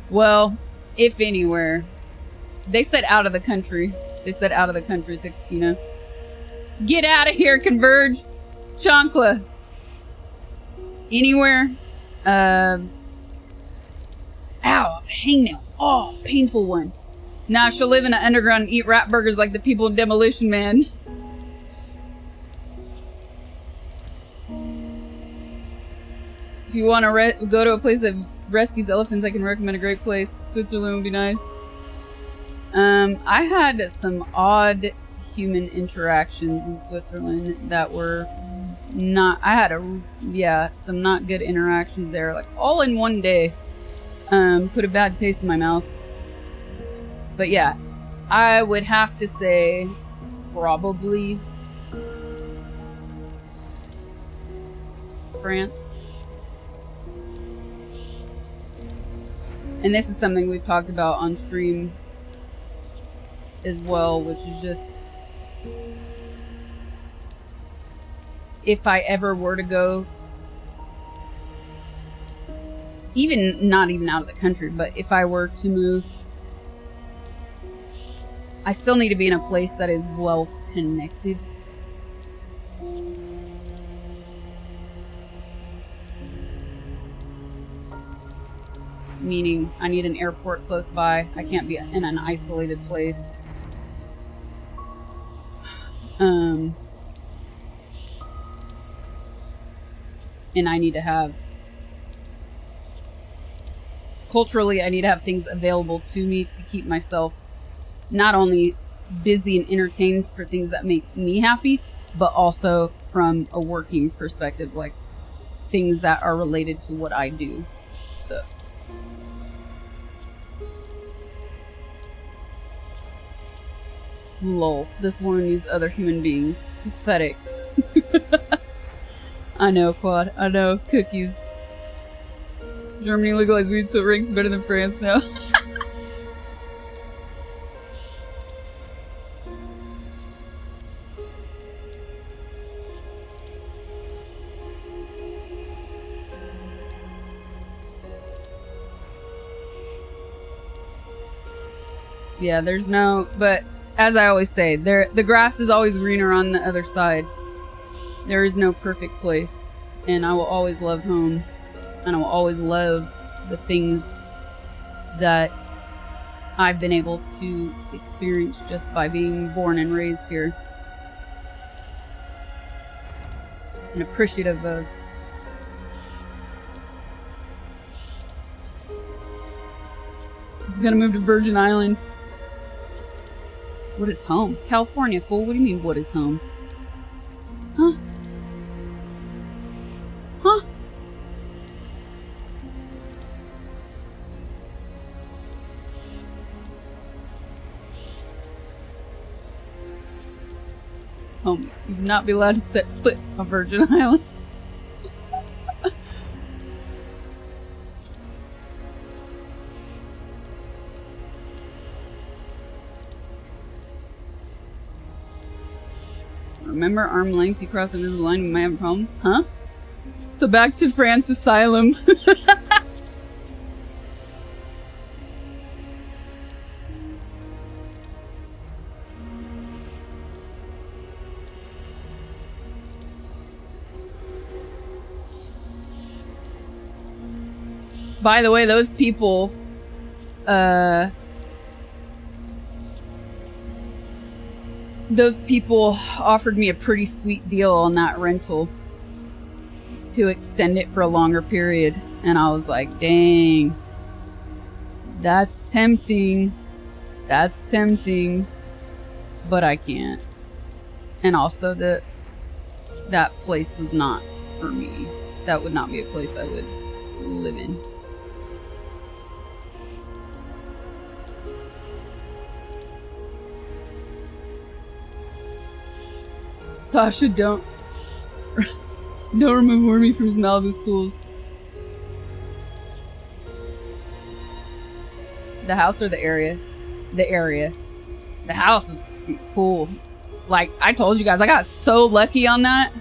Well, if anywhere. They said out of the country. They said out of the country to, you know. Get out of here, Converge. Chancla. Anywhere. Ow, hangnail. Oh, painful one. Nah, she'll live in an underground and eat rat burgers like the people in Demolition Man. If you want to go to a place that rescues elephants, I can recommend a great place. Switzerland would be nice. I had some odd human interactions in Switzerland that were not... some not good interactions there. Like, all in one day. Put a bad taste in my mouth. But yeah, I would have to say probably France. And this is something we've talked about on stream as well, which is just, if I ever were to go, not even out of the country, but if I were to move, I still need to be in a place that is well connected. Meaning, I need an airport close by. I can't be in an isolated place. And I need to have... Culturally, I need to have things available to me to keep myself not only busy and entertained for things that make me happy, but also from a working perspective, like things that are related to what I do. So... Lol, this woman needs other human beings. Pathetic. I know, Quad. I know. Cookies. Germany legalized weed, so it ranks better than France now. Yeah, there's no... But, as I always say, the grass is always greener on the other side. There is no perfect place. And I will always love home. And I will always love the things that I've been able to experience just by being born and raised here. And appreciative of. She's gonna move to Virgin Island. What is home? California, fool. What do you mean, what is home? Huh? Huh? Home. You would not be allowed to set foot on Virgin Island. Remember, arm length, you cross invisible line, you might have a problem. Huh? So back to France Asylum. By the way, those people, offered me a pretty sweet deal on that rental to extend it for a longer period. And I was like, dang, that's tempting. That's tempting, but I can't. And also that place was not for me. That would not be a place I would live in. Sasha, don't remove Wormy from his Malibu schools. The house or the area? The area. The house is cool. Like, I told you guys, I got so lucky on that.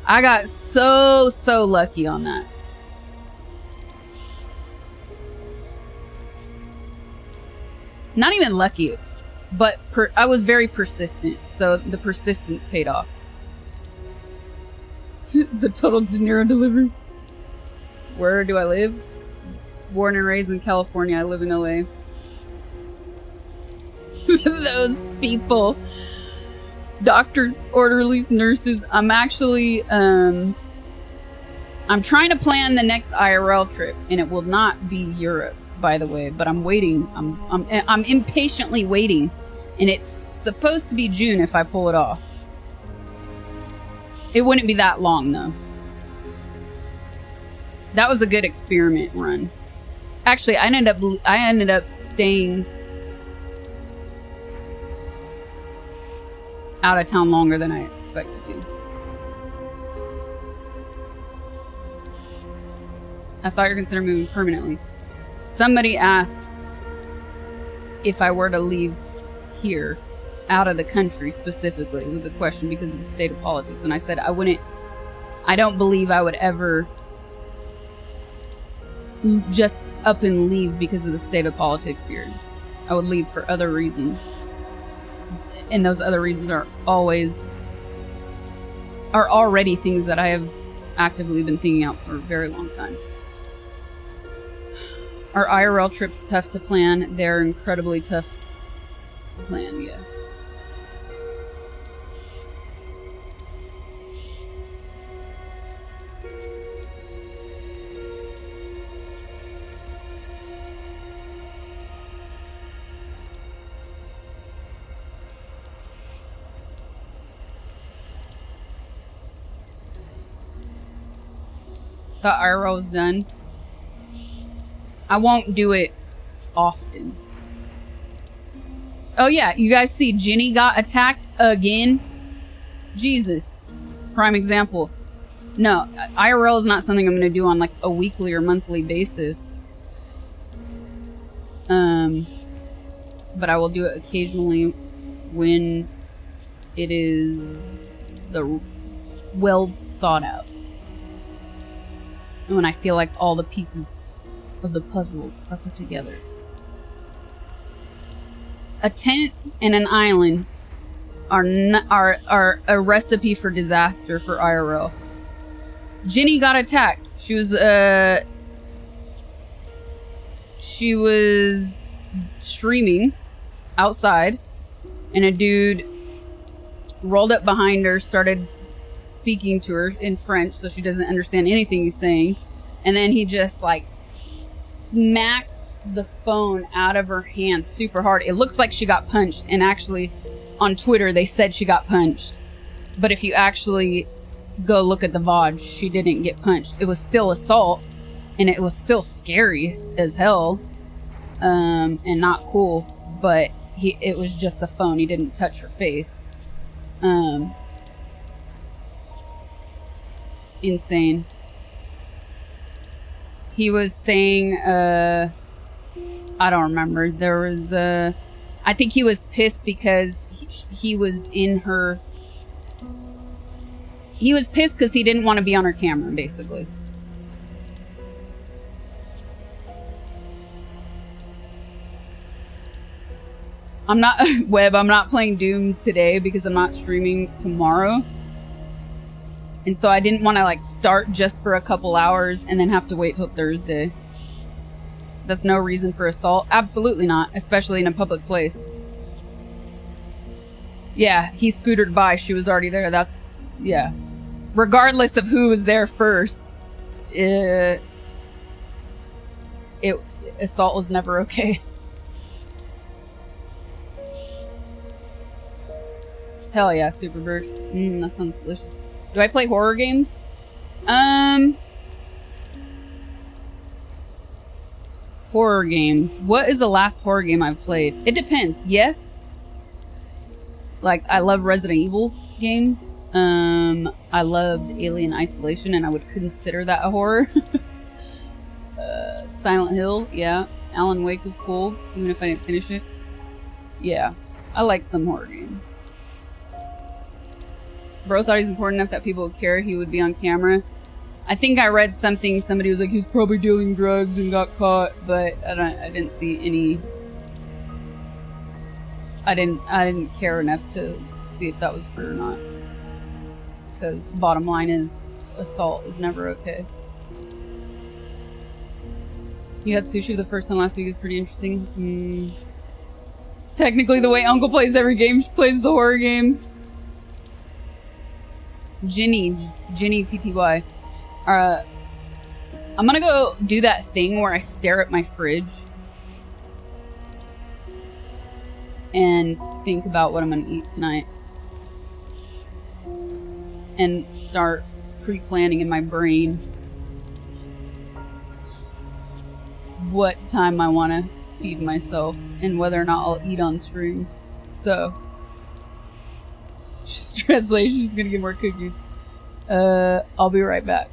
I got so lucky on that. Not even lucky, but I was very persistent, so the persistence paid off. It's a total De Niro delivery. Where do I live? Born and raised in California. I live in LA. Those people. Doctors, orderlies, nurses. I'm actually, I'm trying to plan the next IRL trip, and it will not be Europe, by the way, but I'm waiting. I'm impatiently waiting, and it's supposed to be June if I pull it off. It wouldn't be that long, though. That was a good experiment run. Actually, I ended up staying out of town longer than I expected to. I thought you were considering moving permanently. Somebody asked if I were to leave here, out of the country specifically. It was a question because of the state of politics, and I said I wouldn't. I don't believe I would ever just up and leave because of the state of politics here. I would leave for other reasons. And those other reasons are already things that I have actively been thinking out for a very long time. Our IRL trips tough to plan. They're incredibly tough to plan, yes. Thought IRL was done. I won't do it often. Oh yeah, you guys see Jenny got attacked again? Jesus. Prime example. No, IRL is not something I'm going to do on like a weekly or monthly basis. But I will do it occasionally when it is well thought out. And when I feel like all the pieces of the puzzle are put together. A tent and an island are a recipe for disaster for IRL. Jenny got attacked. She was streaming outside, and a dude rolled up behind her, started speaking to her in French, so she doesn't understand anything he's saying, and then he just like smacks the phone out of her hand super hard. It looks like she got punched, and actually on Twitter they said she got punched, but if you actually go look at the VOD, she didn't get punched. It was still assault, and it was still scary as hell, and not cool, but it was just the phone. He didn't touch her face. Insane. He was saying, I don't remember. There was, I think he was pissed because he was in her. He was pissed because he didn't want to be on her camera, basically. I'm not, Web, I'm not playing Doom today because I'm not streaming tomorrow. And so I didn't want to like start just for a couple hours and then have to wait till Thursday. That's no reason for assault. Absolutely not, especially in a public place. Yeah, he scootered by. She was already there. That's, yeah. Regardless of who was there first, assault was never okay. Hell yeah, Superbird. That sounds delicious. Do I play horror games? Horror games. What is the last horror game I've played? It depends. Yes. Like, I love Resident Evil games. I loved Alien Isolation, and I would consider that a horror. Silent Hill, yeah. Alan Wake was cool, even if I didn't finish it. Yeah, I like some horror games. Bro thought he's important enough that people would care he would be on camera. I think I read something, somebody was like, he's probably doing drugs and got caught, but I didn't see any... I didn't care enough to see if that was true or not. Because bottom line is, assault is never okay. You had sushi the first time last week is pretty interesting. Technically the way Uncle plays every game, she plays the horror game. Ginny TTY. I'm gonna go do that thing where I stare at my fridge and think about what I'm gonna eat tonight. And start pre-planning in my brain what time I want to feed myself and whether or not I'll eat on stream. So, translation, she's gonna get more cookies. I'll be right back.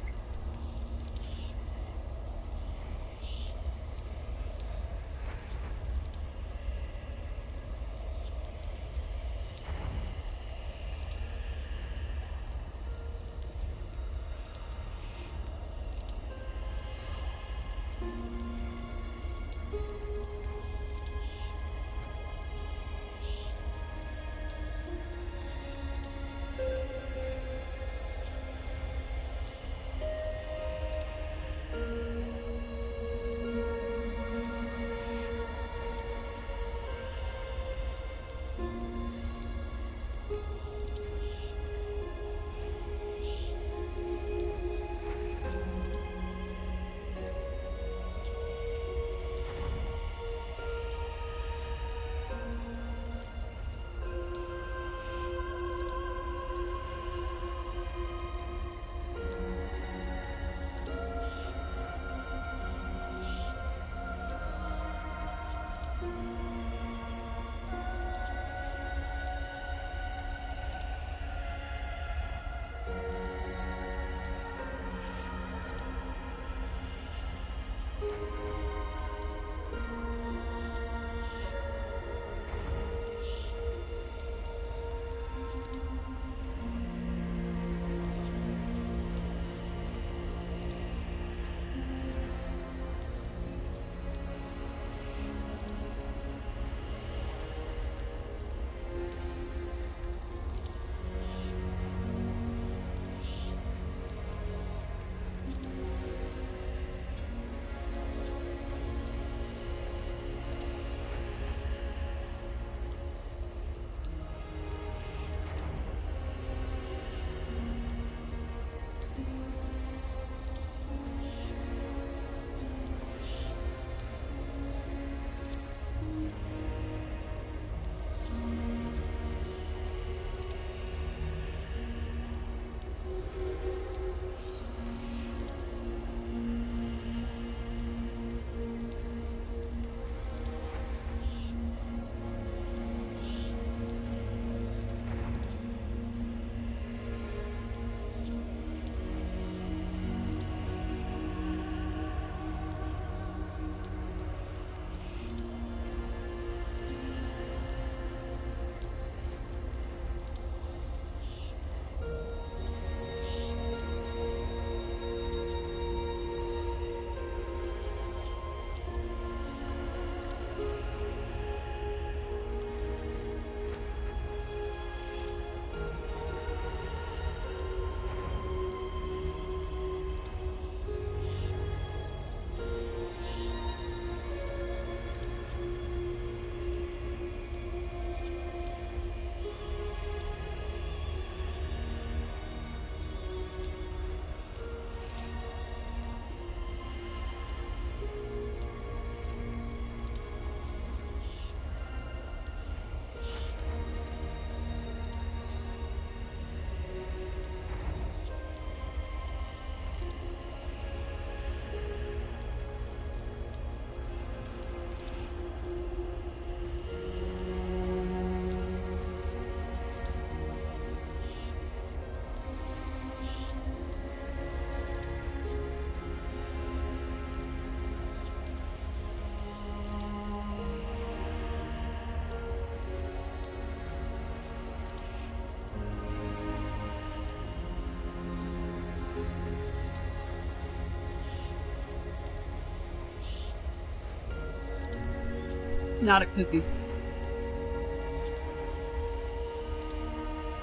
Not a cookie.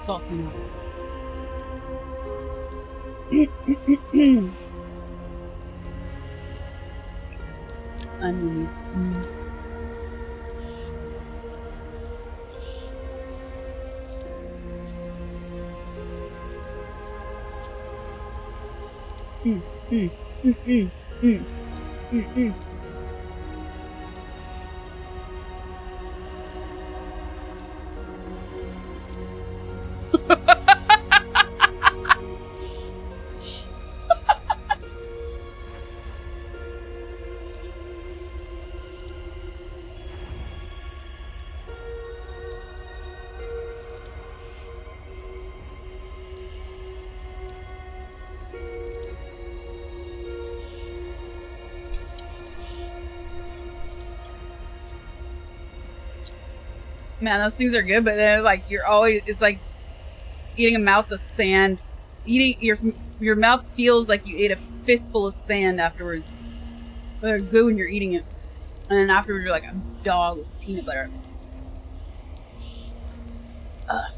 Salty nut. Onion. Man, those things are good, but then like you're always, it's like eating a mouth of sand. Eating your mouth feels like you ate a fistful of sand afterwards. But they're good when you're eating it, and then afterwards you're like a dog with peanut butter. Ugh.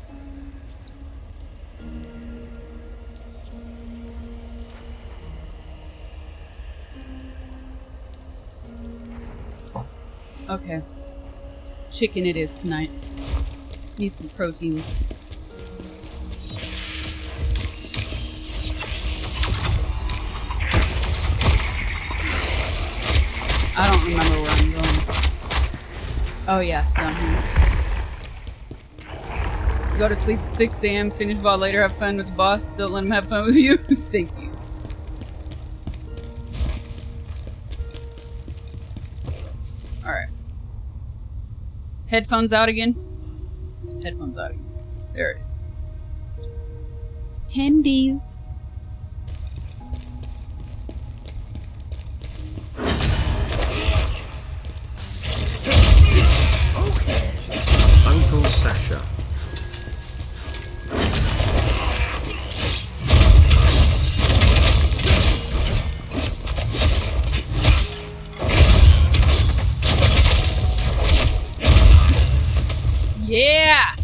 Okay. Chicken it is tonight. Need some proteins. I don't remember where I'm going. Oh yeah, down here. Go to sleep at 6 a.m., finish VOD later, have fun with the boss, don't let him have fun with you. Thank you. Alright. Headphones out again? Headphones out again. There it is. Tendies. Uncle Sasha. Yeah!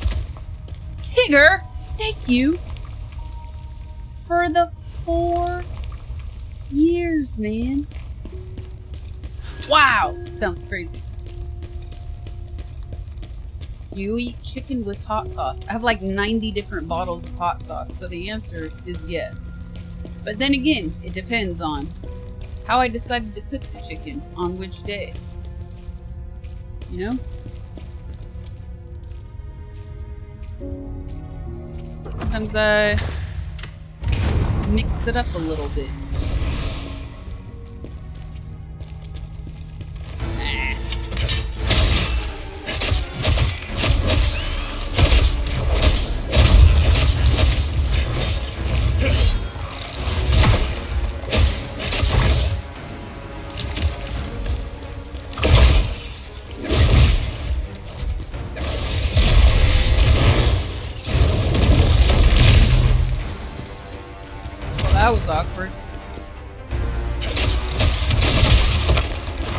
Tigger, thank you for the 4 years, man. Wow! Sounds crazy. You eat chicken with hot sauce. I have like 90 different bottles of hot sauce, so the answer is yes. But then again, it depends on how I decided to cook the chicken on which day. You know? Sometimes I mix it up a little bit. That was awkward.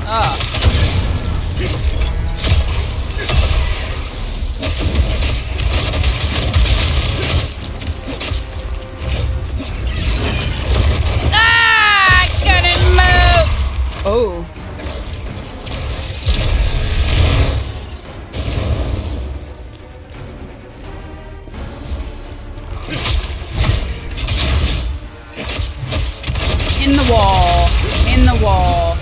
Ah. Ah! I couldn't move! Oh. In the wall. In the wall.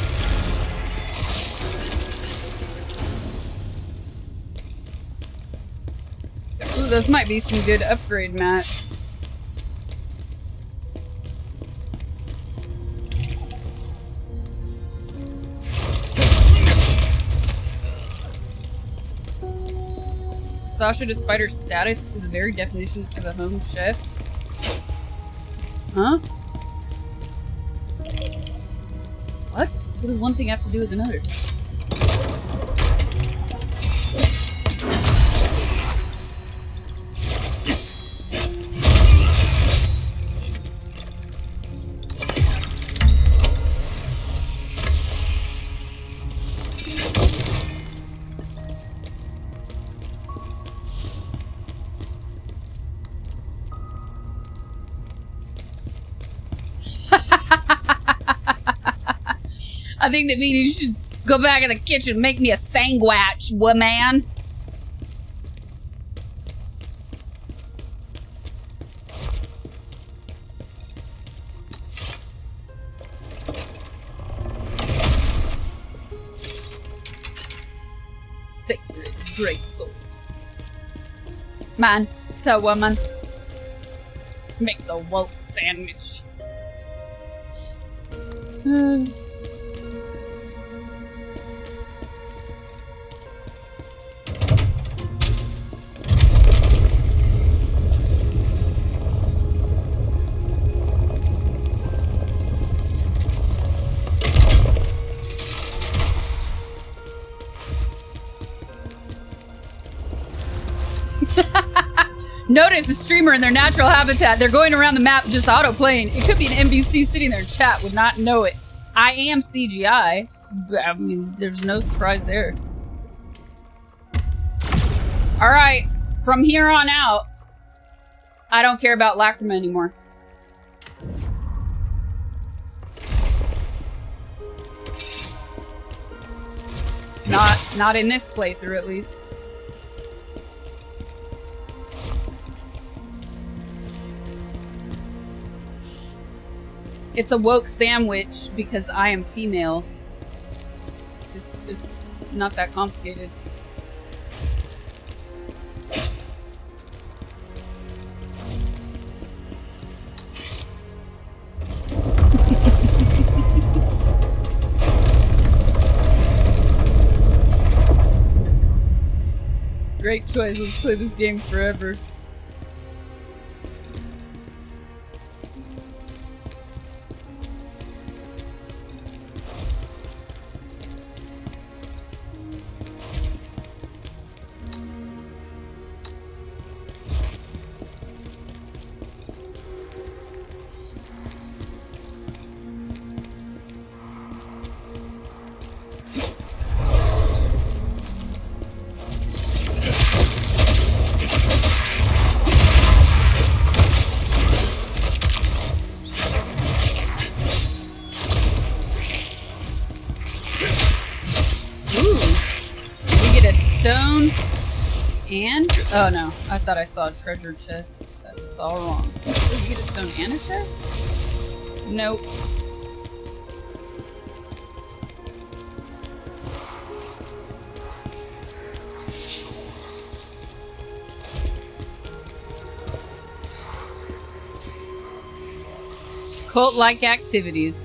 Ooh, those might be some good upgrade mats. Sasha, despite her status, is the very definition of a home chef. Huh? What? What does one thing have to do with another? I think that means you should go back in the kitchen and make me a sandwich, woman. Sacred great soul. Man, to woman. Makes a woke sandwich. Notice the streamer in their natural habitat. They're going around the map just auto-playing. It could be an NPC sitting there in chat, would not know it. I am CGI. I mean, there's no surprise there. Alright, from here on out, I don't care about Lacrima anymore. Not in this playthrough, at least. It's a woke sandwich because I am female. It's not that complicated. Great choice. Let's play this game forever. And? Oh no, I thought I saw a treasure chest. That's all wrong. Did you get a stone and a chest? Nope. Cult-like activities.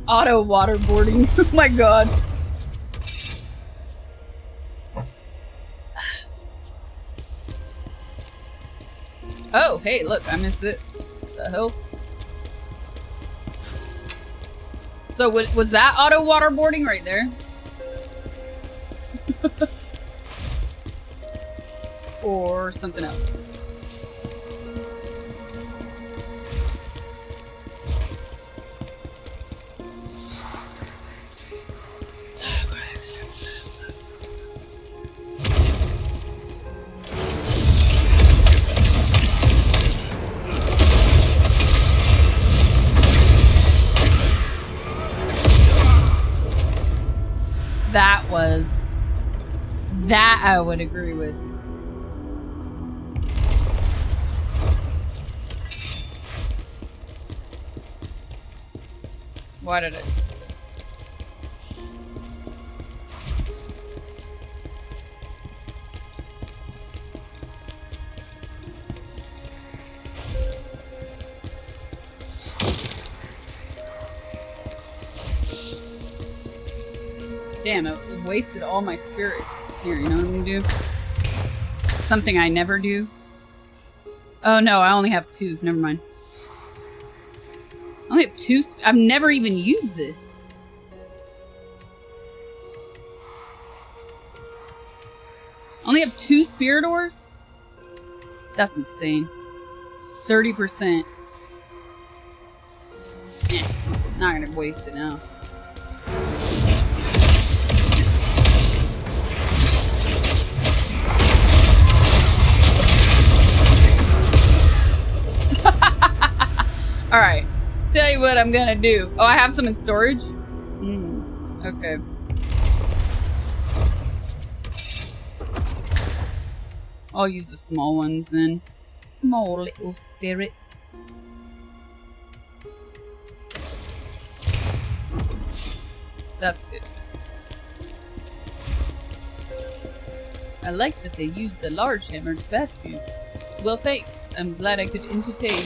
Auto waterboarding. Oh my god. Oh, hey, look, I missed this. What the hell? So was that auto waterboarding right there? Or something else? That I would agree with. Why did it? Damn, it wasted all my spirit. Here, you know what I'm gonna do? Something I never do. Oh no, I only have 2. Never mind. I only have 2. I've never even used this. Only have 2 spear doors? That's insane. 30%. Not gonna waste it now. Alright. Tell you what I'm gonna do. Oh, I have some in storage? Okay. I'll use the small ones then. Small little spirit. That's good. I like that they used the large hammer to bash you. Well, thanks. I'm glad I could entertain.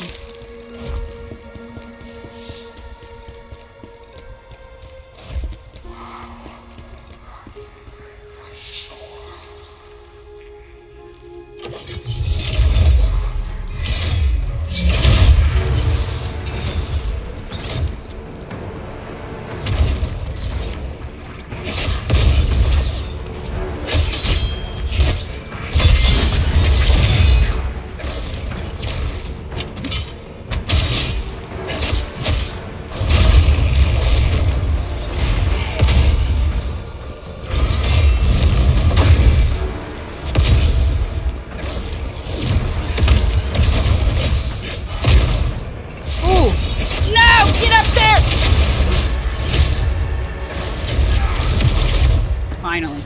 Finally.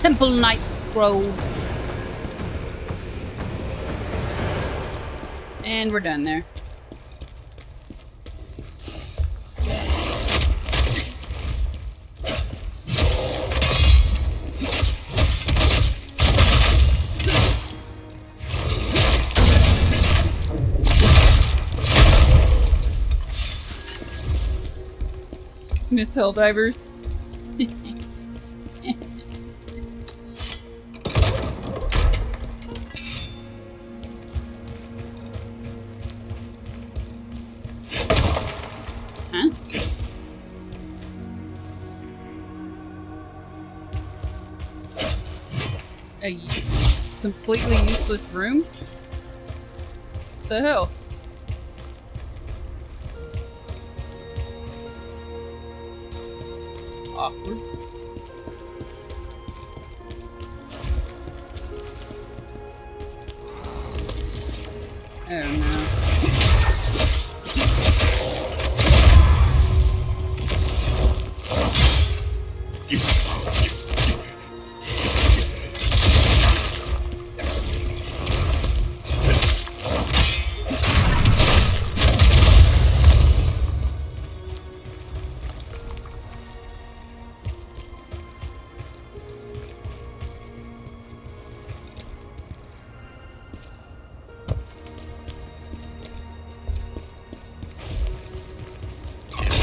Temple Knight Scroll. And we're done there. Miss Helldivers. Huh? A completely useless room? The hell? Awkward. Oh no.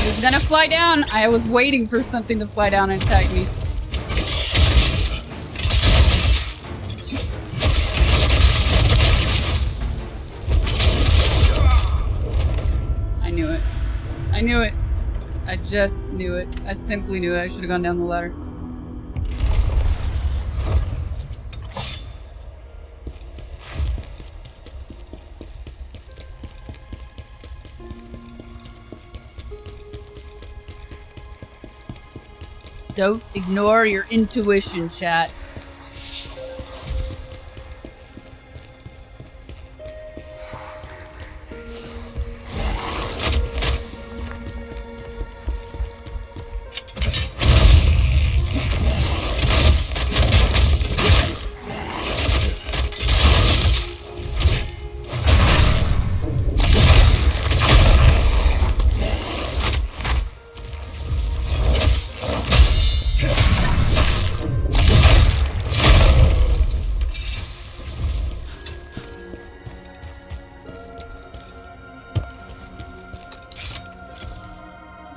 It's gonna fly down. I was waiting for something to fly down and attack me. I knew it. I knew it. I just knew it. I simply knew it. I should have gone down the ladder. Don't ignore your intuition, chat.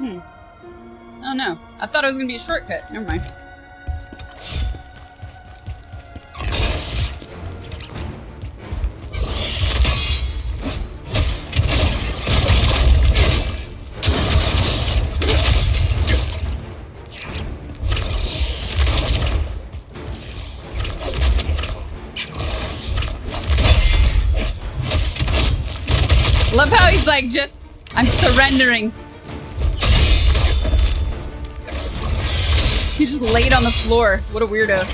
Oh no. I thought it was gonna be a shortcut. Never mind. Love how he's like, just, I'm surrendering. He just laid on the floor. What a weirdo.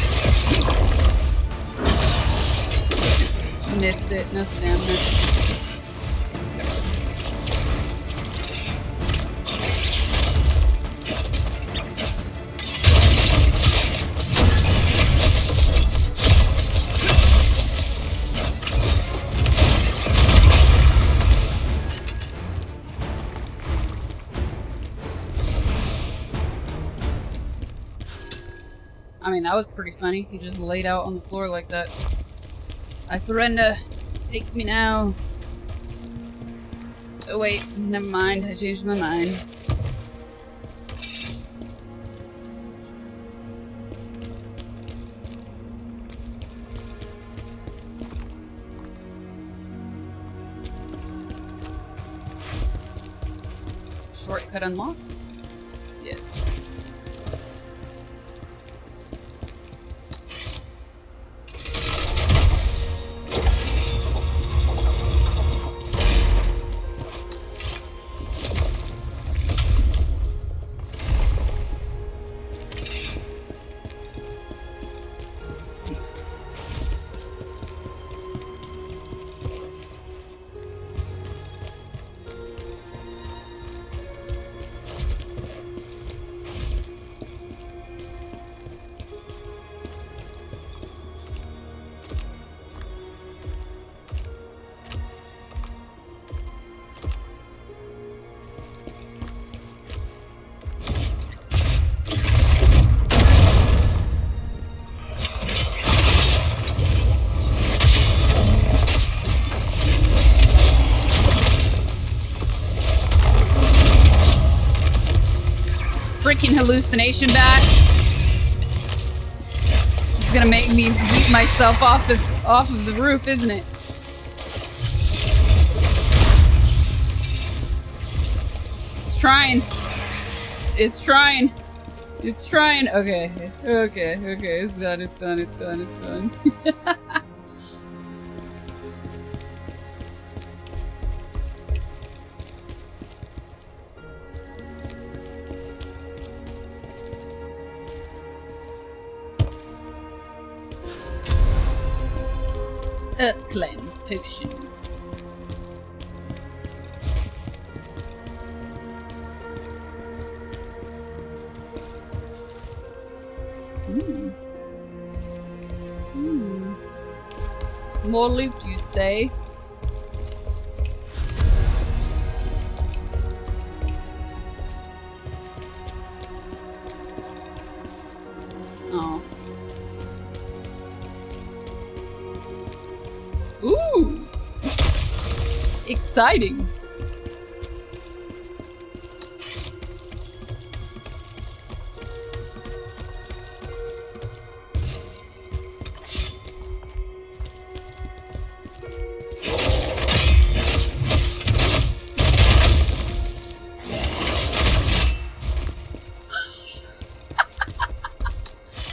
Missed it. No stamina. I mean, that was pretty funny. He just laid out on the floor like that. I surrender. Take me now. Oh wait, never mind. I changed my mind. Shortcut unlocked? Yes. Freaking hallucination bat. It's gonna make me yeet myself off of the roof, isn't it? It's trying. It's trying. It's trying. Okay. Okay. Okay. It's done. It's done. It's done. It's done. Cleanse potion. More loot, you say? Oh. Ooh! Exciting!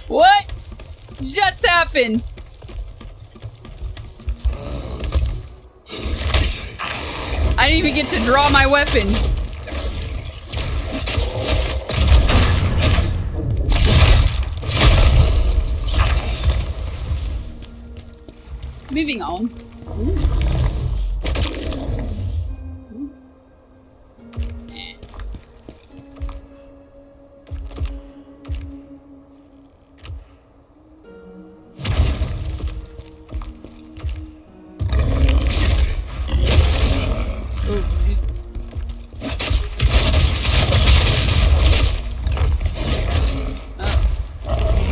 What just happened? I didn't even get to draw my weapon. Moving on.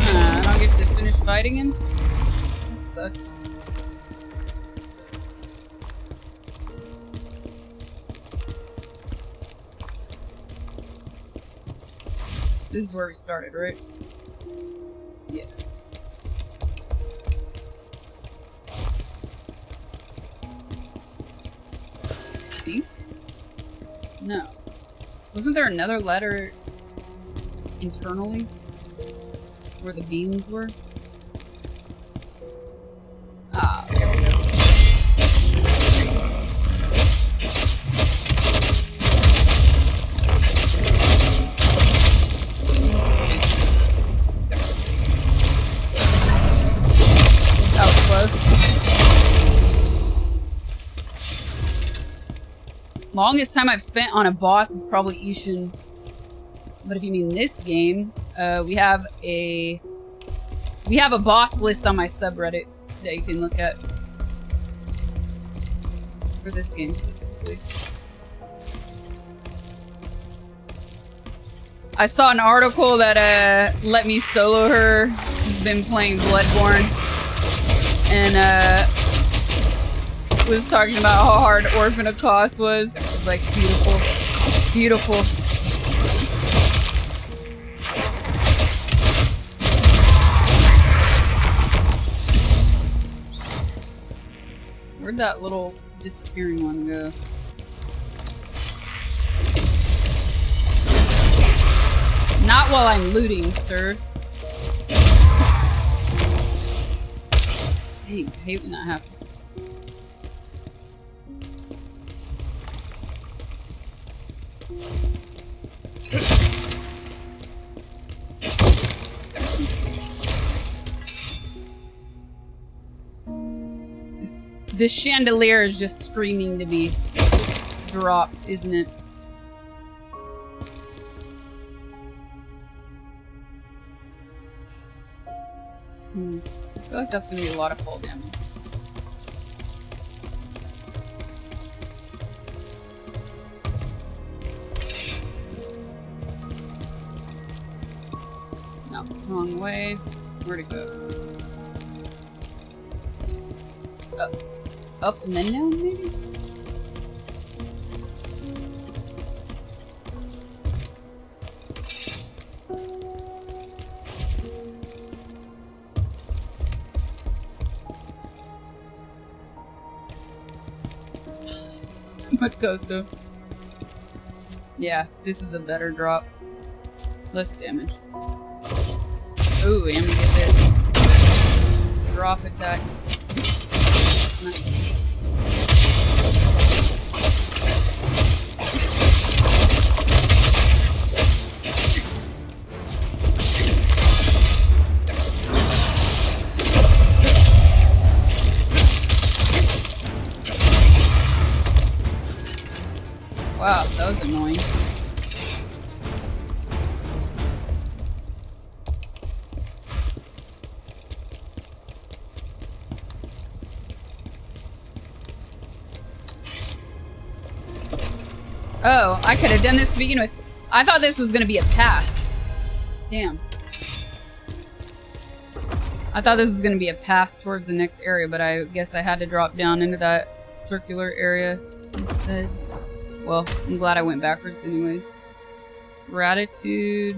I don't get to finish fighting him? That sucks. This is where we started, right? Yes. See? No. Wasn't there another letter internally? Where the beams were? Ah, there we go. That was close. Longest time I've spent on a boss is probably Ishin. But if you mean this game, we have a boss list on my subreddit that you can look at for this game specifically. I saw an article that let me solo her. She's been playing Bloodborne and was talking about how hard Orphan of Kos was. It was like beautiful, beautiful. Where'd that little disappearing one go? Not while I'm looting, sir. Dang, I hate when that happens. This chandelier is just screaming to be dropped, isn't it? I feel like that's gonna be a lot of fall damage. No, wrong way. Where'd it go? Up and then down, maybe? What goes though? Yeah, this is a better drop. Less damage. Ooh, and we get this. Drop attack. Nice. Wow, that was annoying. Oh, I could have done this to begin with. I thought this was going to be a path. Damn. I thought this was going to be a path towards the next area, but I guess I had to drop down into that circular area instead. Well, I'm glad I went backwards anyways. Gratitude.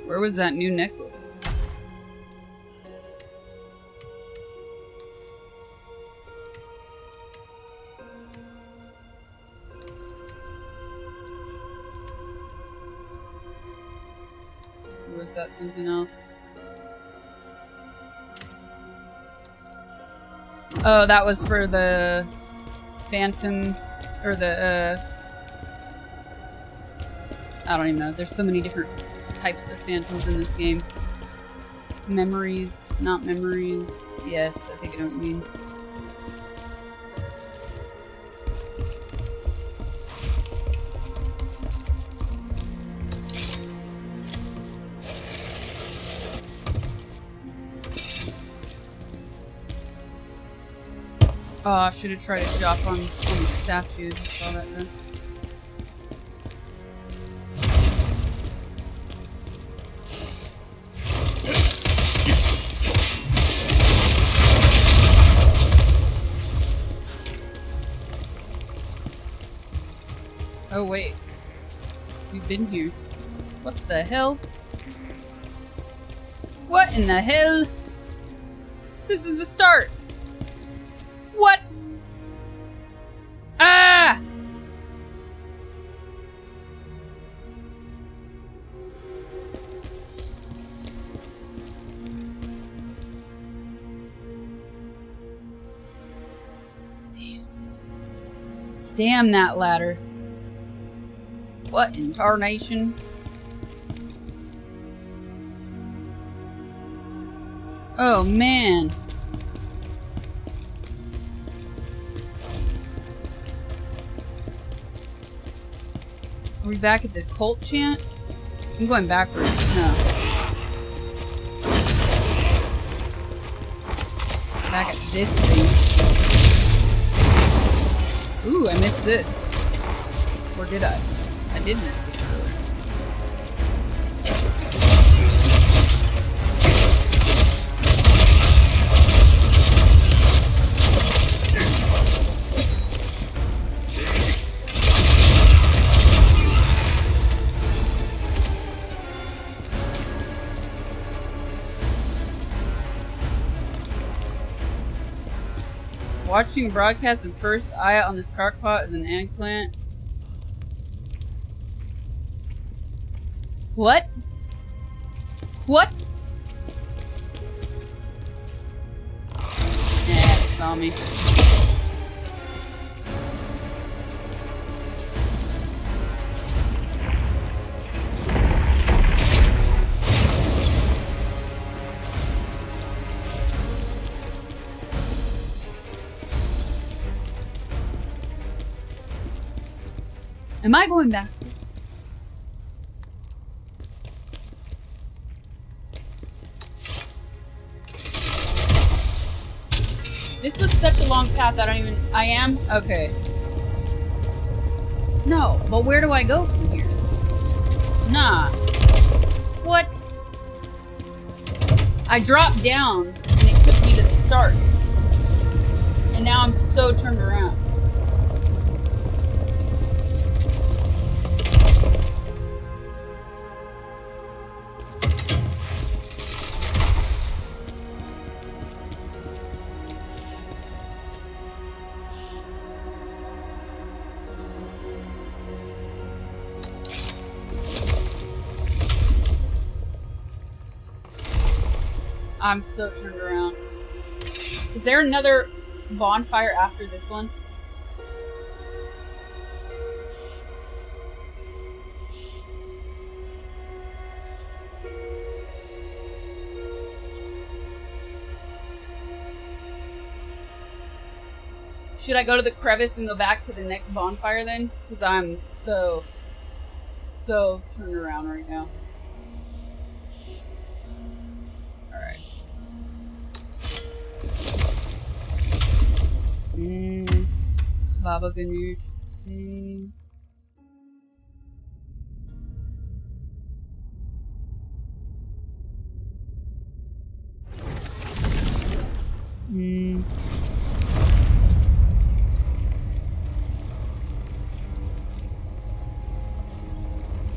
Where was that new necklace? Or was that something else? Oh, that was for the Phantom, or the, I don't even know. There's so many different types of phantoms in this game. Memories, not memories. Yes, I think I know what you mean. Oh, I should have tried to drop on the statues. I saw that then. Oh, wait. We've been here. What the hell? What in the hell? This is the start. What? Ah! Damn that ladder. What in tarnation? Oh man. Are we back at the cult chant? I'm going backwards. No. Back at this thing. Ooh, I missed this. Or did I? I did miss this. Watching broadcast and first eye on this crockpot is an eggplant. What? What? Yeah, it saw me. Am I going back? This was such a long path I don't even... I am? Okay. No, but where do I go from here? Nah. What? I dropped down and it took me to the start. And now I'm so turned around. I'm so turned around. Is there another bonfire after this one? Should I go to the crevice and go back to the next bonfire then? Because I'm so turned around right now. Alright. Baba Ganoush.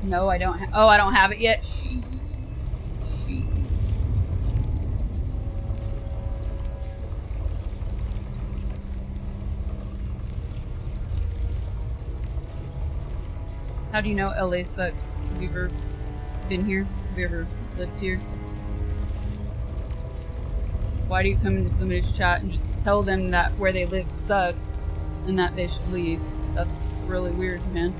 No, I don't. Oh, I don't have it yet. She. How do you know LA sucks? Have you ever been here? Have you ever lived here? Why do you come into somebody's chat and just tell them that where they live sucks and that they should leave? That's really weird, man.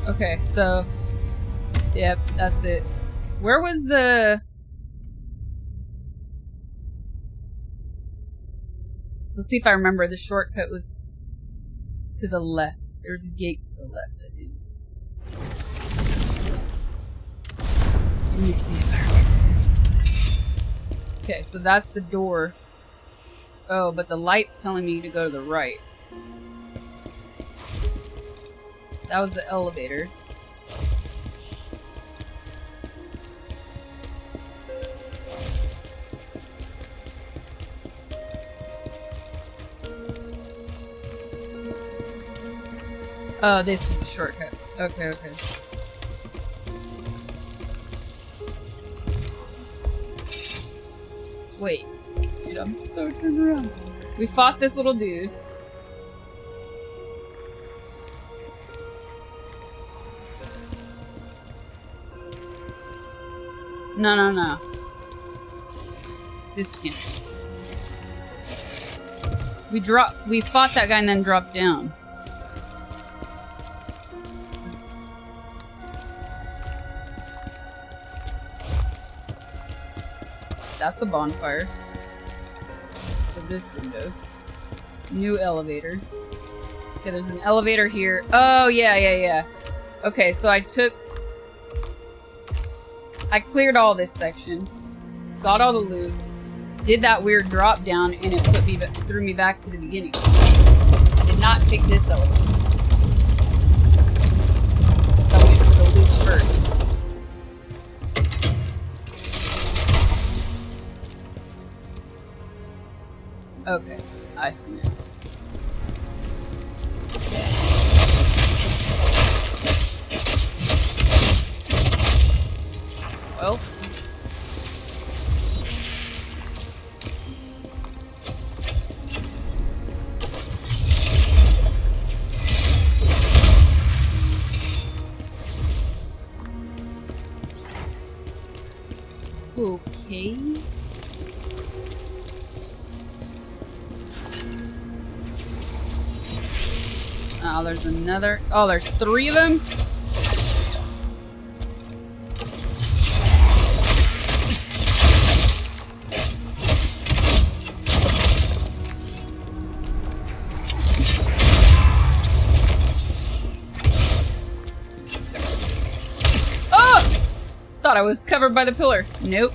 Okay, so, yep, that's it. Where was the... Let's see if I remember. The shortcut was to the left. There's a gate to the left, I think. Let me see if I remember. Okay, so that's the door. Oh, but the light's telling me to go to the right. That was the elevator. Oh, this is a shortcut. Okay, okay. Wait. Dude, I'm so turned around. We fought this little dude. No, no, no. This can't. We fought that guy and then dropped down. That's a bonfire. For this window. New elevator. Okay, there's an elevator here. Oh, yeah. Okay, so I cleared all this section. Got all the loot. Did that weird drop down, and it threw me back to the beginning. I did not take this elevator. So I went for the loot first. Okay, I see it. Well. Okay. Oh, there's another. Oh, there's 3 of them? Oh! Thought I was covered by the pillar. Nope.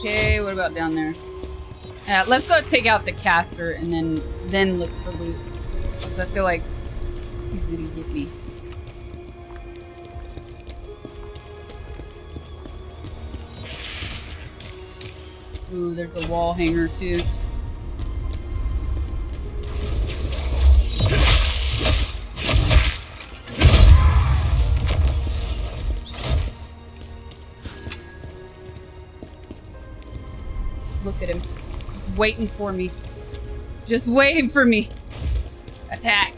Okay, what about down there? Let's go take out the caster and then look for loot. Because I feel like he's gonna get me. Ooh, there's a wall hanger too. Look at him. Just waiting for me. Just waiting for me. Attack.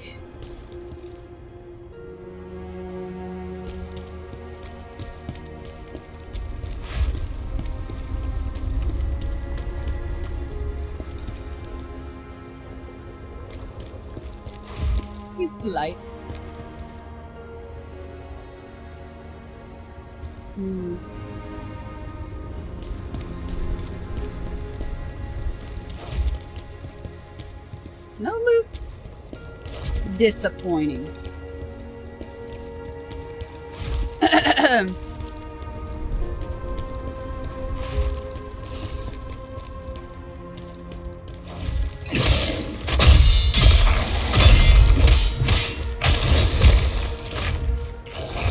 He's polite. No loot. Disappointing.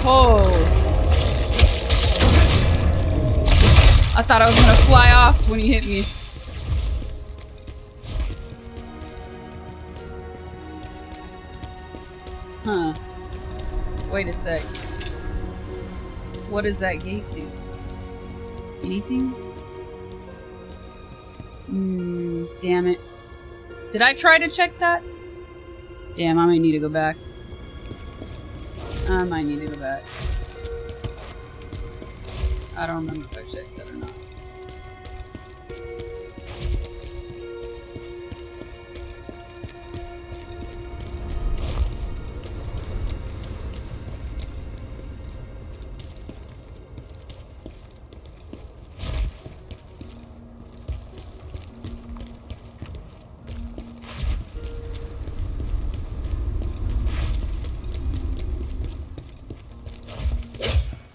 Oh. I thought I was gonna fly off when he hit me. Huh. Wait a sec. What does that gate do? Anything? Damn it. Did I try to check that? Damn, I might need to go back. I might need to go back. I don't remember if I checked that or not.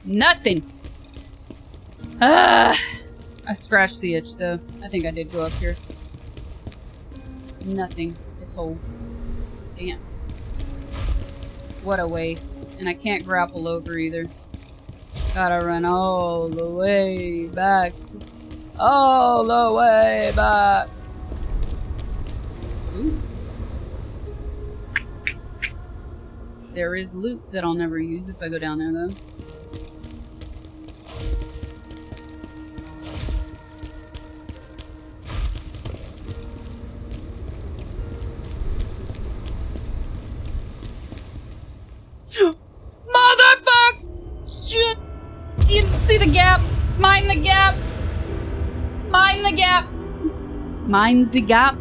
Nothing. I scratched the itch though. I think I did go up here. Nothing. It's whole. Damn. What a waste. And I can't grapple over either. Gotta run all the way back. All the way back. Ooh. There is loot that I'll never use if I go down there though. Motherfuck! Shit! Didn't see the gap! Mind the gap! Mind the gap! Mind's the gap!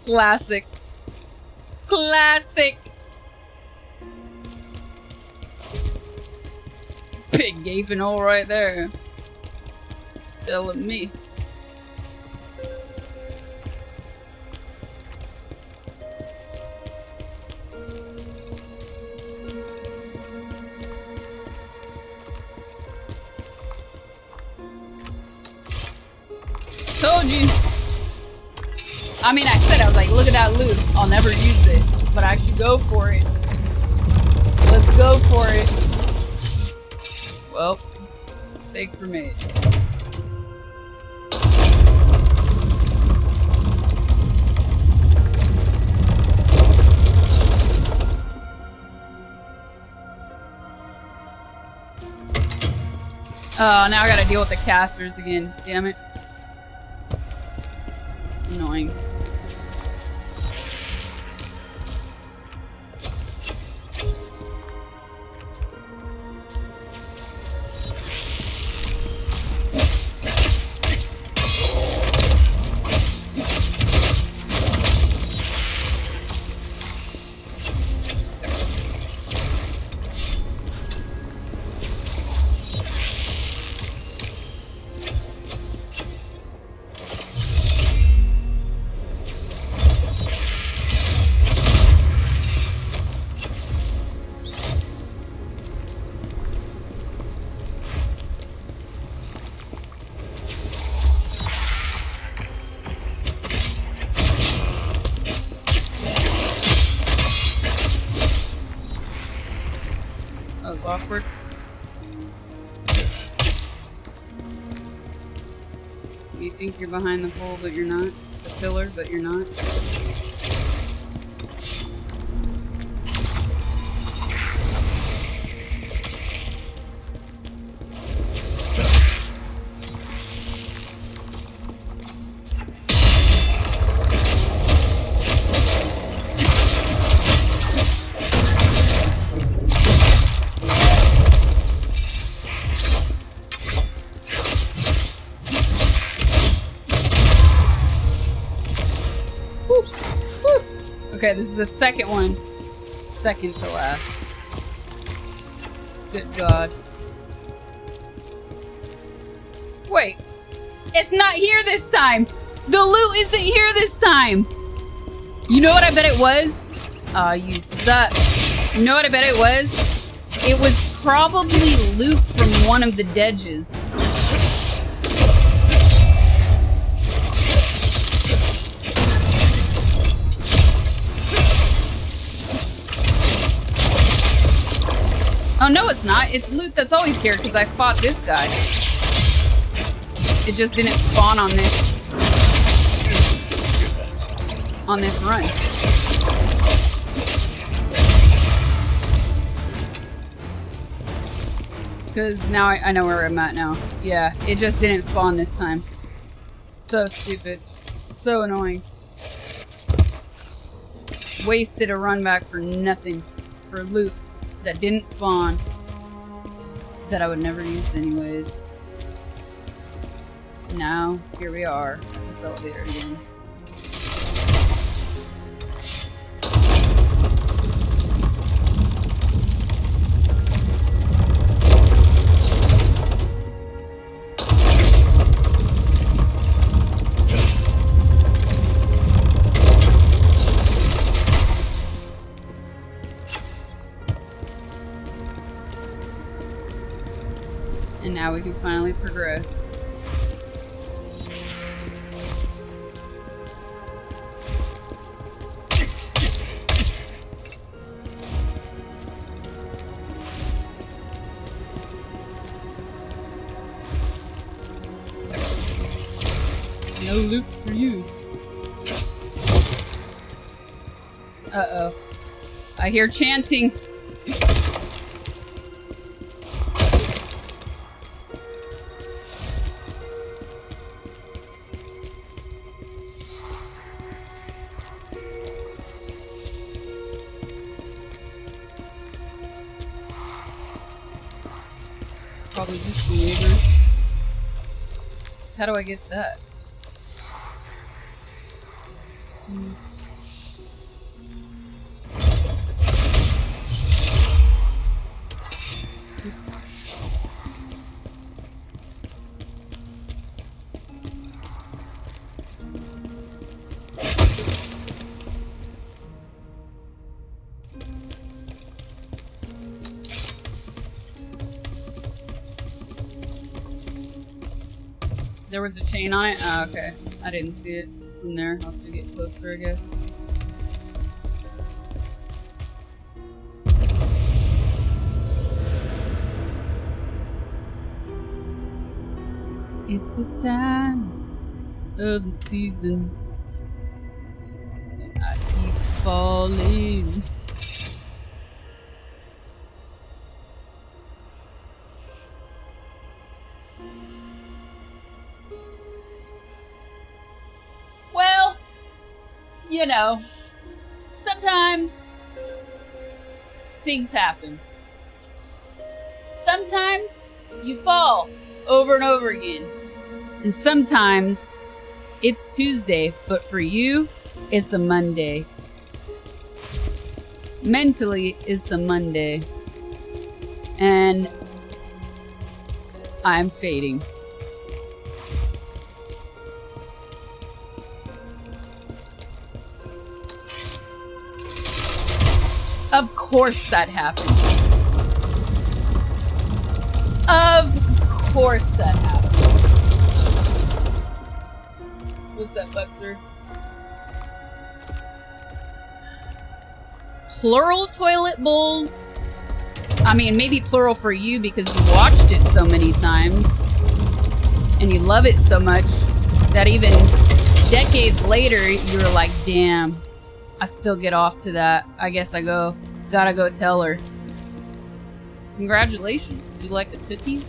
Classic. Classic! Big gaping hole right there. Telling me. Told you. I mean, I said, I was like, look at that loot. I'll never use it. But I should go for it. Let's go for it. Well, mistakes were made. Oh, now I gotta deal with the casters again. Damn it. Annoying. Awkward. You think you're behind the pole, but you're not. The pillar, but you're not. Okay, this is the second one. Second to last. Good God. Wait. It's not here this time! The loot isn't here this time! You know what I bet it was? Aw, you suck. You know what I bet it was? It was probably loot from one of the dedges. Oh, no, it's not. It's loot that's always here because I fought this guy. It just didn't spawn on this run. Because now I know where I'm at now. Yeah, it just didn't spawn this time. So stupid. So annoying. Wasted a run back for nothing. For loot that didn't spawn, that I would never use anyways. Now, here we are at this elevator again. Now we can finally progress. No loot for you. Uh-oh. I hear chanting. Probably just the neighbors. How do I get that? There was a chain on it? Oh, okay. I didn't see it from there. I'll have to get closer, I guess. It's the time of the season, and I keep falling. Well, you know, sometimes things happen. Sometimes you fall over and over again. And sometimes it's Tuesday, but for you, it's a Monday. Mentally, it's a Monday. And I'm fading. Of course that happened. Of course that happened. What's that, Buxer? Plural toilet bowls? I mean, maybe plural for you because you watched it so many times. And you love it so much that even decades later, you were like, damn, I still get off to that. I guess I gotta go tell her. Congratulations. Would you like a cookie?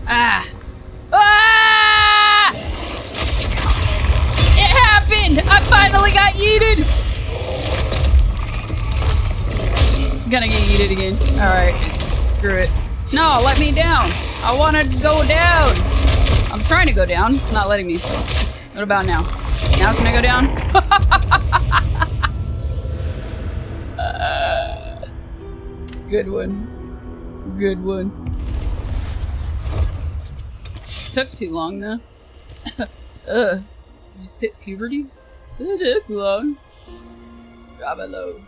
Ah! Ah! It happened! I finally got yeeted! Gonna get yeeted again. Alright. Screw it. No, let me down. I wanna go down. I'm trying to go down. It's not letting me. What about now? Now can I go down? Good one. Good one. Took too long though. You just hit puberty? It took long. Drop it low.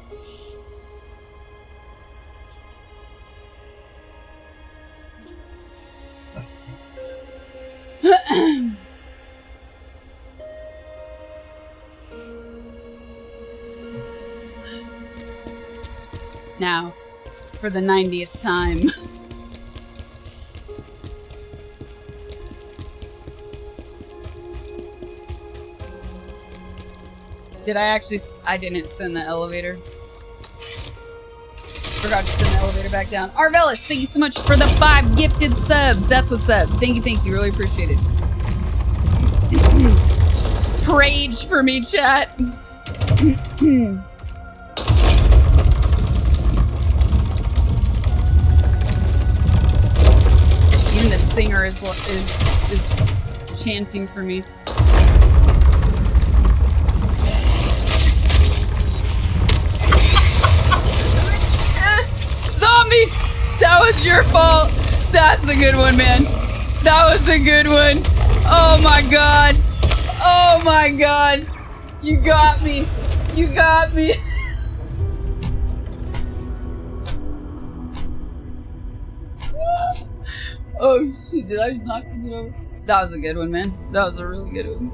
Now, for the 90th time. Did I didn't send the elevator. Forgot to send the elevator back down. Arvelis, thank you so much for the 5 gifted subs. That's what's up. Thank you. Really appreciate it. Rage for me, chat. Even the singer is chanting for me. That was your fault. That's a good one, man. That was a good one. Oh my god. Oh my god. You got me. You got me. Oh shit, did I just knock something over? That was a good one, man. That was a really good one.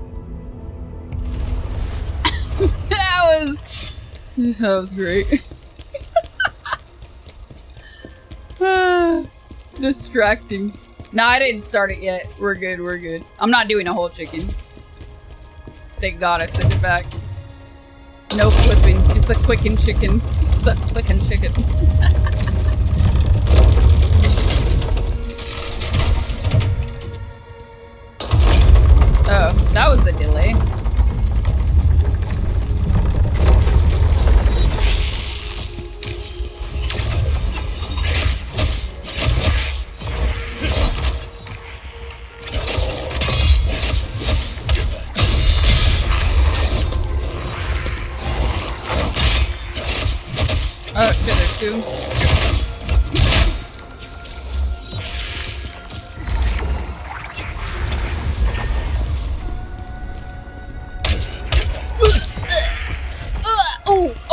That was great. Distracting. No, I didn't start it yet. We're good, we're good. I'm not doing a whole chicken. Thank God I sent it back. No flipping. It's a quicken chicken. It's a quicken chicken. Oh, that was a delay. Oh shit, there's two.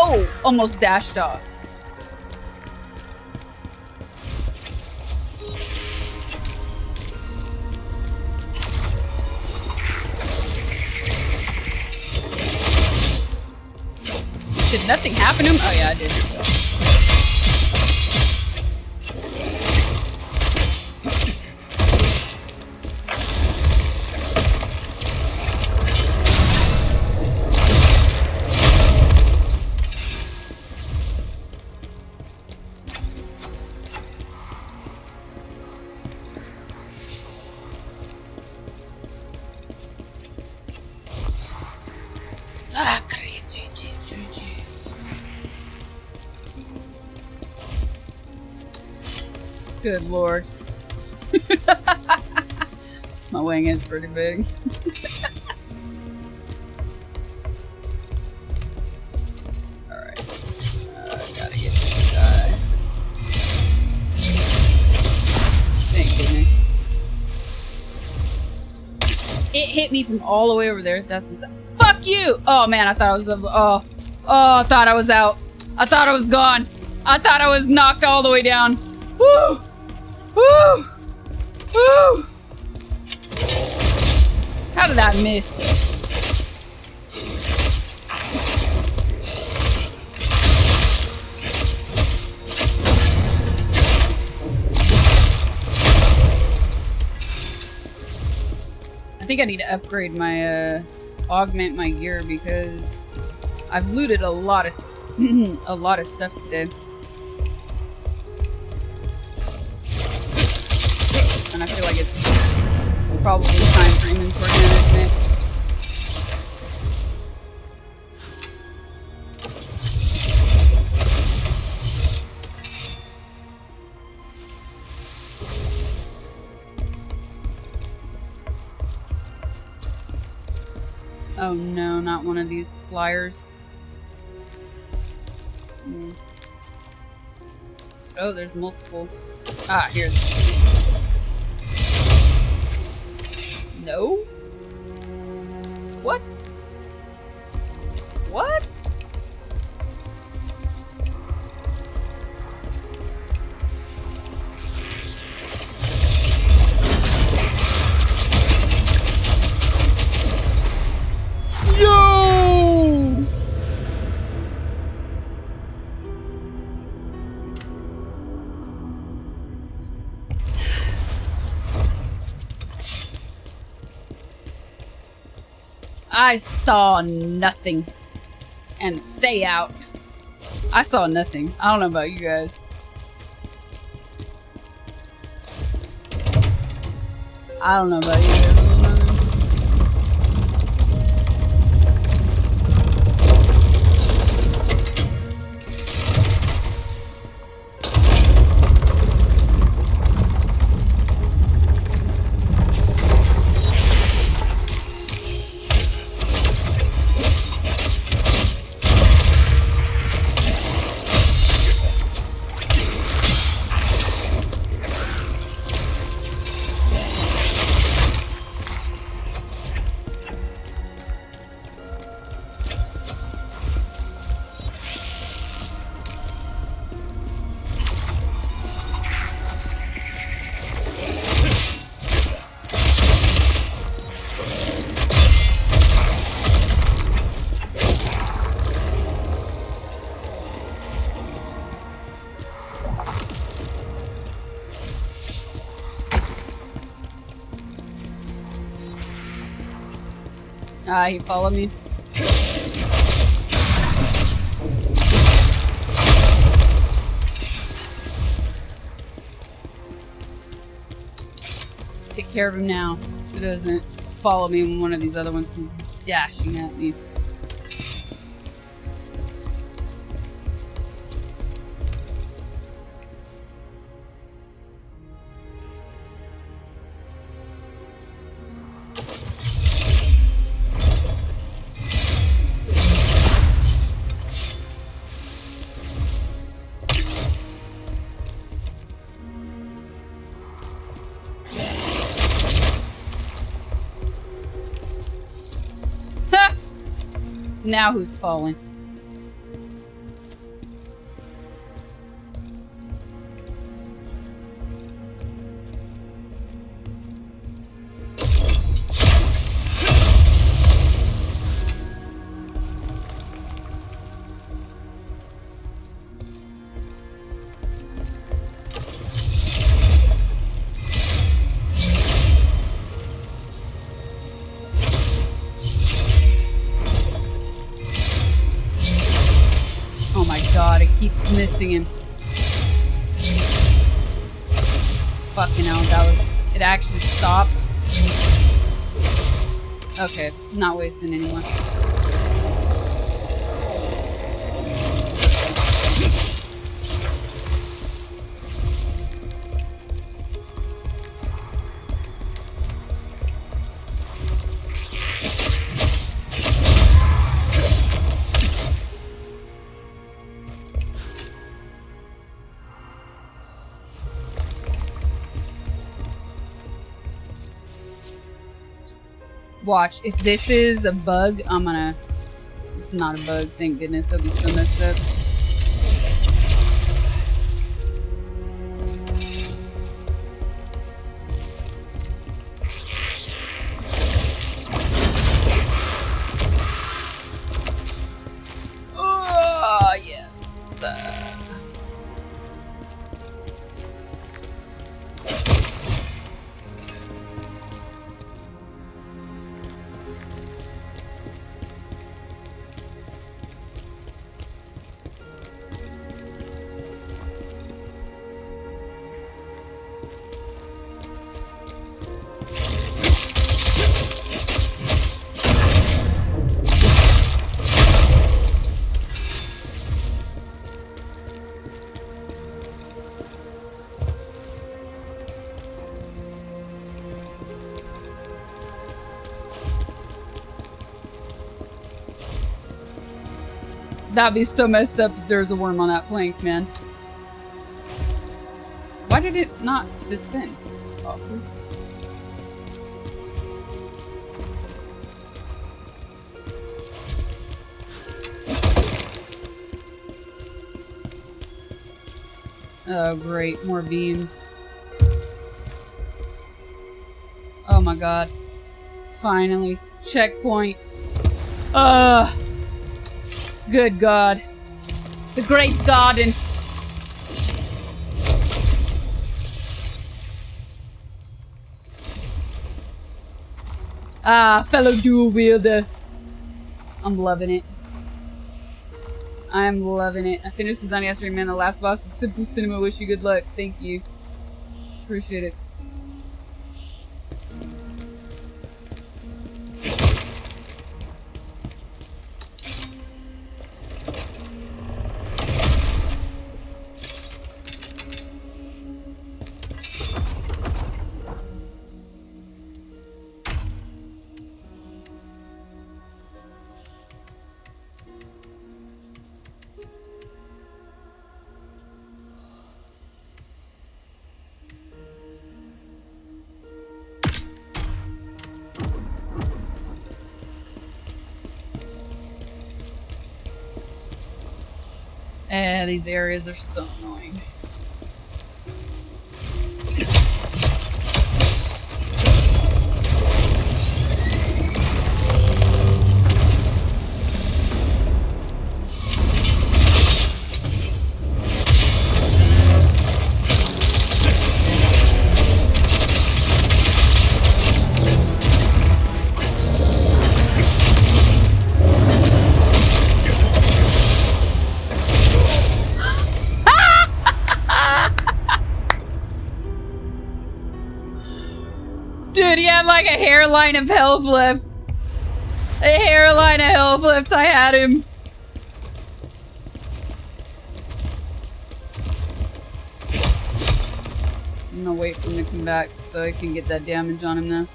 Oh, almost dashed off. Did nothing happen to him? Oh yeah, I did. Good lord. My wing is pretty big. Alright. Gotta get this guy. Thank goodness. It hit me from all the way over there. That's insane. Fuck you! Oh man, I thought I was I thought I was out. I thought I was gone. I thought I was knocked all the way down. Woo! Woo! Woo! How did that miss? I think I need to upgrade my, augment my gear because I've looted a lot of, a lot of stuff today. And I feel like it's probably time for inventory management. Oh no, not one of these flyers. Oh, there's multiple. Ah, here's. No? What? What? Yo! I saw nothing. And stay out. I saw nothing. I don't know about you guys. I don't know about you guys. He followed me. Take care of him now, so he doesn't follow me when one of these other ones comes dashing at me. Now who's falling? Oh my god, it keeps missing him. Fucking hell, that was... It actually stopped. Okay, not wasting anymore. Watch, if this is a bug, I'm gonna... It's not a bug, thank goodness. It'll be so messed up. Oh, yes. That'd be so messed up if there was a worm on that plank, man. Why did it not descend? Awkward. Oh great, more beams. Oh my god. Finally. Checkpoint. Good God. The Great Garden. Ah, fellow dual wielder. I'm loving it. I'm loving it. I finished Khazan yesterday, man. The last boss of Simple Cinema. Wish you good luck. Thank you. Appreciate it. These areas are so annoying. like a hairline of health left. A hairline of health left. I had him. I'm gonna wait for him to come back so I can get that damage on him now.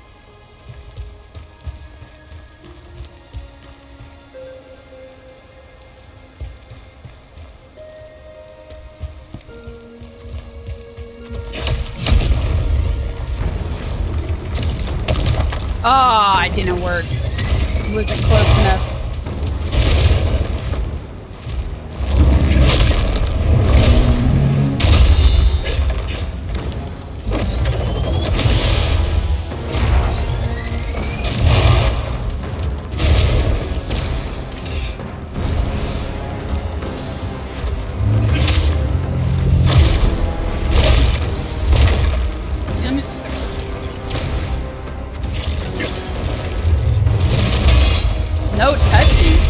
Oh, it didn't work. It wasn't close enough. No touching.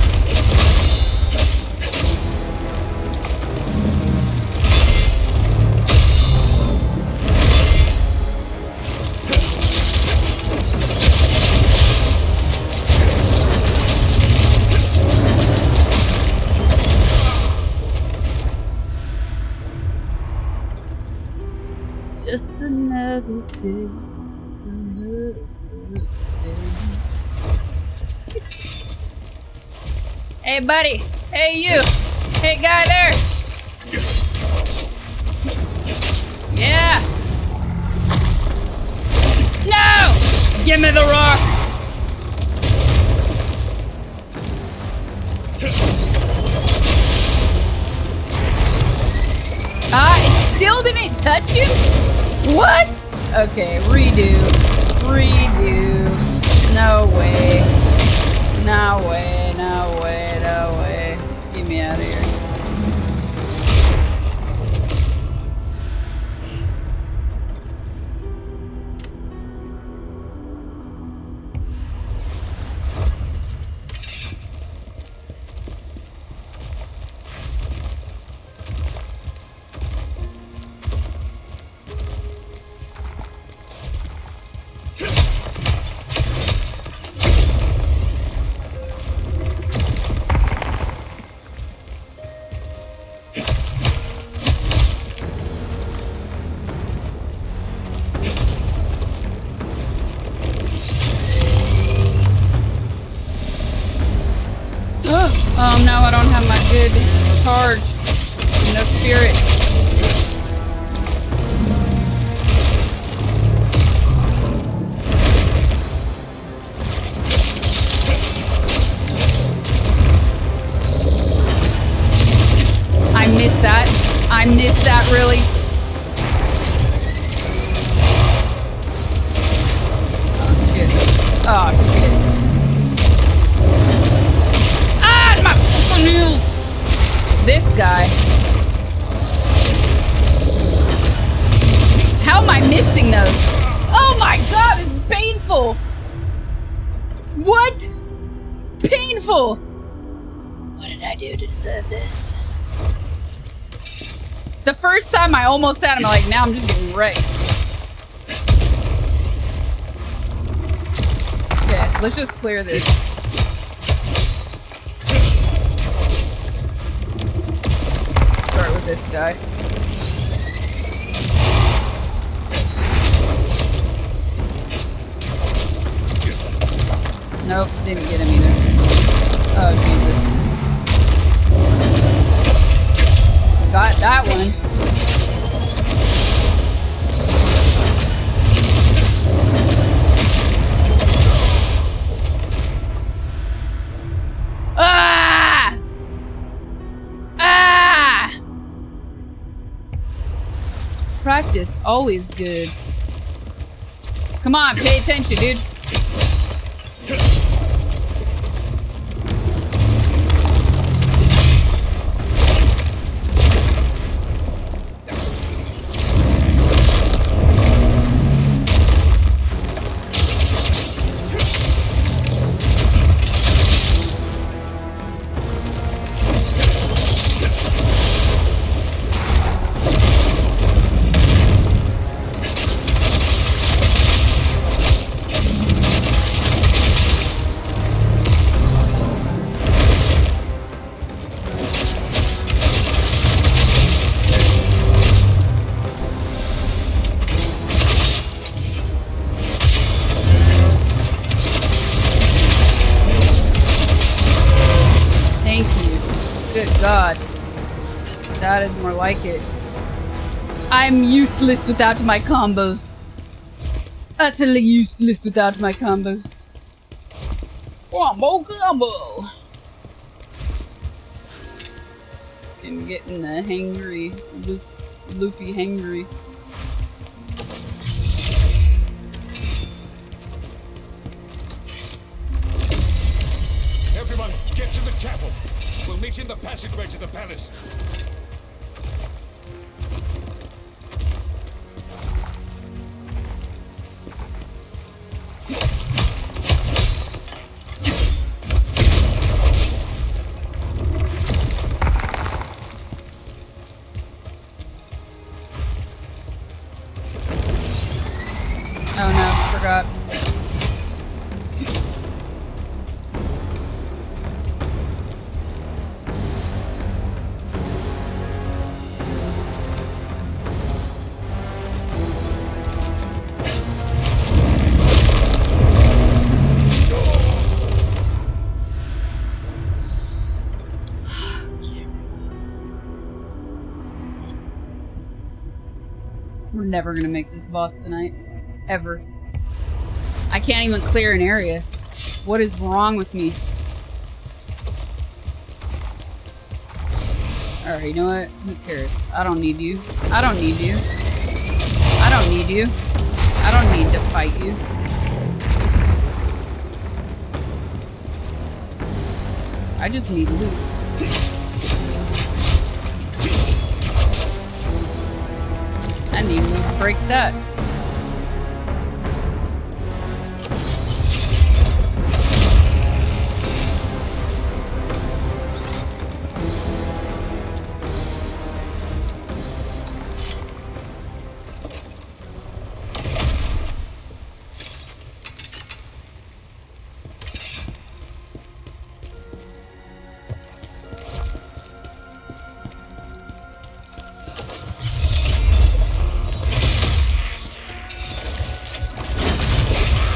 Just another day. Hey, buddy. Hey, you. Hey, guy there. Yeah. No! Give me the rock. It still didn't touch you? What? Okay, redo. Redo. No way. No way, no way, no way. Get me out of here. Oh no, I don't have my good charge. No spirit. I missed that. I missed that really. Oh shit. Oh shit. This guy. How am I missing those? Oh my god, this is painful! What? Painful! What did I do to deserve this? The first time I almost had him, I'm like, now I'm just getting wrecked. Okay, let's just clear this. This guy. Nope, didn't get him either. Oh, Jesus. Got that one. Ah! Ah! Practice always good. Come on, pay attention, dude. god. That is more like it. I'm useless without my combos. Utterly useless without my combos. Combo! I'm getting the hangry, loopy hangry. Everyone, get to the chapel. We'll meet in the passageway to the palace. Oh no, forgot. We're never gonna make this boss tonight. Ever. I can't even clear an area. What is wrong with me? Alright, you know what? Who cares? I don't need you. I don't need you. I don't need you. I don't need to fight you. I just need loot. I need loot to break that.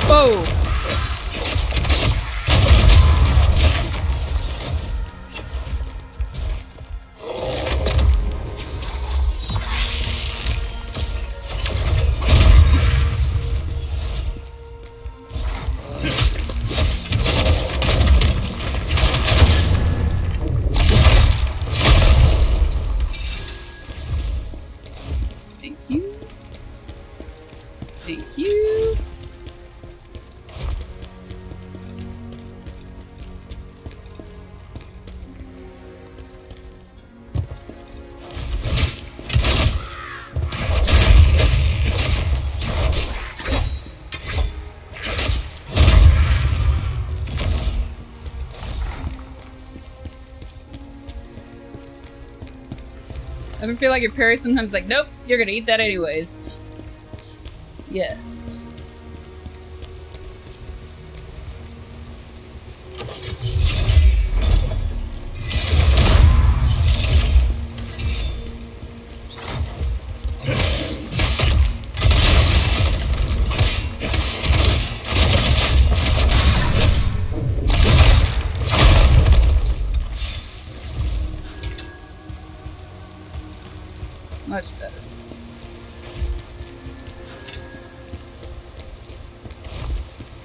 Whoa! Thank you. Thank you. I ever feel like your parry sometimes like, nope, you're gonna eat that anyways. Yes. Much better.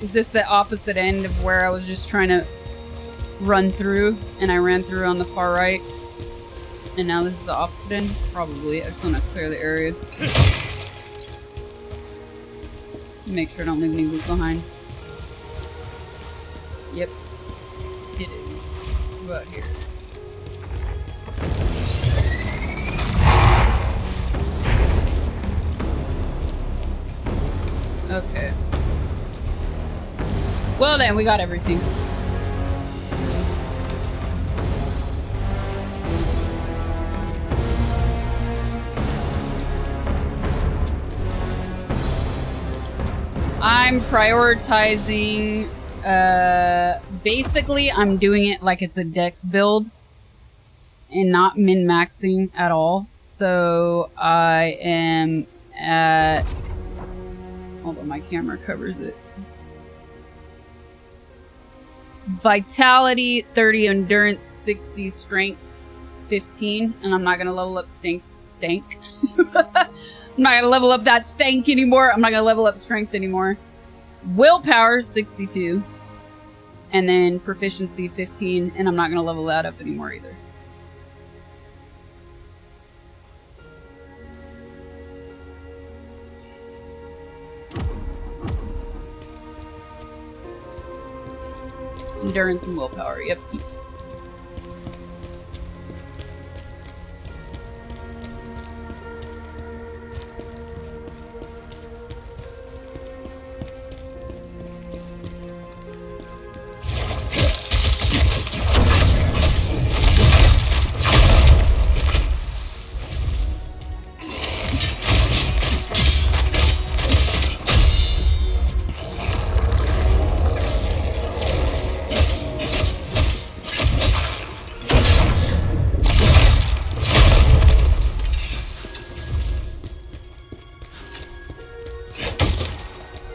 Is this the opposite end of where I was just trying to run through and I ran through on the far right? And now this is the opposite end? Probably. I just want to clear the area. Make sure I don't leave any loot behind. Yep. It is. About here. Okay. Well then, we got everything. I'm prioritizing, basically I'm doing it like it's a dex build and not min-maxing at all. So I am at, hold on, my camera covers it. Vitality, 30 endurance, 60 strength, 15, and I'm not gonna level up stank. I'm not gonna level up that stank anymore. I'm not gonna level up strength anymore. Willpower 62, and then proficiency 15, and I'm not gonna level that up anymore either. Endurance and willpower, yep.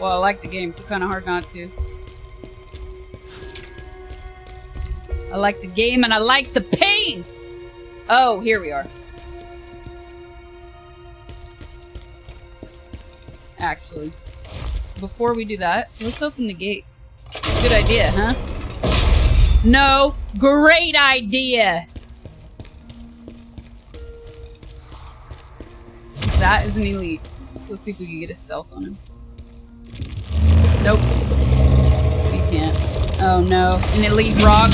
Well, I like the game, so kind of hard not to. I like the game and I like the pain! Oh, here we are. Actually, before we do that, let's open the gate. Good idea, huh? No, great idea! That is an elite. Let's see if we can get a stealth on him. Nope. We can't. Oh no. An elite rock.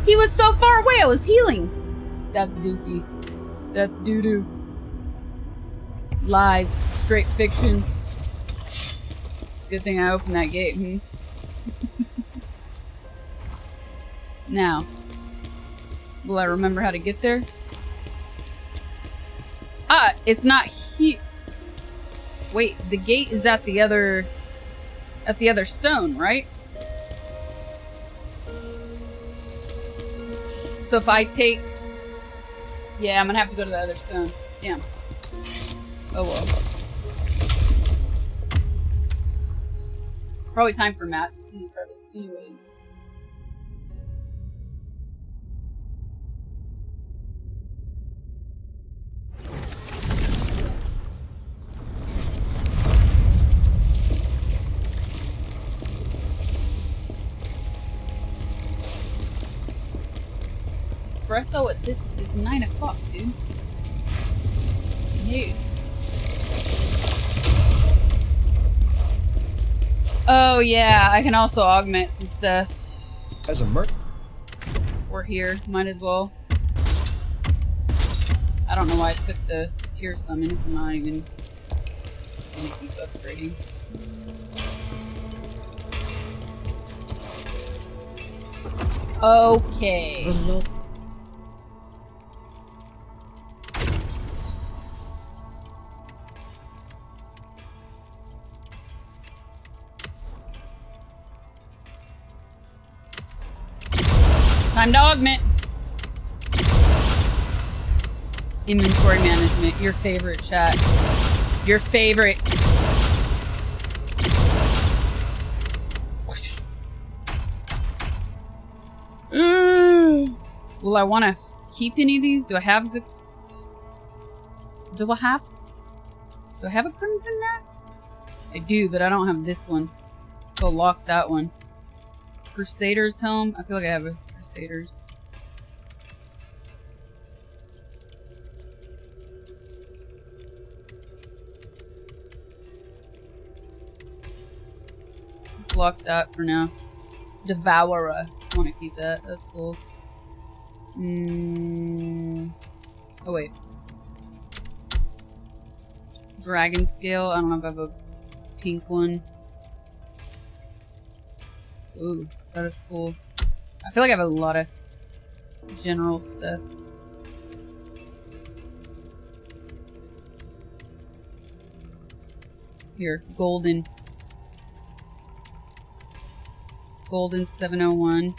He was so far away, I was healing. That's dookie. That's doo-doo. Lies. Straight fiction. Good thing I opened that gate, Now. Will I remember how to get there? Ah, it's not here. Wait, the gate is at the other stone, right? So if I take... Yeah, I'm gonna have to go to the other stone. Damn. Oh well. Probably time for Matt. Anyway. Espresso at this is 9 o'clock, dude. Dude. Oh yeah, I can also augment some stuff. As a merc. We're here, might as well. I don't know why I took the tier summon if I'm not even gonna keep upgrading. Okay. Time to augment. Inventory management, your favorite chat. Your favorite. Will I want to keep any of these? Do I have a Crimson Nest? I do, but I don't have this one. So lock that one. Crusader's Helm. I feel like I have a Crusader's. Let's lock that for now. Devourer. I want to keep that. That's cool. Oh wait. Dragon Scale. I don't know if I have a pink one. Ooh, that is cool. I feel like I have a lot of general stuff. Here, golden. Golden 701.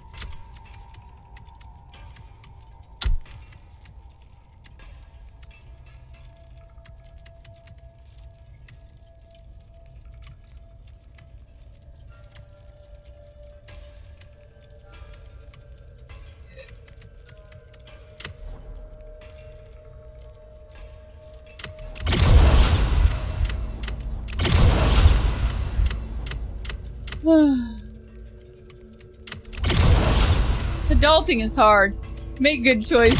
Adulting is hard. Make good choices.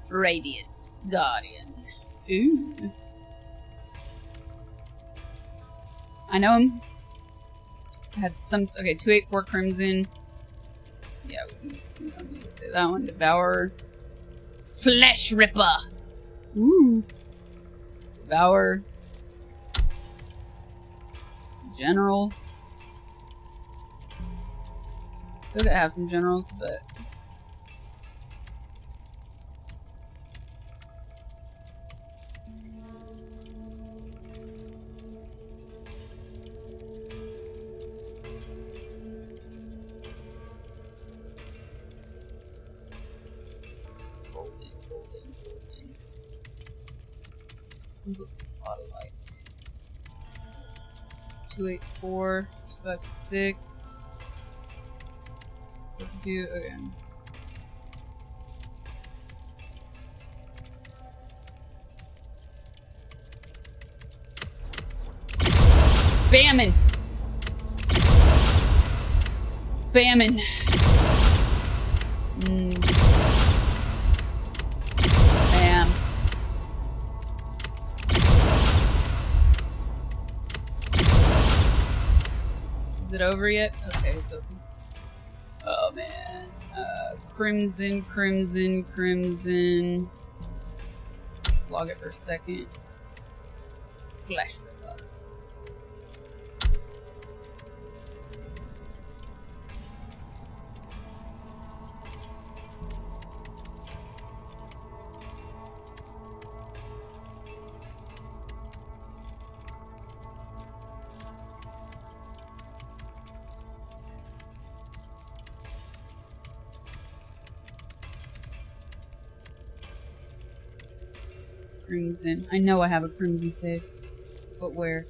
Radiant Guardian. Ooh. I know him. Had some. Okay, 284 Crimson. Yeah, we don't need to say that one. Devour. Flesh Ripper. Ooh. Devour. General. Could have some generals, but. There's a lot of light. 284, 256. What to do again? Spamming. Spamming. Bam. Is it over yet? Okay, it's over. Oh man. Crimson, crimson, crimson. Just log it for a second. Flash it up. Crimson. I know I have a crimson save. But where?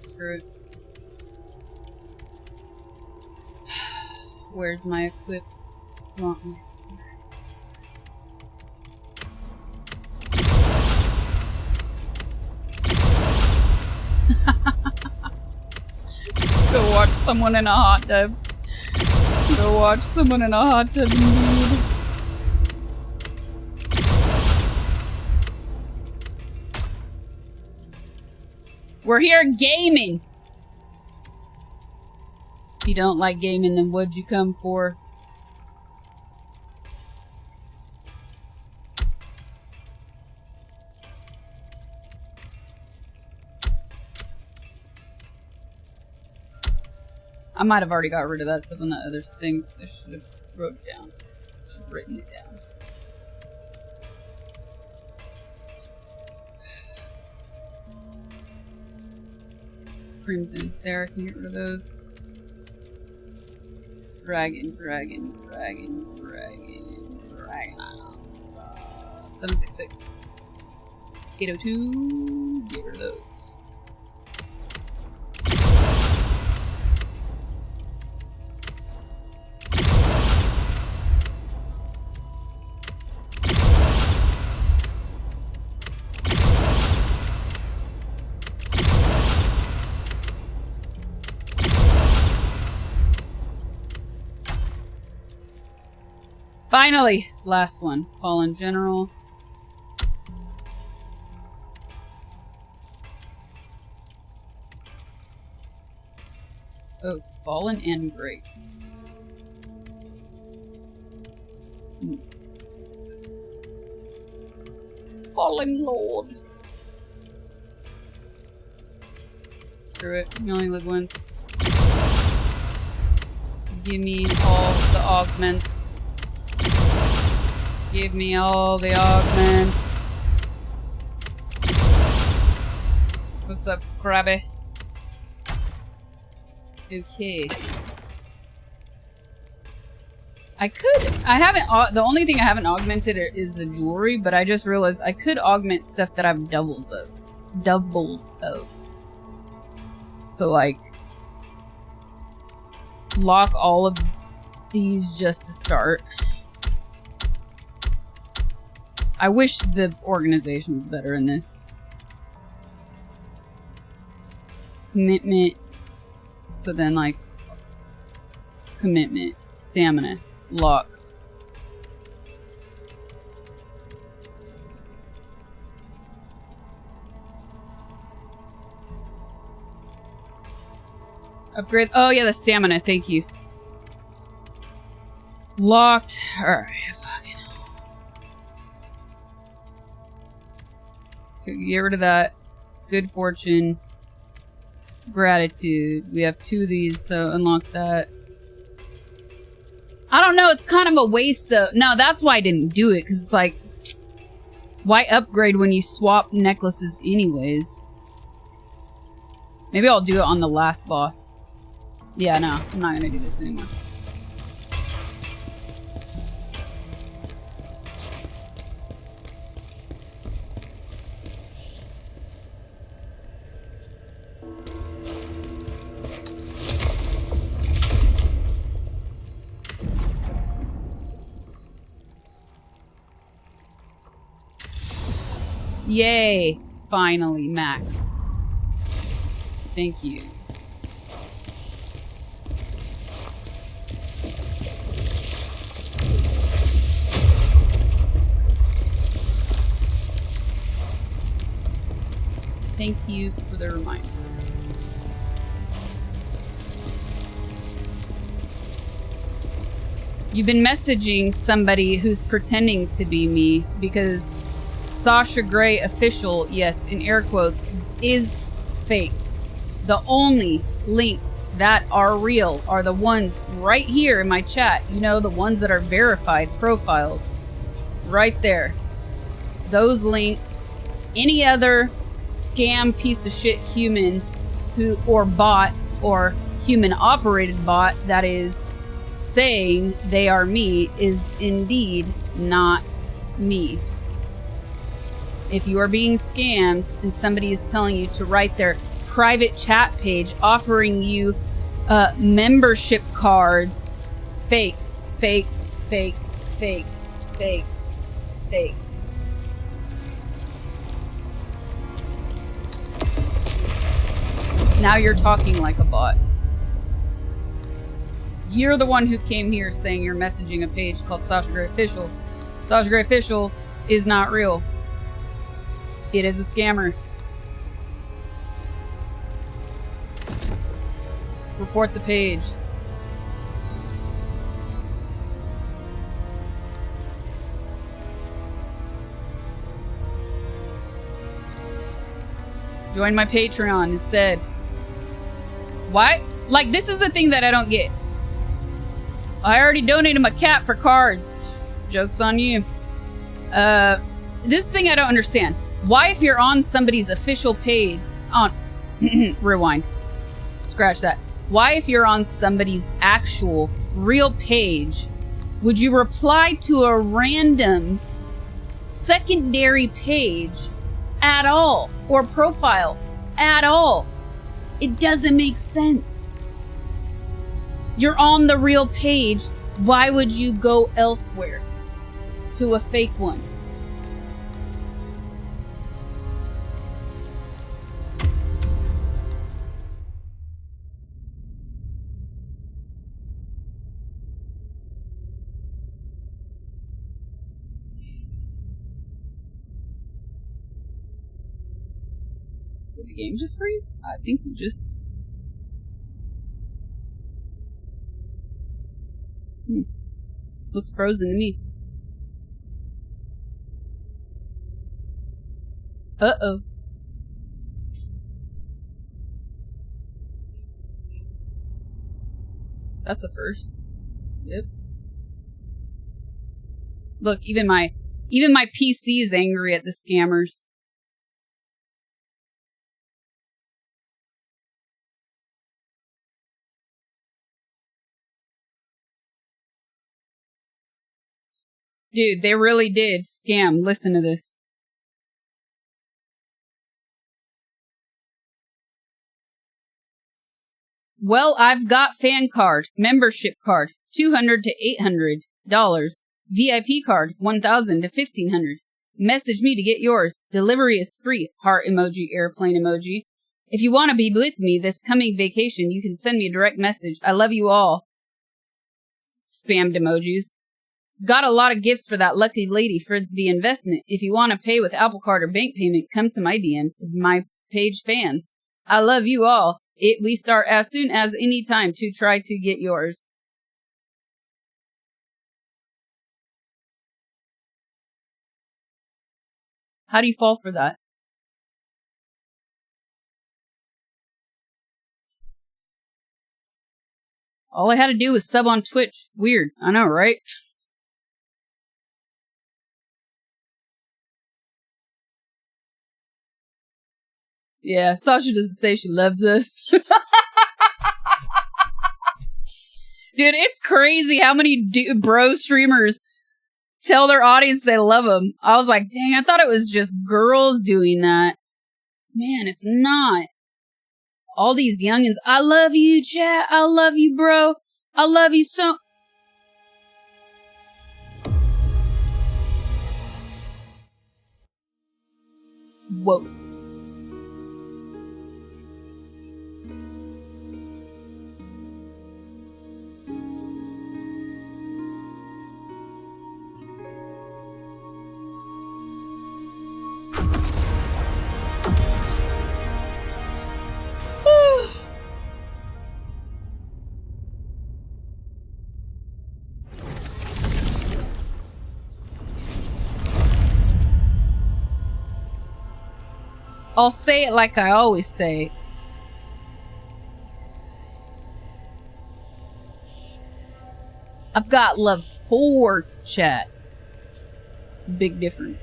Screw it. Where's my equipped? Want me? Go watch someone in a hot tub. Go watch someone in a hot tub indeed. We're here gaming! If you don't like gaming, then what'd you come for? I might have already got rid of that stuff on the other things. I should have wrote it down. Should have written it down. Crimson. There, I can get rid of those. Dragon, dragon, dragon, dragon, dragon. 766. 802. Get rid of those. Finally! Last one. Fallen General. Oh, Fallen and Great. Fallen Lord. Screw it. You only live once. Give me all the augments. Give me all the augments. What's up, Krabby? Okay. I haven't, the only thing I haven't augmented is the jewelry, but I just realized I could augment stuff that I have doubles of. So, like, lock all of these just to start. I wish the organization was better in this. Commitment. So then, like, commitment, stamina, lock. Upgrade. Oh, yeah, the stamina. Thank you. Locked. Alright, fucking hell. Get rid of that. Good fortune. Gratitude. We have 2 of these, so unlock that. I don't know, it's kind of a waste of... No, that's why I didn't do it, because it's like... Why upgrade when you swap necklaces anyways? Maybe I'll do it on the last boss. Yeah, no, I'm not gonna do this anymore. Yay! Finally maxed. Thank you. Thank you for the reminder. You've been messaging somebody who's pretending to be me because Sasha Grey official, yes, in air quotes, is fake. The only links that are real are the ones right here in my chat. You know, the ones that are verified profiles. Right there. Those links. Any other scam piece of shit human who, or bot, or human operated bot that is saying they are me is indeed not me. If you are being scammed and somebody is telling you to write their private chat page offering you membership cards, fake, fake, fake, fake, fake, fake. Now you're talking like a bot. You're the one who came here saying you're messaging a page called Sasha Grey Official. Sasha Grey Official is not real. It is a scammer. Report the page. Join my Patreon instead. Why? Like, this is the thing that I don't get. I already donated my cat for cards. Joke's on you. This thing I don't understand. Why, if you're on somebody's official page, on rewind, scratch that. Why, if you're on somebody's actual real page, would you reply to a random secondary page at all, or profile at all? It doesn't make sense. You're on the real page. Why would you go elsewhere to a fake one? Did the game just freeze? I think we just... Looks frozen to me. Uh-oh. That's a first. Yep. Look, even my PC is angry at the scammers. Dude, they really did scam. Listen to this. Well, I've got fan card, membership card, $200 to $800, VIP card, $1,000 to $1,500. Message me to get yours. Delivery is free. Heart emoji, airplane emoji. If you want to be with me this coming vacation, you can send me a direct message. I love you all. Spammed emojis. Got a lot of gifts for that lucky lady for the investment. If you want to pay with Apple Card or bank payment, come to my DM, to my page fans. I love you all. We start as soon as any time to try to get yours. How do you fall for that? All I had to do was sub on Twitch. Weird. I know, right? Yeah, Sasha doesn't say she loves us. Dude, it's crazy how many bro streamers tell their audience they love them. I was like, dang, I thought it was just girls doing that. Man, it's not. All these youngins, I love you, chat. I love you, bro. I love you so... Whoa. I'll say it like I always say. I've got love for chat. Big difference.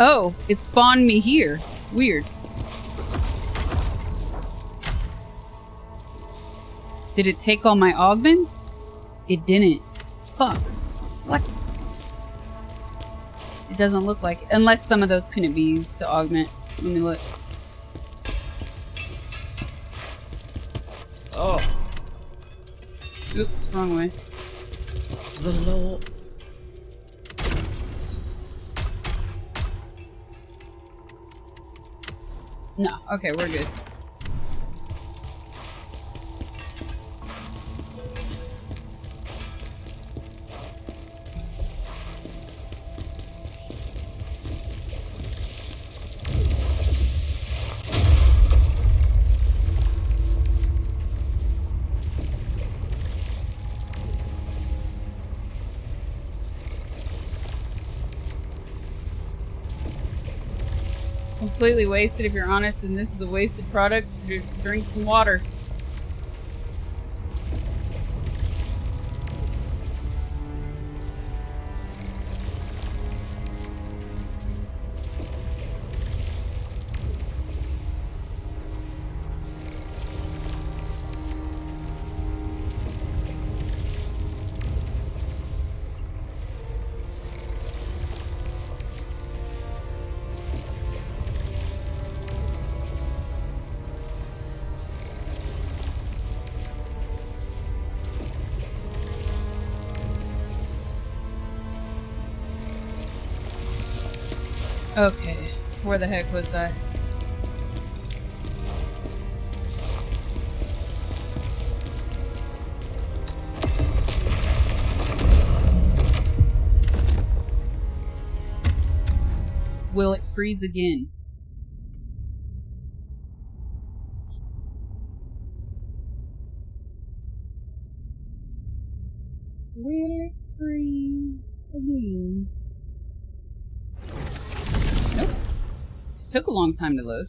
Oh, it spawned me here. Weird. Did it take all my augments? It didn't. Fuck. What? It doesn't look like it. Unless some of those couldn't be used to augment. Let me look. Oh. Oops, wrong way. The law. No, okay, we're good. Completely wasted if you're honest, and this is a wasted product. Drink some water. Okay, where the heck was that? freeze again. Will it freeze again? Nope. Took a long time to load.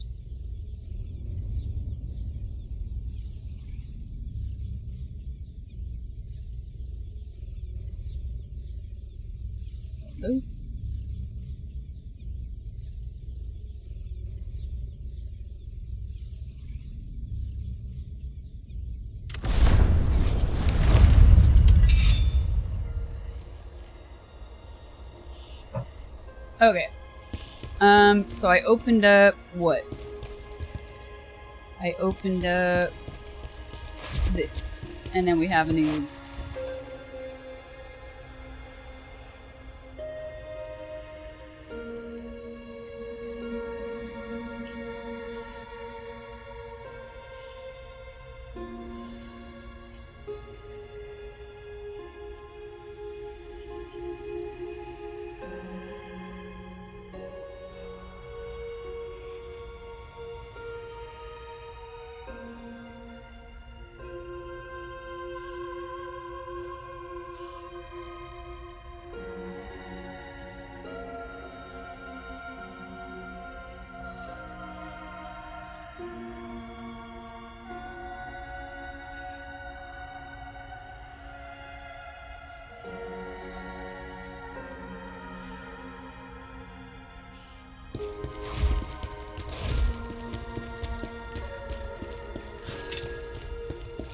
Hello? Okay. So I opened up what? I opened up this. And then we have a new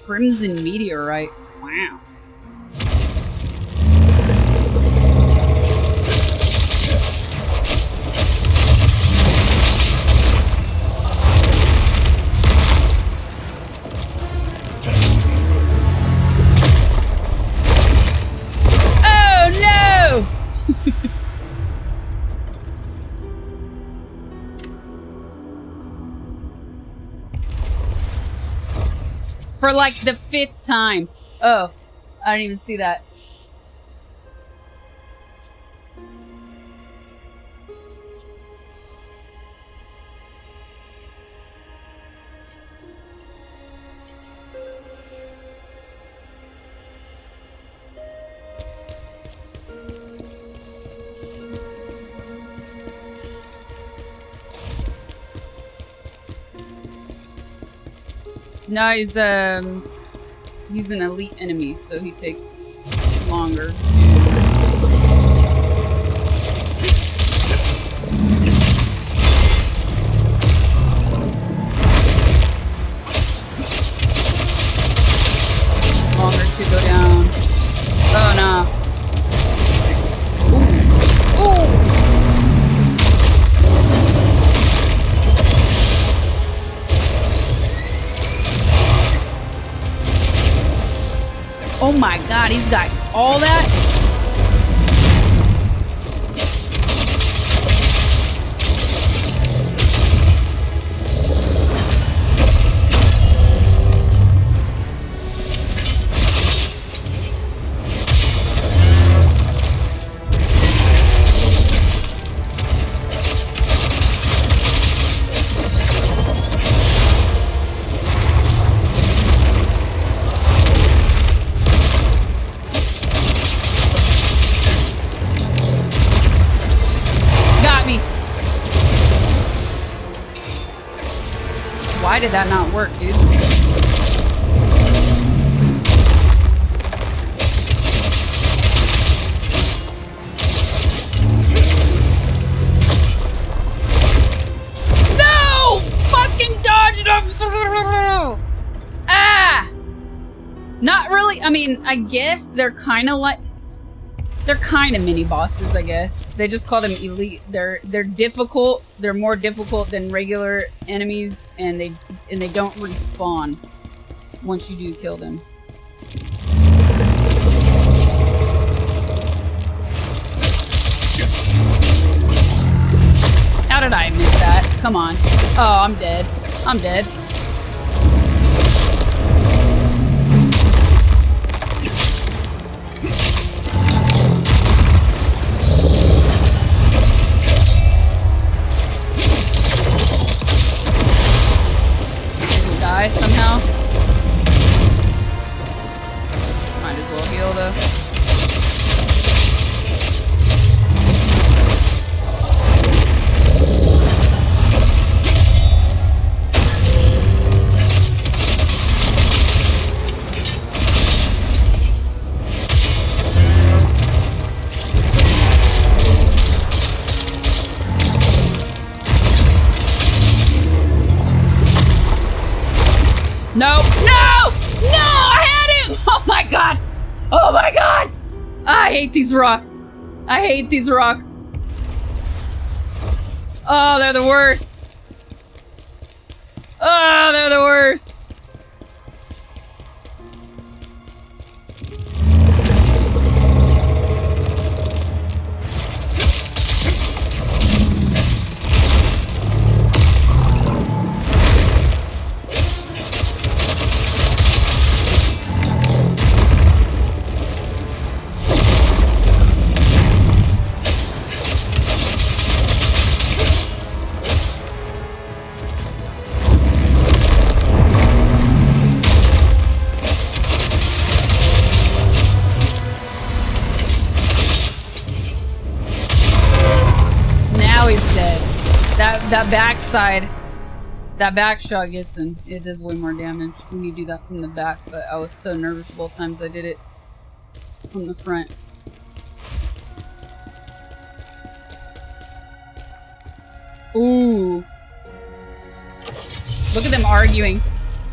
Crimson Meteorite. Wow. Oh no! For like the 5th time. Oh, I didn't even see that. No, he's an elite enemy, so he takes longer. Longer to go down. Oh no. Oh my god, he's got all that? Why did that not work, dude? No! Fucking dodge it up! Ah! Not really. I mean, I guess they're kind of like... They're kind of mini bosses, I guess. They just call them elite. They're difficult. They're more difficult than regular enemies, and they don't respawn once you do kill them. How did I miss that? Come on. Oh, I'm dead. I'm dead. die somehow. Might as well heal though. No! No! No! I had him! Oh my god! Oh my god! I hate these rocks. I hate these rocks. Oh, they're the worst. Oh, they're the worst. Now he's dead. That backside, that back shot gets him. It does way more damage when you do that from the back, but I was so nervous both times I did it from the front. Ooh. Look at them arguing.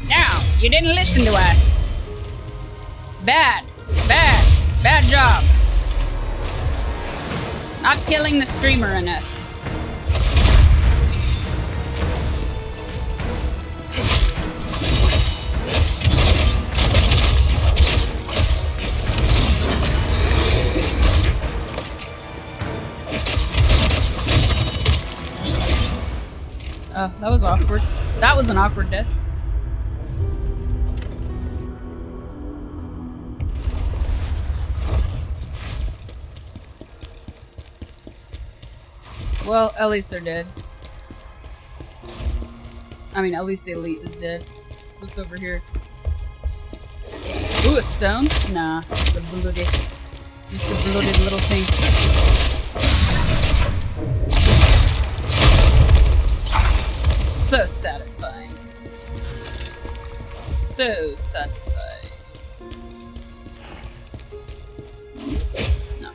Now, you didn't listen to us. Bad. Bad. Bad job. Not killing the streamer enough. Oh, that was awkward. That was an awkward death. Well, at least they're dead. I mean, at least the elite is dead. What's over here? Ooh, a stone? Nah, it's a bloody, just a bloated little thing. So satisfying. So satisfying. No.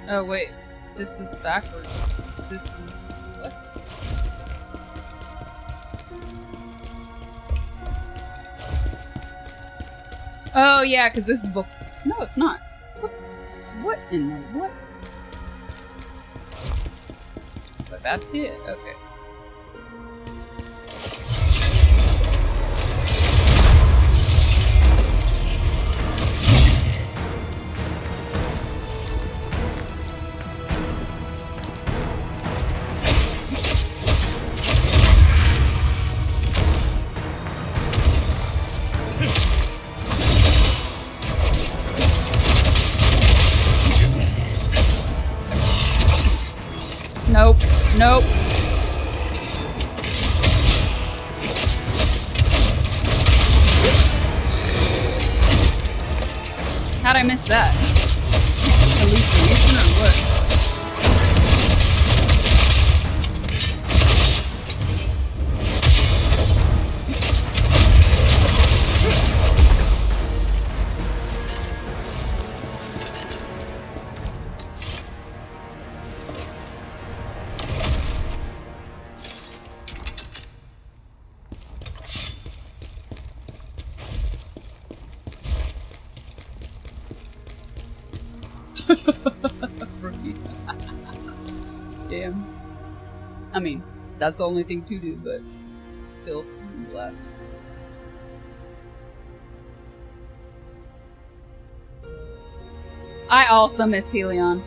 Oh wait, this is backwards. This is what? Oh yeah, because this is book. No, it's not. What in the what? But that's it. Okay. Nope. Nope. How'd I miss that? Hallucination or what? Damn. I mean, that's the only thing to do, but still, I'm glad. I also miss Helion.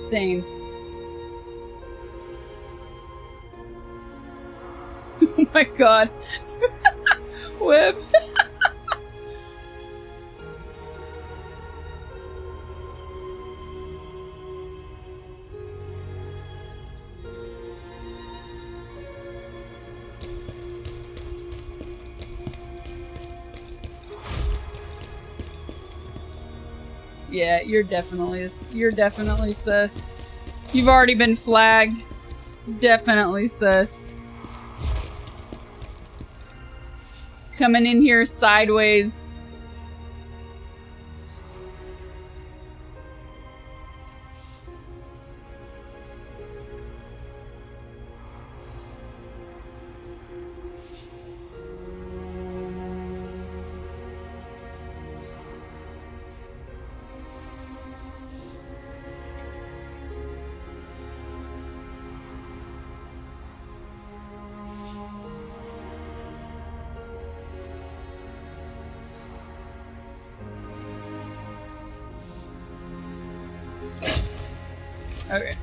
Same. Oh my god. Web. Yeah, you're definitely sus. You've already been flagged. Definitely sus. Coming in here sideways. Okay.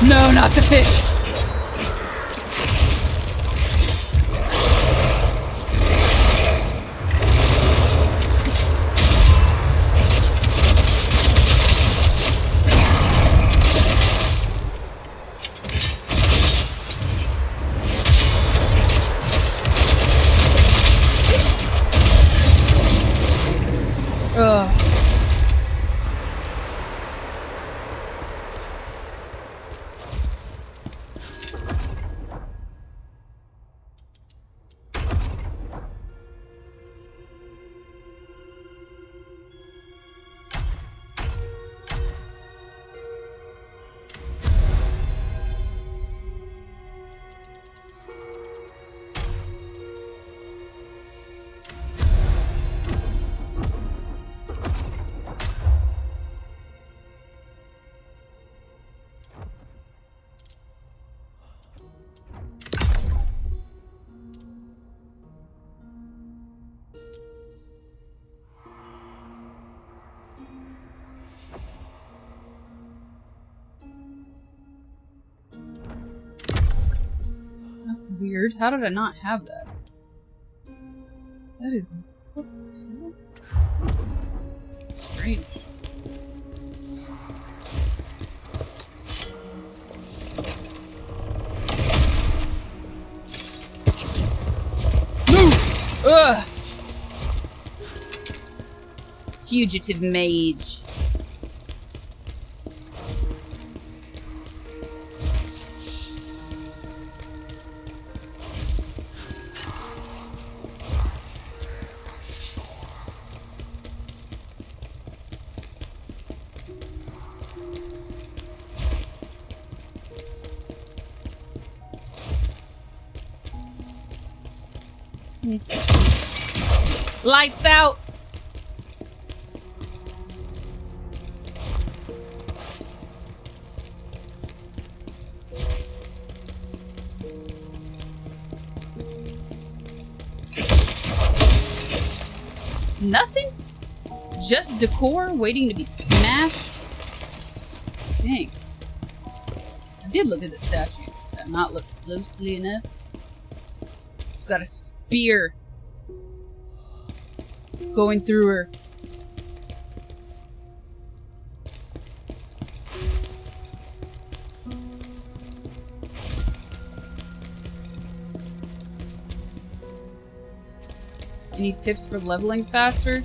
No, not the fish. Ugh. That's weird. How did I not have that? That is... what the hell? Strange. Move! Ugh! Fugitive mage. Lights out! Nothing? Just decor waiting to be smashed? Dang. I did look at the statue. Did I not look closely enough? She's got a spear going through her. Any tips for leveling faster?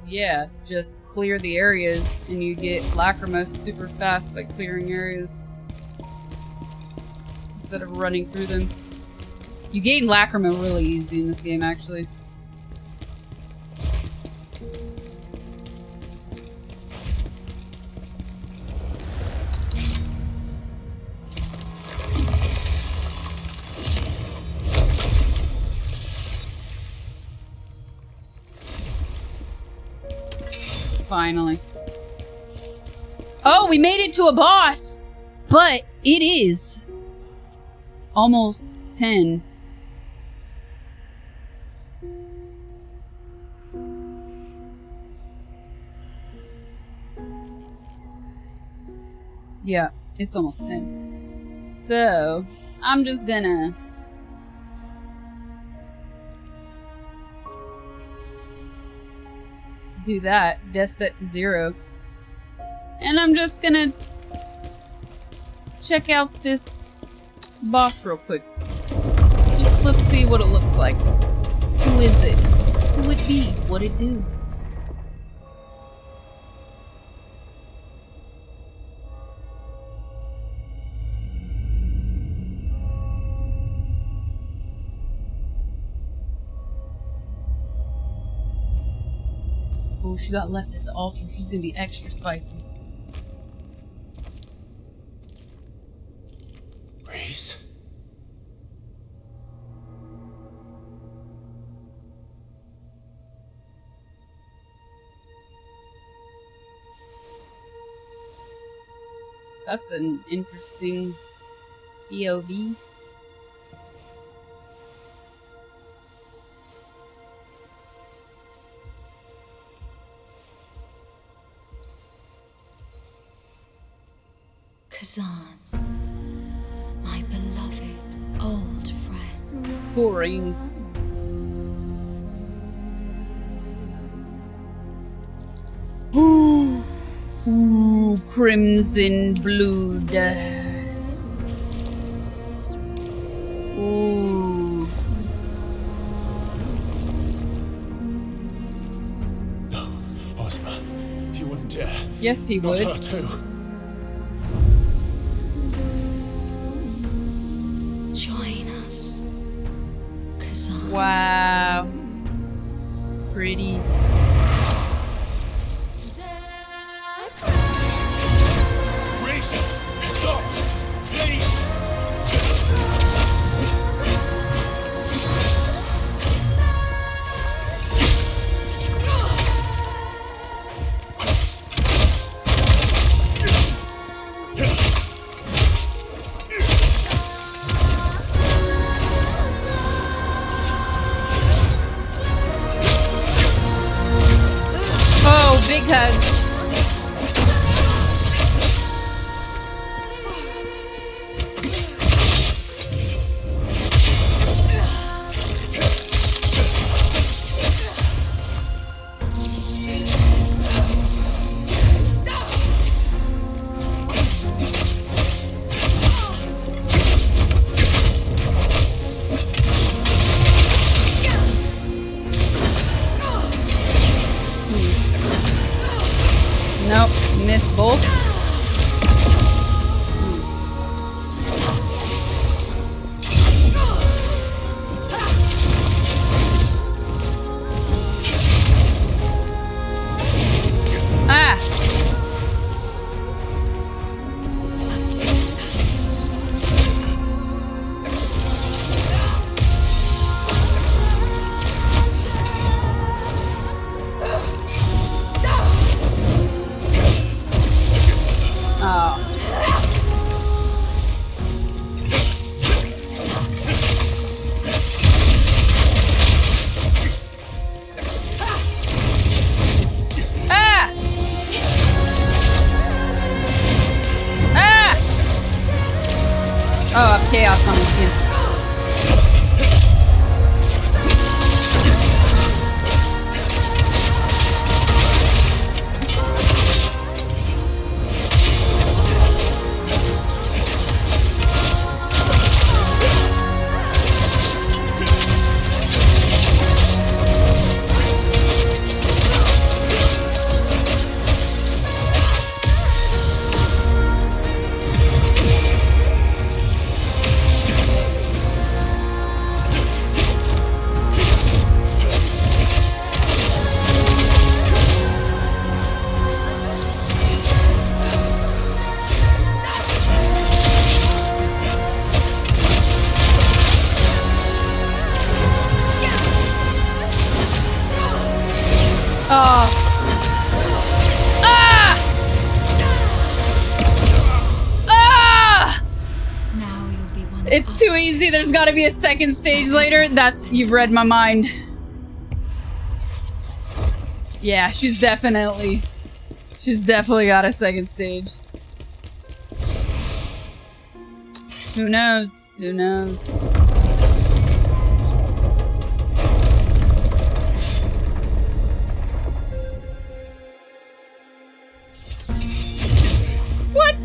Yeah, just clear the areas and you get Lacrimose super fast by clearing areas instead of running through them. You gain Lacrima really easy in this game, actually. Finally. Oh, we made it to a boss! But it is almost 10. Yeah, it's almost 10. So, I'm just gonna... do that. Death set to 0. And I'm just gonna... check out this boss real quick. Just let's see what it looks like. Who is it? Who would it be? What'd it do? Oh, she got left at the altar. She's gonna be extra spicy. Reese? That's an interesting POV. Khazan, my beloved old friend. Cool rings. Ooh, ooh, crimson blood. Ooh. No, Ozma, you wouldn't dare. Yes, he Not would. her too. Join us, Khazan. Wow. Pretty. Reese, stop, please. Oh, big hugs. Nope, missed both. Ah! Oh. Ah! Ah! Oh, I have chaos on this game. Oh. Ah! Ah! Now you'll be one of It's us. too easy. There's got to be a second stage later. You've read my mind. Yeah, she's definitely got a second stage. Who knows? Who knows? What?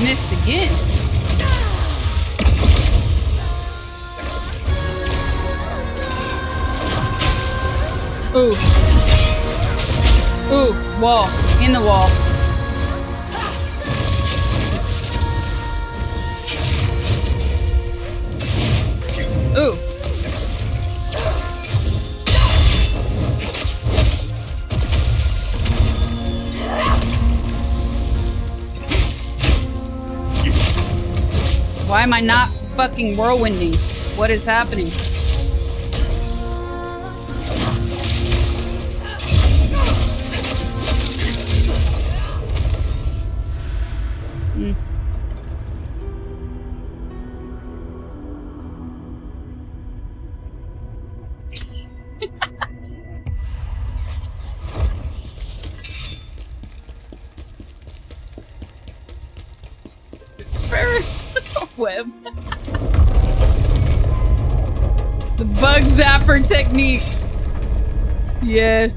Missed again. Ooh. Ooh, wall. In the wall. Ooh. Why am I not fucking whirlwinding? What is happening? Web. The bug zapper technique. Yes.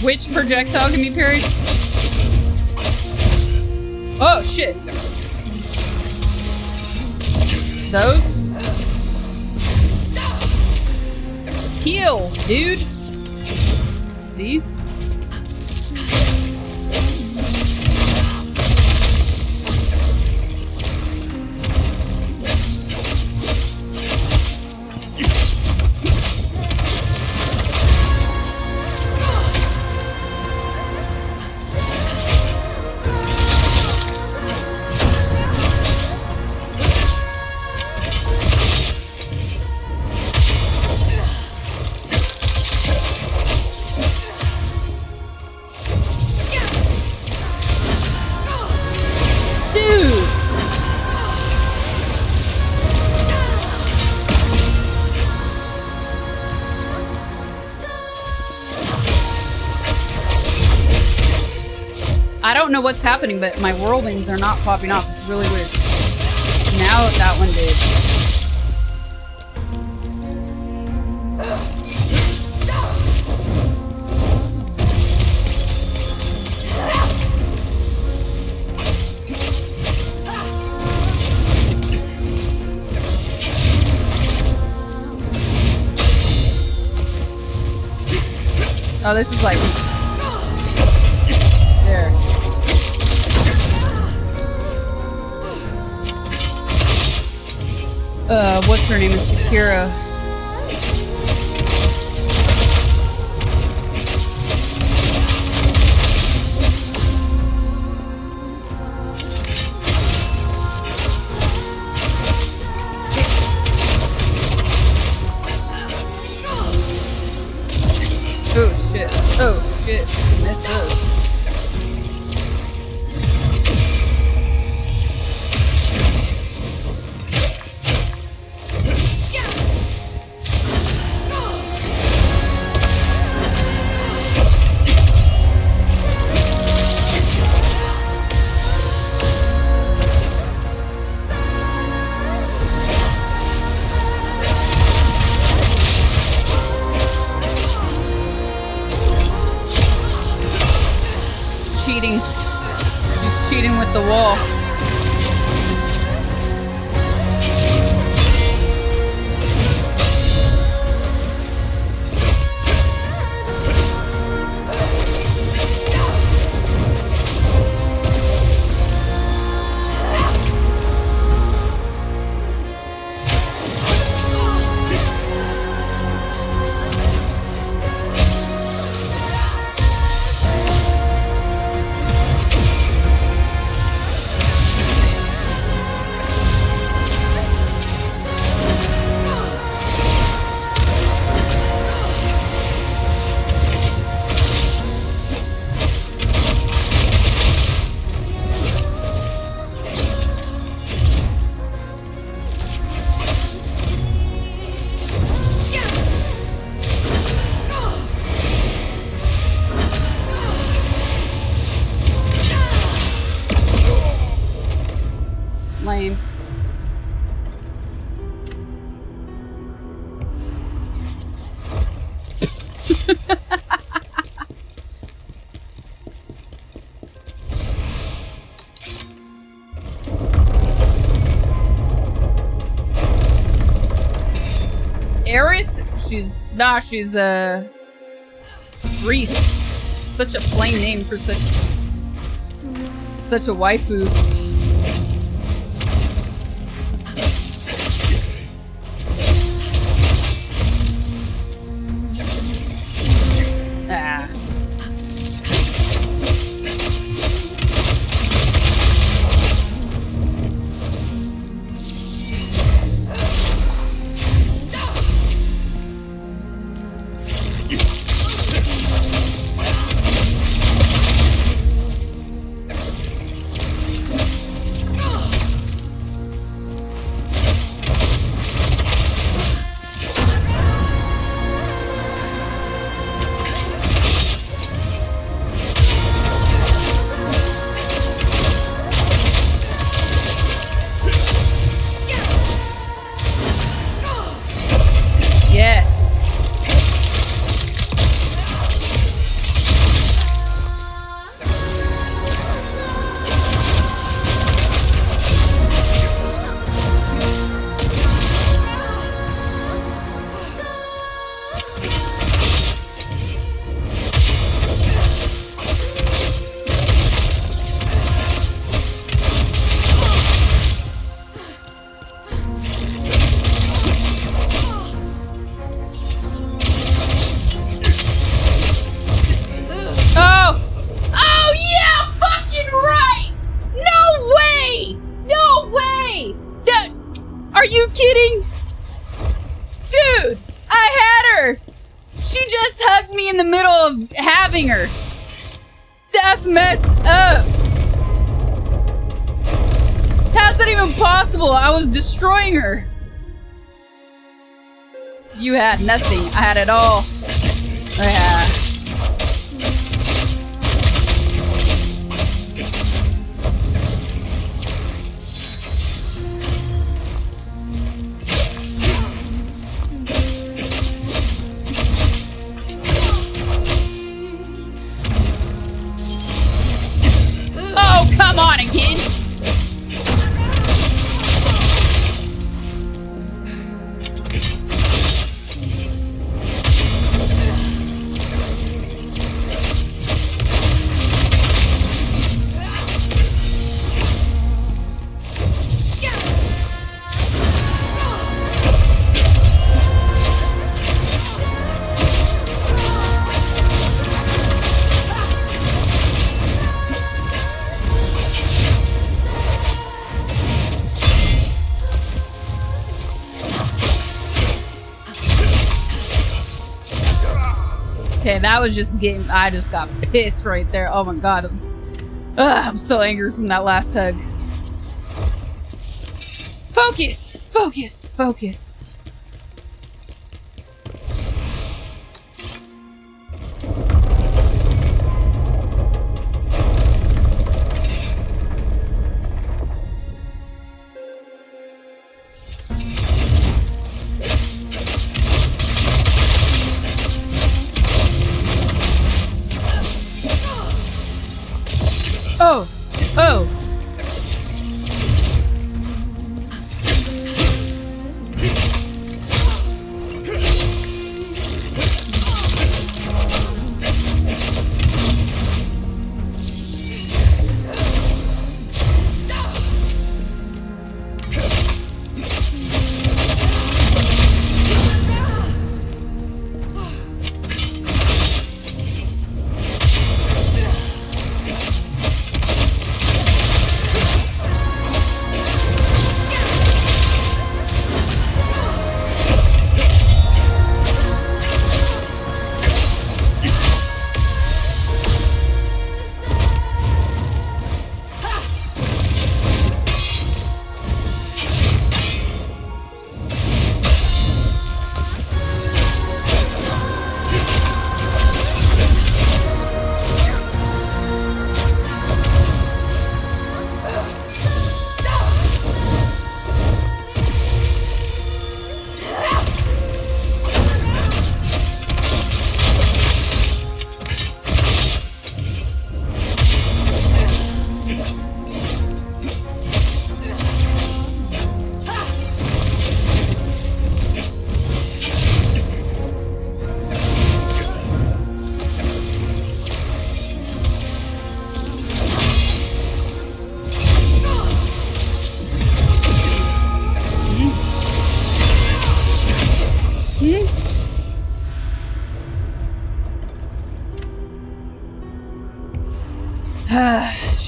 Which projectile can be parried? Oh shit. Those? Heal, dude. These? I don't know what's happening, but my whirlwinds are not popping off. It's really weird. Now that one did. Oh, this is like... There. What's her name? Is Sakura. Oh shit. Oh shit. Messed up. cheating with the wall. Lame. Aerith? She's Reese. Such a plain name for such a waifu. Ah. Yes. Oh yeah, fucking right! No way! No way! Are you kidding? Dude, I had her! She just hugged me in the middle of having her. That's messed up. How's that even possible? I was destroying her. You had nothing. I had it all. Yeah. Oh, come on again. Okay, that was just getting. I just got pissed right there. Oh my god, it was. I'm so angry from that last hug. Focus! Focus! Focus! Oh! Oh!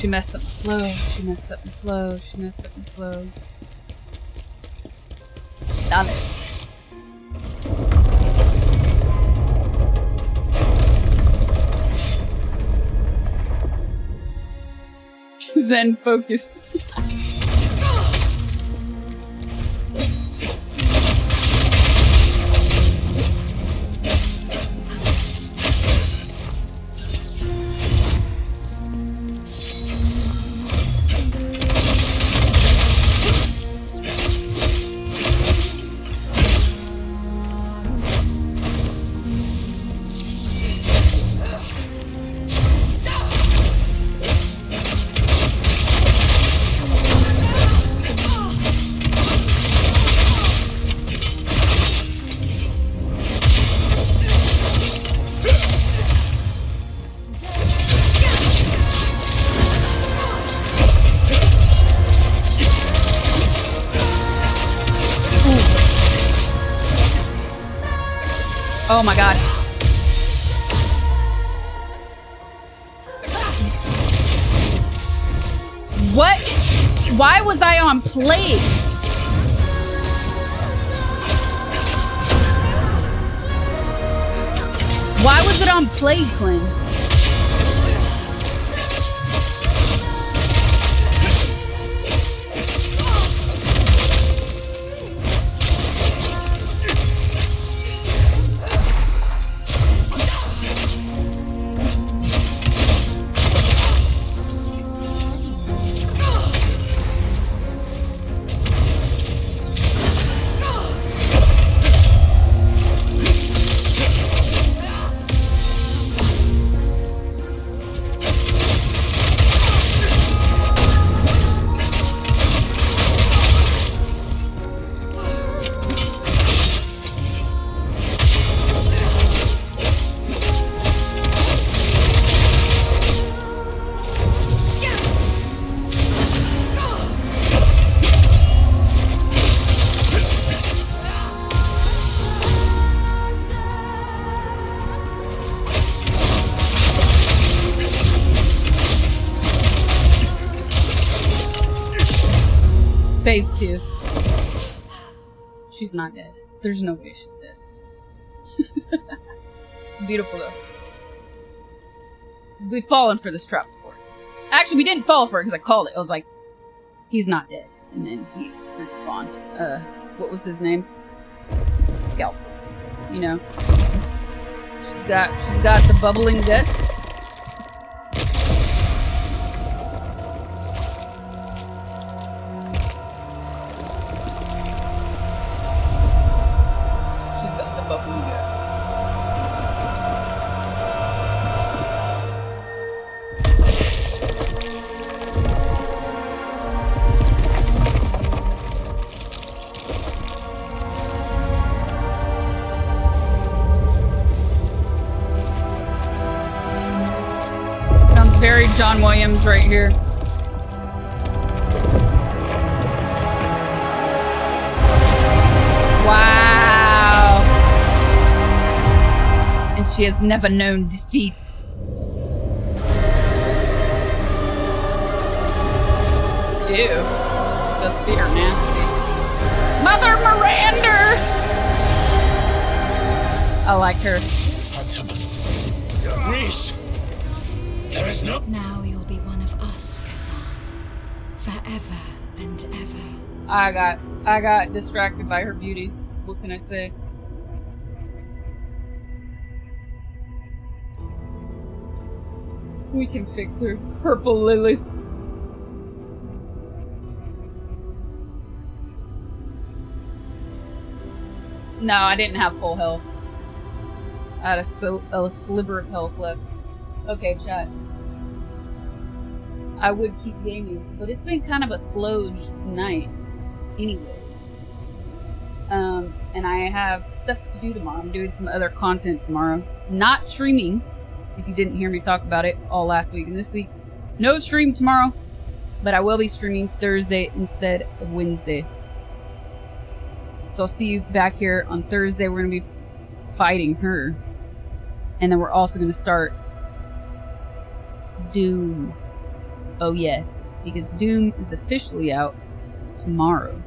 she messed up the flow. She messed up the flow. She messed up the flow. Dale. Zen focus. Oh my god. What? Why was I on play? Why was it on play cleanse? Phase 2. She's not dead. There's no way she's dead. It's beautiful though. We've fallen for this trap before. Actually, we didn't fall for it because I called it. I was like, he's not dead. And then he respawned. What was his name? Scalp. You know. She's got the bubbling guts. Very John Williams right here. Wow. And she has never known defeat. Ew. Those feet are nasty. Mother Miranda! I like her. Reese! There is no. Now you'll be one of us, Khazan. Forever and ever. I got distracted by her beauty. What can I say? We can fix her. Purple Lilith. No, I didn't have full health. I had a sliver of health left. Okay, chat. I would keep gaming, but it's been kind of a slow night anyways. And I have stuff to do tomorrow. I'm doing some other content tomorrow. Not streaming, if you didn't hear me talk about it all last week and this week. No stream tomorrow, but I will be streaming Thursday instead of Wednesday. So I'll see you back here on Thursday. We're going to be fighting her. And then we're also going to start Doom. Oh yes, because Doom is officially out tomorrow.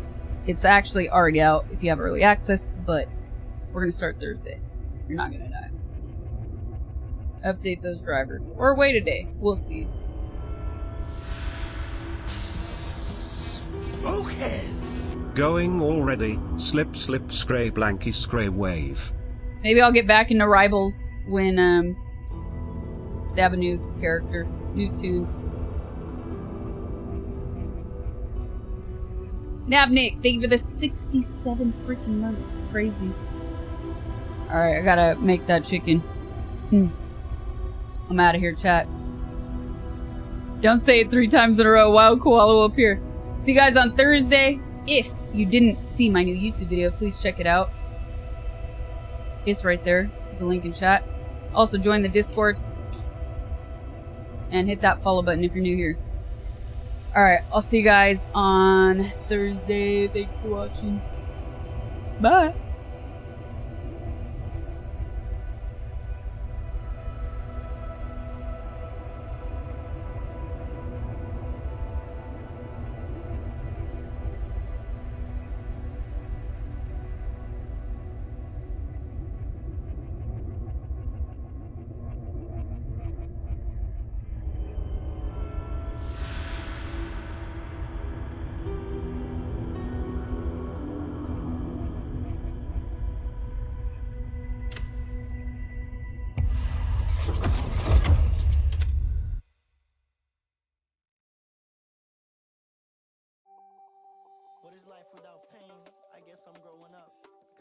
It's actually already out if you have early access, but we're going to start Thursday. You're not going to die. Update those drivers. Or wait a day. We'll see. Okay. Going already. Slip, slip, scray, blanky, scray, wave. Maybe I'll get back into Rivals when they have a new character, new tune. Nabnik, thank you for the 67 freaking months. Crazy. Alright, I gotta make that chicken. I'm out of here, chat. Don't say it 3 times in a row. Wild koala will appear. See you guys on Thursday. If you didn't see my new YouTube video, please check it out. It's right there. The link in chat. Also, join the Discord. And hit that follow button if you're new here. Alright, I'll see you guys on Thursday. Thanks for watching. Bye. What is life without pain? I guess I'm growing up.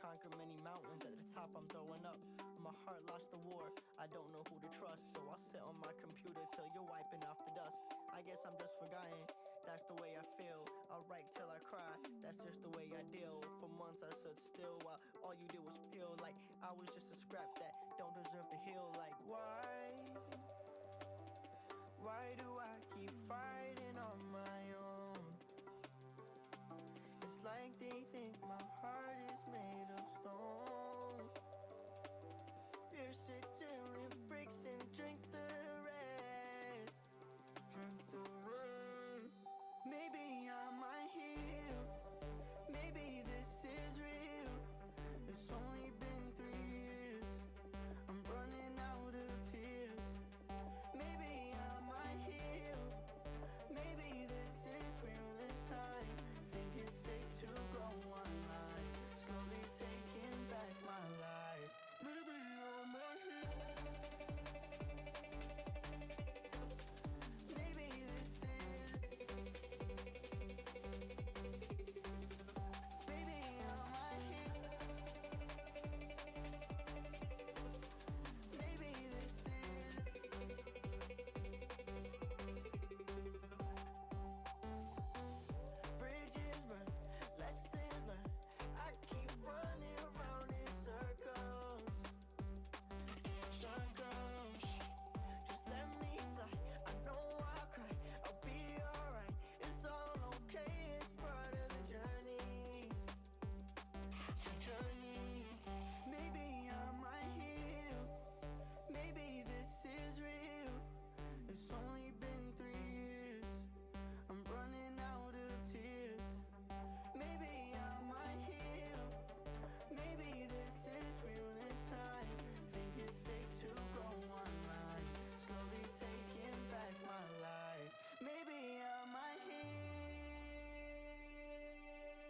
Conquer many mountains, at the top I'm throwing up. My heart lost the war, I don't know who to trust. So I'll sit on my computer till you're wiping off the dust. I guess I'm just forgotten, that's the way I feel. I'll write till I cry, that's just the way I deal. For months I stood still while all you did was peel. Like I was just a scrap that don't deserve to heal. Like why do I keep fighting on my own? It's like they think my heart is made of stone. Pierce it till it breaks and drink the